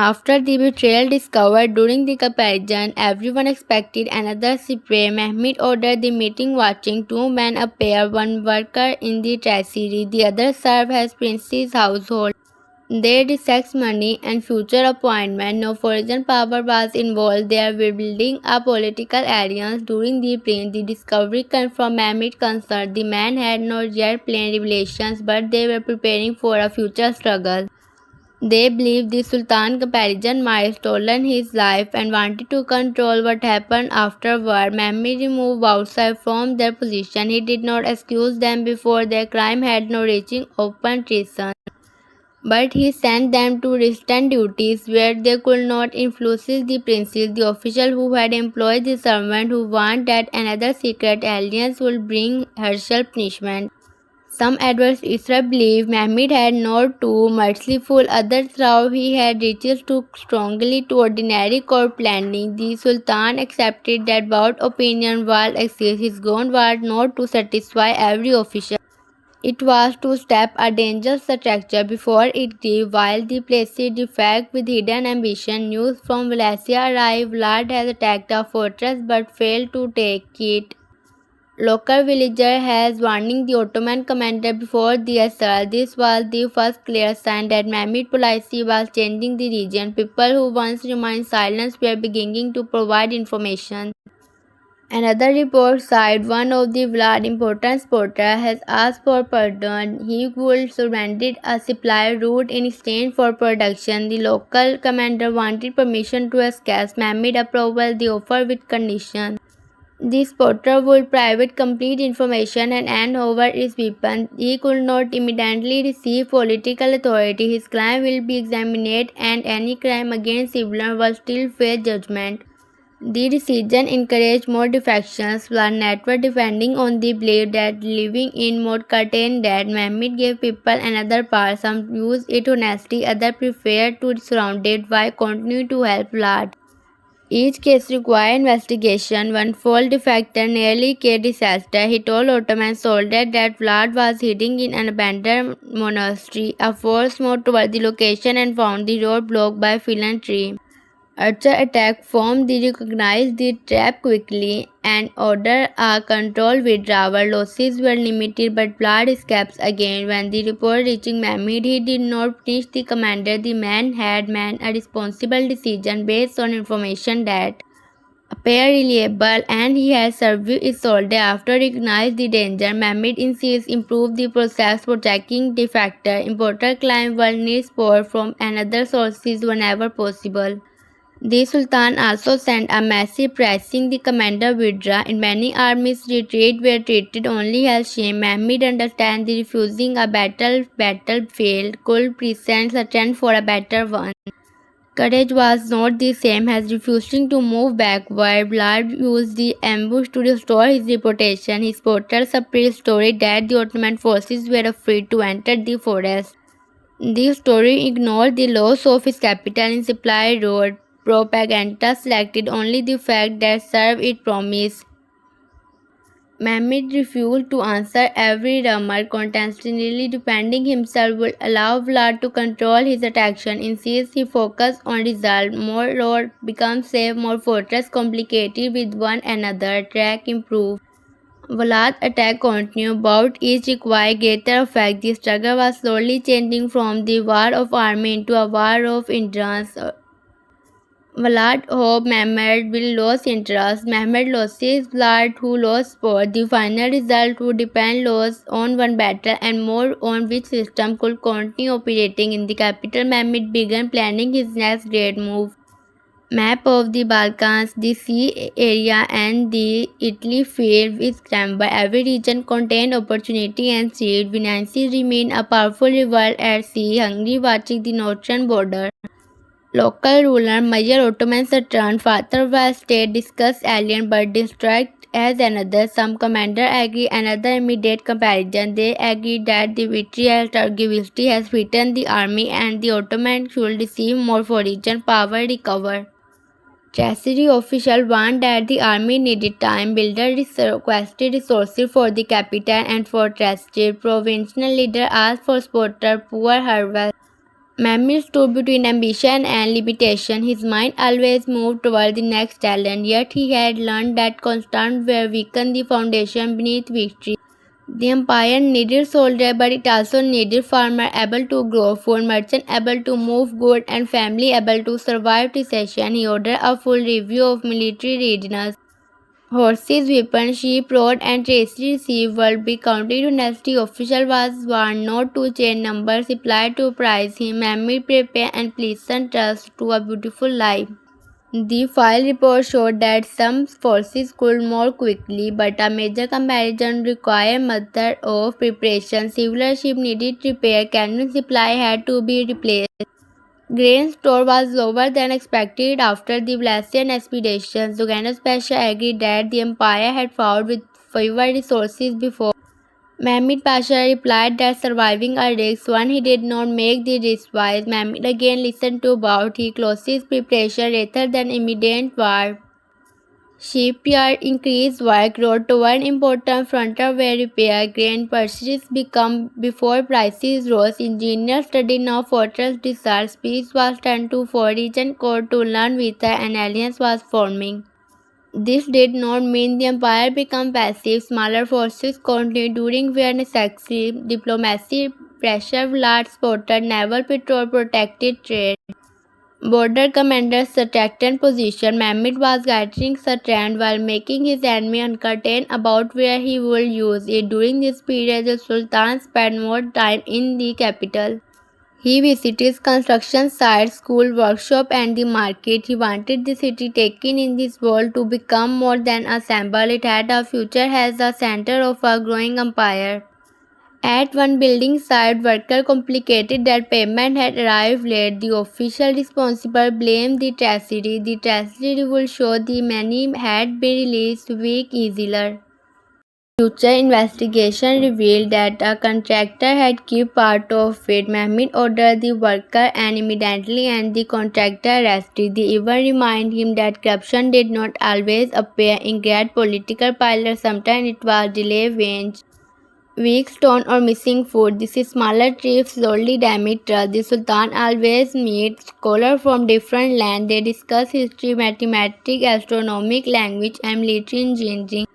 After the betrayal discovered during the comparison, everyone expected another spray. Mehmed ordered the meeting watching. Two men appear, one worker in the treasury, the other served as prince's household. They discussed money and future appointment. No foreign power was involved. They were building a political alliance during the prince. The discovery came from Mehmed's concern. The men had not yet planned revelations, but they were preparing for a future struggle. They believed the Sultan comparison might have stolen his life and wanted to control what happened afterward. Mehmed removed outside from their position. He did not accuse them before their crime had no reaching open treason. but he sent them to distant duties where they could not influence the princes. The official who had employed the servant who warned that another secret alliance would bring Herschel punishment. Some advisors believe Mehmed had not too merciful, others thought he had reached too strongly to ordinary court planning. The Sultan accepted that both opinion while exist. His goal was not to satisfy every official. It was to stop a dangerous structure before it grew. While the placid defect with hidden ambition, news from Valencia arrived. Vlad has attacked a fortress but failed to take it. Local villager has warning the Ottoman commander before the assault. This was the first clear sign that Mehmed policy was changing the region. People who once remained silent were beginning to provide information. Another report cited one of the Vlad important supporter has asked for pardon. He would surrender a supply route in exchange for production. The local commander wanted permission to escape. Mehmed approved the offer with conditions. The spotter would private complete information and hand over his weapon. He could not immediately receive political authority. His crime will be examined and any crime against civilians will still face judgment. The decision encouraged more defections, while network depending on the belief that living in more curtain that Mehmed gave people another power. Some used it honestly, others preferred to surround it while continuing to help Vlad. Each case required investigation. One false defector nearly killed disaster. He told Ottoman soldiers that Vlad was hiding in an abandoned monastery. A force moved toward the location and found the road blocked by a fallen tree. Archer attack formed the recognized the trap quickly and ordered a controlled withdrawal. Losses were limited but blood escapes again. When the report reaching Mehmed, he did not punish the commander. The man had made a responsible decision based on information that appeared reliable and he had served his soldier after recognized the danger. Mehmed insists improved the process protecting defector. Important claim will need support from another sources whenever possible. The Sultan also sent a message pressing the commander withdraw. In many armies, retreat were treated only as shame. Mehmed understand the refusing a battlefield could present a chance for a better one. Courage was not the same as refusing to move backward. Vlad used the ambush to restore his reputation. His supporters spread story that the Ottoman forces were afraid to enter the forest. The story ignored the loss of his capital and supply road. Propaganda selected only the fact that served its promise. Mehmed refused to answer every rumor, constantly defending himself would allow Vlad to control his attention. Instead, he focused on result. More road become safe, more fortress complicated with one another. Track improved. Vlad's attack continued, but each required greater effect. The struggle was slowly changing from the war of army into a war of endurance. Vlad hoped Mehmed will lose interest. Mehmed loses Vlad who lost sport. The final result would depend less on one battle and more on which system could continue operating in the capital. Mehmed began planning his next great move. Map of the Balkans, the sea area and the Italy filled with scramble. Every region contained opportunity and seed. Venice remained a powerful rival at sea, Hungary watching the northern border. Local ruler Major Ottomans returned. Father was state discussed alien but district as another. Some commander agree another immediate comparison. They agreed that the victory at Turgevishti has beaten the army and the Ottomans should receive more foreign power recover. Treasury official warned that the army needed time. Builders requested resources for the capital and fortresses. Provincial leader asked for spotter poor harvest. Mehmed stood between ambition and limitation. His mind always moved toward the next challenge, yet he had learned that constant wear weakened the foundation beneath victory. The empire needed soldiers, but it also needed farmers able to grow food, merchants able to move goods, and family able to survive recession. He ordered a full review of military readiness. Horses, weapons, sheep, road, and treasury received will be counted honestly. Official was warned not to change numbers applied to price him, Mehmed prepare and pleasant trust to a beautiful life. The file report showed that some forces could more quickly, but a major comparison required method of preparation. Several ships needed repair, cannon supply had to be replaced. Grain store was lower than expected after the Vlasian expedition. Sultan's Pasha agreed that the empire had fought with fewer resources before. Mehmed Pasha replied that surviving a risk one he did not make the risk wise. Mehmed again listened to about his closest preparation rather than immediate war. Shipyard increased workload to one important frontier where repair grain purchases become before prices rose. Engineers studied now fortress disaster. Peace was turned to for region court to learn which an alliance was forming. This did not mean the empire became passive. Smaller forces continued during where necessary. Diplomacy, pressure, large supported naval patrol protected trade. Border commanders strengthened position. Mehmed was gathering strength while making his enemy uncertain about where he would use it. During this period, the Sultan spent more time in the capital. He visited construction sites, school, workshop, and the market. He wanted the city taken in this world to become more than a symbol. It had a future as the center of a growing empire. At one building site, workers complicated that payment had arrived late. The official responsible blamed the treasury. The treasury will show the money had been released week earlier. Future investigation revealed that a contractor had kept part of it. Mehmed ordered the worker and immediately and the contractor arrested. They even remind him that corruption did not always appear in great political pilots. Sometimes it was delay, wage, weak stone or missing food. This is smaller trips slowly damage trust. The Sultan always meets scholars from different lands. They discuss history, mathematics, astronomy, language, and military engineering.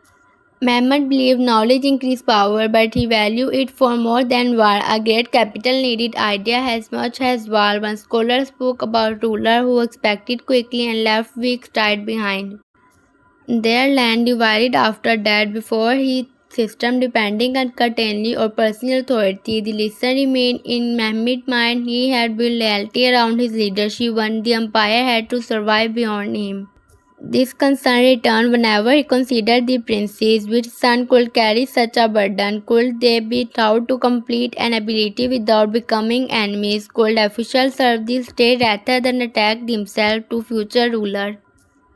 Mehmed believed knowledge increased power, but he valued it for more than war. A great capital needed idea as much as war. One scholar spoke about a ruler who expected quickly and left weak tied behind. Their land divided after that before his system depending on uncertainty or personal authority. The lesson remained in Mehmed's mind. He had built loyalty around his leadership when the empire had to survive beyond him. This concern returned whenever he considered the princes. Which son could carry such a burden? Could they be taught to complete an ability without becoming enemies? Could officials serve the state rather than attack themselves to future rulers?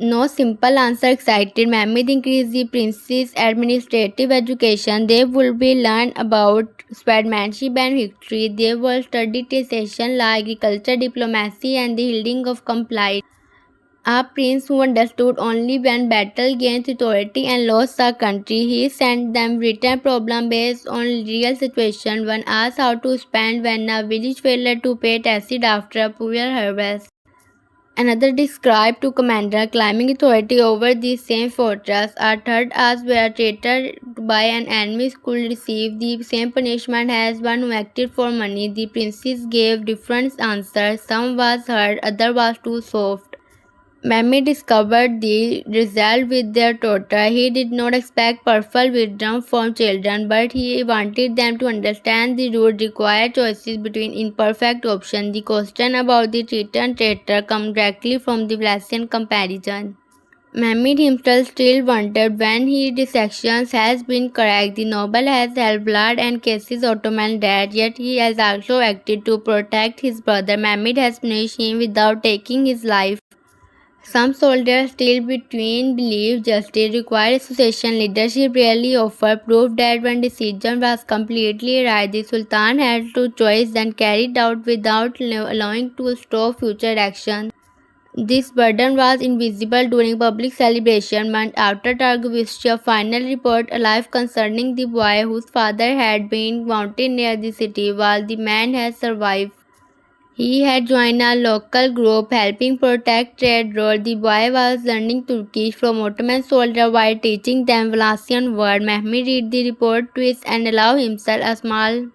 No simple answer excited Mehmed. Increased the prince's administrative education. They would be learned about swordsmanship and victory. They would study taxation, law, agriculture, diplomacy, and the holding of compliance. A prince who understood only when battle gained authority and lost a country. He sent them written problem based on real situation. One asked how to spend when a village failed to pay taxes after a poor harvest. Another described to commander claiming authority over the same fortress. A third asked where a traitor by an enemy could receive the same punishment as one who acted for money. The princes gave different answers. Some was hard, other was too soft. Mehmed discovered the result with their daughter. He did not expect perfect wisdom from children, but he wanted them to understand the rule required choices between imperfect options. The question about the treated traitor comes directly from the Vlasian comparison. Mehmed himself still wondered when his dissections has been correct. The noble has held blood and cases Ottoman dead, yet he has also acted to protect his brother. Mehmed has punished him without taking his life. Some soldiers still between believe justice required association. Leadership rarely offered proof that one decision was completely right. The Sultan had to choice and carried out without allowing to stop future action. This burden was invisible during public celebration. Months after Targovish's final report alive concerning the boy whose father had been mounted near the city while the man had survived. He had joined a local group helping protect trade routes. The boy was learning Turkish from Ottoman soldiers while teaching them Vlasian words. Mehmed read the report twice and allowed himself a small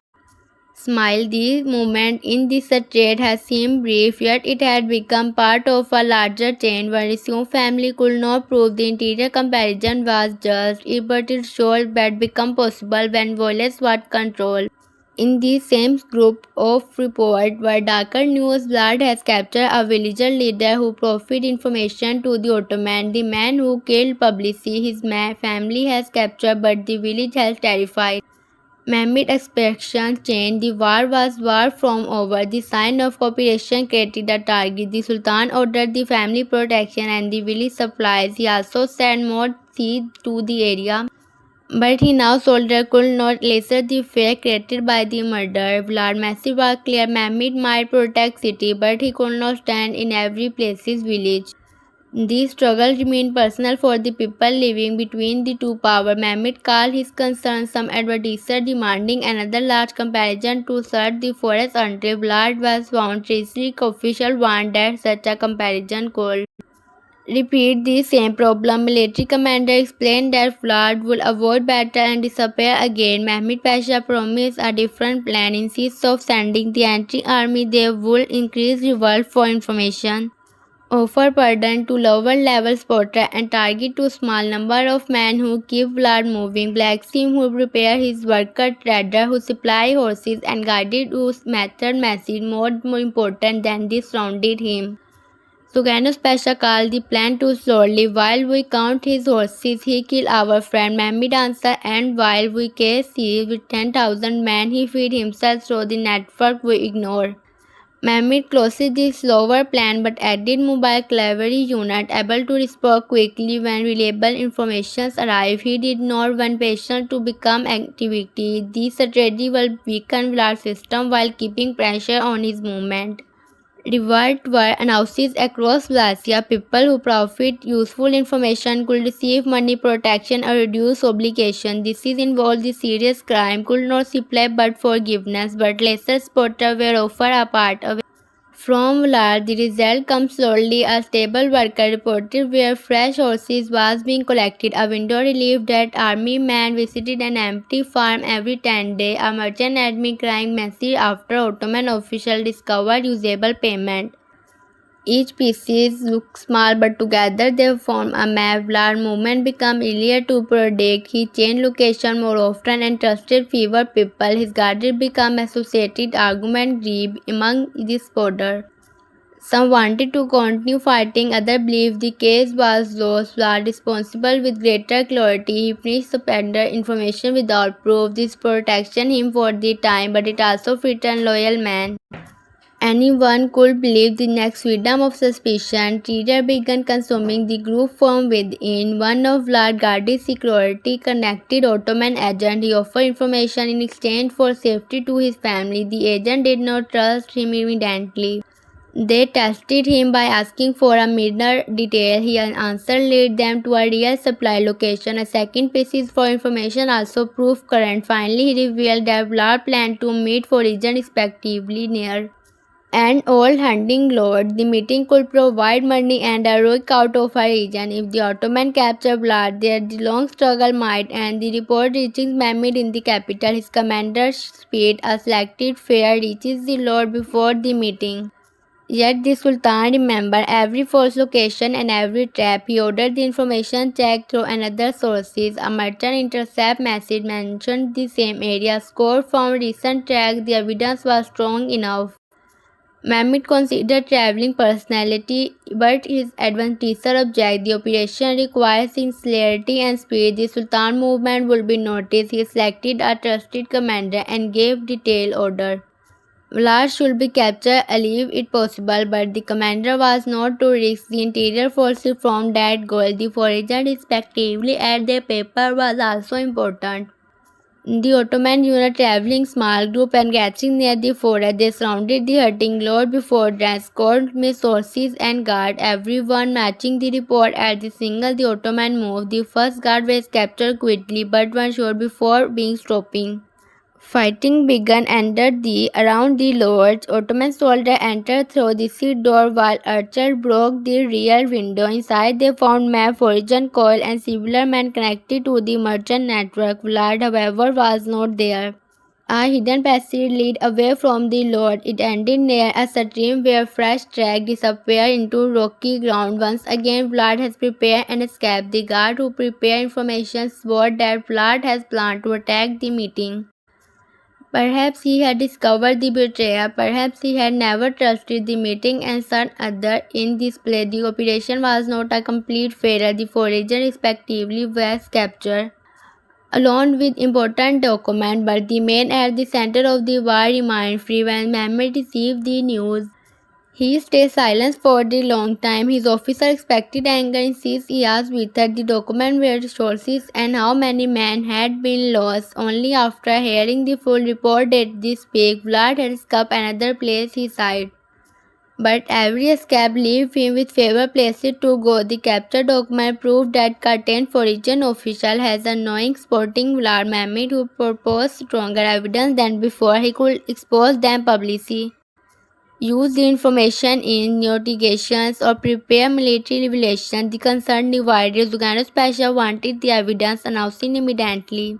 smile. The moment in this trade has seemed brief, yet it had become part of a larger chain. One family could not prove the interior comparison was just, but it showed that become possible when violence was controlled. In the same group of reports were darker news. Vlad has captured a villager leader who provided information to the Ottoman. The man who killed Publici, his family has captured, but the village has terrified. Mehmed expression changed. The war was far from over. The sign of cooperation created a target. The Sultan ordered the family protection and the village supplies. He also sent more seeds to the area. But he now soldier could not lesser the fear created by the murder. Vlad massive was clear. Mehmed might protect city, but he could not stand in every place's village. The struggle remained personal for the people living between the two powers. Mehmed called his concerns, some advertisers demanding another large comparison to search the forest until Vlad was found. Treasury officials warned that such a comparison could repeat the same problem. Military commander explained that Vlad would avoid battle and disappear again. Mehmed Pasha promised a different plan. Instead of sending the anti-army, they would increase revolt for information, offer pardon to lower level spotter, and target to small number of men who keep Vlad moving. Black Sim who prepare his worker, trader who supply horses, and guided whose message more important than they surrounded him. Suganus Pasha called the plan too slowly. While we count his horses, he killed our friend Mehmed answered, and while we case he with 10,000 men, he feed himself through the network we ignore. Mehmed closes the slower plan but added mobile cavalry unit able to respond quickly when reliable information arrive. He did not want patients to become activity. This strategy will weaken Vlad's system while keeping pressure on his movement. Revolt were announced across Wallachia. People who profit useful information could receive money protection or reduce obligation. This is involved the serious crime could not supply but forgiveness, but lesser spotter were offered apart away from Vlad. The result comes slowly. A stable worker reported where fresh horses was being collected. A window relieved that army man visited an empty farm every 10 days. A merchant admin crying messy after Ottoman official discovered usable payment. Each pieces look small but together they form a map. Vlad movement become easier to predict. He changed location more often and trusted fewer people. His guardian become associated argument grieve among this border. Some wanted to continue fighting, others believed the case was lost. Vlad responsible with greater clarity. He finished surrender information without proof. This protected him for the time, but it also frightened loyal men. Anyone could believe the next freedom of suspicion. Terror began consuming the group from within. One of Vlad Gardi's security connected Ottoman agent. He offered information in exchange for safety to his family. The agent did not trust him immediately. They tested him by asking for a minor detail. His answer led them to a real supply location. A second piece for information also proved current. Finally, he revealed that Vlad planned to meet for region respectively near an old hunting lord. The meeting could provide money and a rook out of a region. If the Ottoman captured Vlad there, the long struggle might end. The report reaching Mehmed in the capital. His commander speed a selected fare reaches the lord before the meeting. Yet the Sultan remembered every false location and every trap. He ordered the information checked through another sources. A merchant intercept message mentioned the same area. Score from recent tracks. The evidence was strong enough. Mehmed considered traveling personality, but his advisor objected. The operation requires sincerity and speed. The Sultan movement would be noticed. He selected a trusted commander and gave detailed order. Vlad should be captured alive if possible, but the commander was not to risk the interior forces from that goal. The forager respectively at their paper was also important. The Ottoman unit traveling small group and catching near the forest, they surrounded the hunting lord before escort missed horses and guard, everyone matching the report at the signal the Ottoman moved. The first guard was captured quickly, but one shot before being stopping. Fighting began around the lords. Ottoman soldiers entered through the seat door while archers broke the rear window. Inside they found map, origin coil and similar men connected to the merchant network. Vlad, however, was not there. A hidden passage led away from the lord. It ended near a stream where fresh tracks disappeared into rocky ground. Once again, Vlad has prepared an escape. The guard who prepared information swore that Vlad has planned to attack the meeting. Perhaps he had discovered the betrayal, perhaps he had never trusted the meeting, and some other in this play. The operation was not a complete failure. The forager respectively was captured, along with important documents, but the man at the center of the war remained free. When Mehmed received the news, he stayed silent for a long time. His officer expected anger in his. He asked whether the document were sources and how many men had been lost. Only after hearing the full report did he speak. Vlad had escaped another place, he sighed. But every escape left him with fewer places to go. The captured document proved that certain foreign official has a knowing sporting Vlad Mehmed who proposed stronger evidence than before. He could expose them publicly, use the information in negotiations, or prepare military revelations. The concerned divided. Sultan's Pasha wanted the evidence announcing immediately.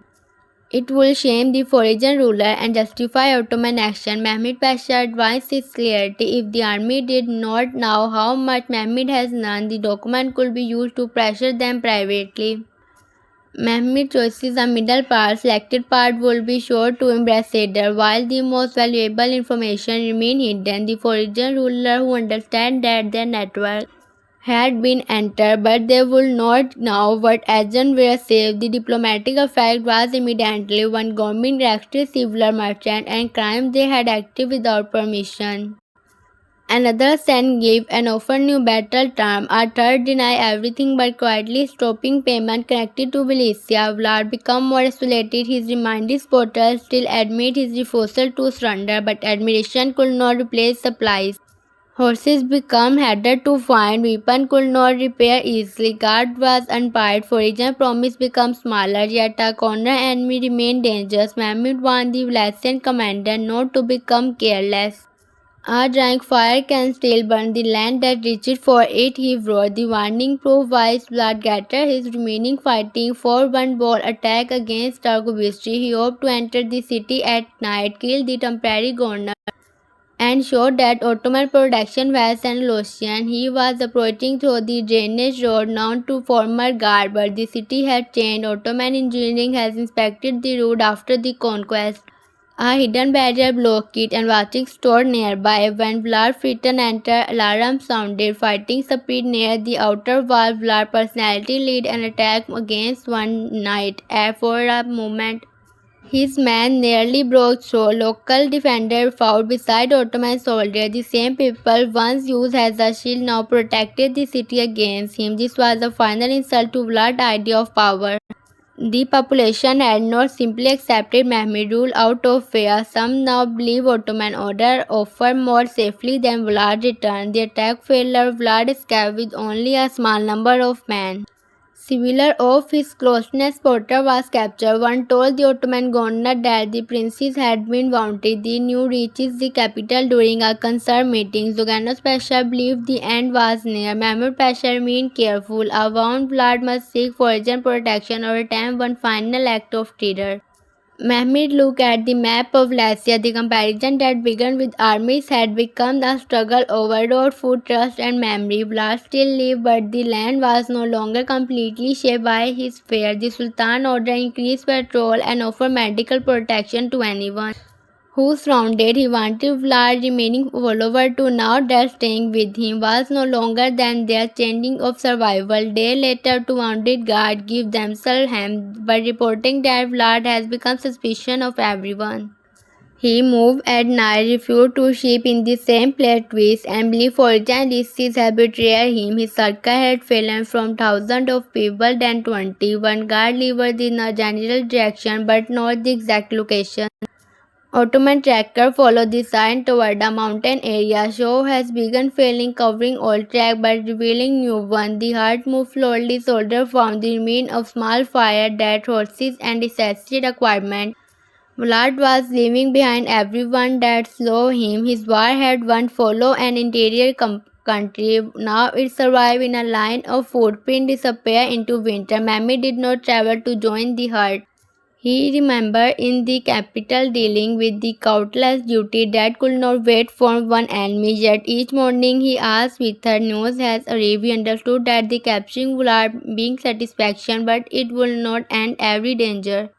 It would shame the foreign ruler and justify Ottoman action. Mehmed Pasha advised his clarity. If the army did not know how much Mehmed has known, the document could be used to pressure them privately. Mehmed chooses a middle part. Selected part would be sure to impress Haidar, while the most valuable information remained hidden. The foreign ruler who understood that their network had been entered, but they would not know what agents were saved. The diplomatic effect was immediately. One government arrested civil merchants and crimes they had acted without permission. Another sent give and offer new battle term. A third deny everything but quietly stopping payment connected to Valencia. Vlad became more isolated. His reminded supporters still admit his refusal to surrender, but admiration could not replace supplies. Horses became harder to find, weapons could not repair easily, guard was unpaid, foreign promise became smaller, yet a corner enemy remained dangerous. Mehmed warned the Valesian commander not to become careless. A drying fire can still burn the land that reached for it, he wrote. The warning proved wise. Vlad gathered his remaining fighting for one bold attack against Targovistri. He hoped to enter the city at night, kill the temporary governor, and showed that Ottoman protection was an illusion. He was approaching through the drainage road known to former guard, but the city had changed. Ottoman engineering has inspected the road after the conquest. A hidden barrier blocked it, and watching stored nearby. When Vlad Friton entered, alarm sounded. Fighting speed near the outer wall. Vlad personally led an attack against one night. For a moment, his men nearly broke through. Local defenders fought beside Ottoman soldiers. The same people once used as a shield now protected the city against him. This was a final insult to Vlad's idea of power. The population had not simply accepted Mehmed rule out of fear. Some now believe Ottoman order offered more safely than Vlad returned. The attack failed. Vlad escaped with only a small number of men. Several of his closeness supporter was captured. One told the Ottoman governor that the princes had been wounded. The news reaches the capital during a concert meeting. Sultan's Pasha believed the end was near. Mehmed Pasha remained careful. A wound Vlad must seek foreign protection or attempt one final act of terror. Mehmed looked at the map of Lacia. The comparison that began with armies had become a struggle over road, food, trust, and memory. Vlad still lived, but the land was no longer completely shaped by his fear. The Sultan ordered increased patrol and offered medical protection to anyone who surrounded. He wanted Vlad remaining follower to know that staying with him was no longer than their changing of survival. Day later, two wounded guards give themselves hemmed by reporting that Vlad has become suspicious of everyone. He moved at night, refused to sleep in the same place twice, and believed foreign lists had betrayed him. His circle had fallen from thousands of people, then 20. One guard delivered in a general direction, but not the exact location. Ottoman tracker followed the sign toward a mountain area. Show has begun failing, covering all track but revealing new one. The heart moved slowly. Soldier found the remains of small fire, dead horses, and necessary equipment. Vlad was leaving behind everyone that saw him. His war had once followed an interior country. Now it survived in a line of footprints disappear into winter. Mehmed did not travel to join the herd. He remembered in the capital dealing with the countless duty that could not wait for one enemy. Yet each morning he asked whether news has arrived. He understood that the capturing would bring satisfaction, but it would not end every danger.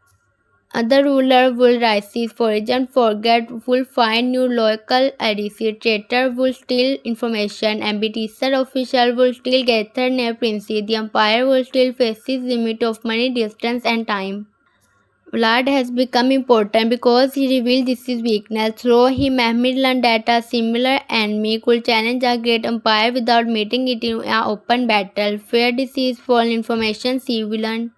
Other rulers would rise foreign forget would find new local allies, traitor would steal information, ambitious official would still gather near prince, the empire would still face its limit of money, distance and time. Vlad has become important because he revealed this is weakness. Through him, Mehmed learned that a similar enemy could challenge a great empire without meeting it in an open battle. Fear, disease, false information, civilian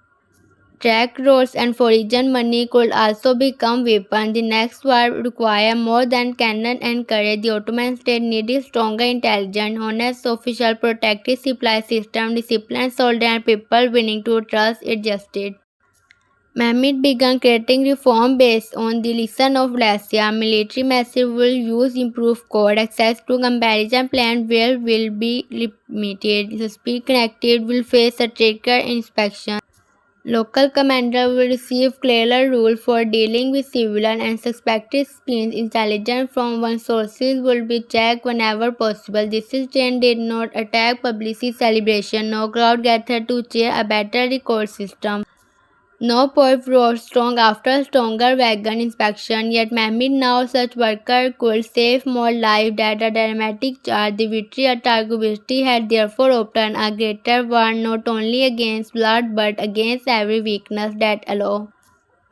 track roads and foreign money could also become weapons. The next war would require more than cannon and courage. The Ottoman state needed stronger intelligence, honest official, protected supply system, disciplined soldiers, and people willing to trust it justice. Mehmed began creating reform based on the lesson of Galatia. Military massive will use improved code. Access to comparison plan where will be limited. The speed connected will face a stricter inspection. Local commander will receive clearer rules for dealing with civilian and suspected spies. Intelligence from one sources will be checked whenever possible. This trend did not attack publicity celebration. No crowd gathered to cheer a better record system. No point rose strong after stronger wagon inspection, yet Mehmed now such worker could save more lives than a dramatic charge. The victory at Targovishti had therefore opened a greater war not only against blood but against every weakness that allow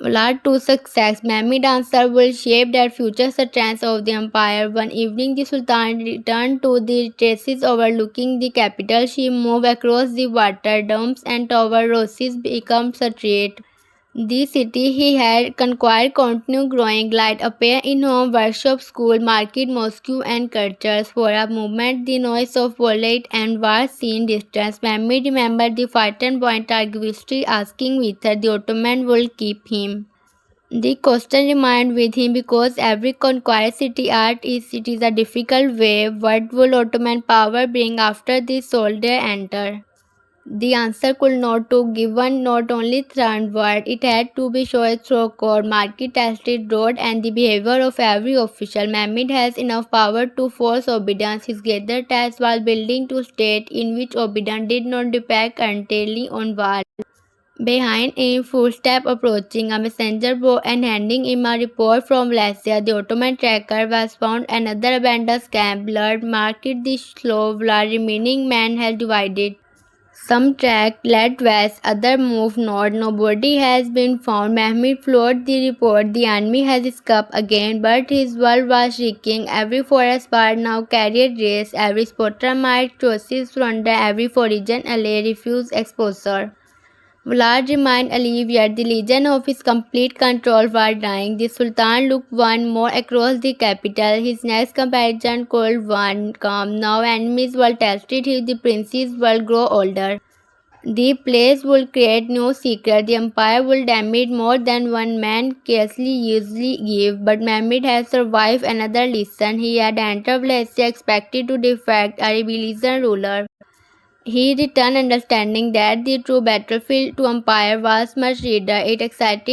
Vlad to success. Mehmed's answer will shape the future strength of the empire. One evening, the Sultan returned to the terraces overlooking the capital. She moved across the water, domes and tower roses became straight. The city he had conquered continued growing. Light appeared in home, workshop, school, market, mosque, and churches. For a moment, the noise of bullet and war seemed distant. Mehmed remembered the frightened boy Targovishti asking whether the Ottoman would keep him. The question remained with him because every conquered city art is it is a difficult way. What will Ottoman power bring after the soldier enter? The answer could not be given not only through word, it had to be shown through code, market tested road, and the behavior of every official. Mehmed has enough power to force obedience. His gathered task while building to state in which obedience did not depend entirely on war. Behind him, footsteps approaching, a messenger brought and handing him a report from Galatia. The Ottoman tracker was found another abandoned camp. Blood marked the slow blood remaining men had divided. Some tracked led west, others moved north. No body has been found. Mehmed floored the report. The enemy has escaped again, but his world was shaking. Every forest fire now carried race. Every spotter might choices surrender. Every foreign ally refused exposure. Vlad remained alive, yet the illusion of his complete control was dying. The Sultan looked once more across the capital. His next comparison could one calm. Now enemies were tested if the princes will grow older. The place will create new secret. The empire will damage more than one man scarcely usually give. But Mehmed has survived another lesson. He had entered Valencia expected to defect a rebellion ruler. He returned understanding that the true battlefield to empire was much reader. It excited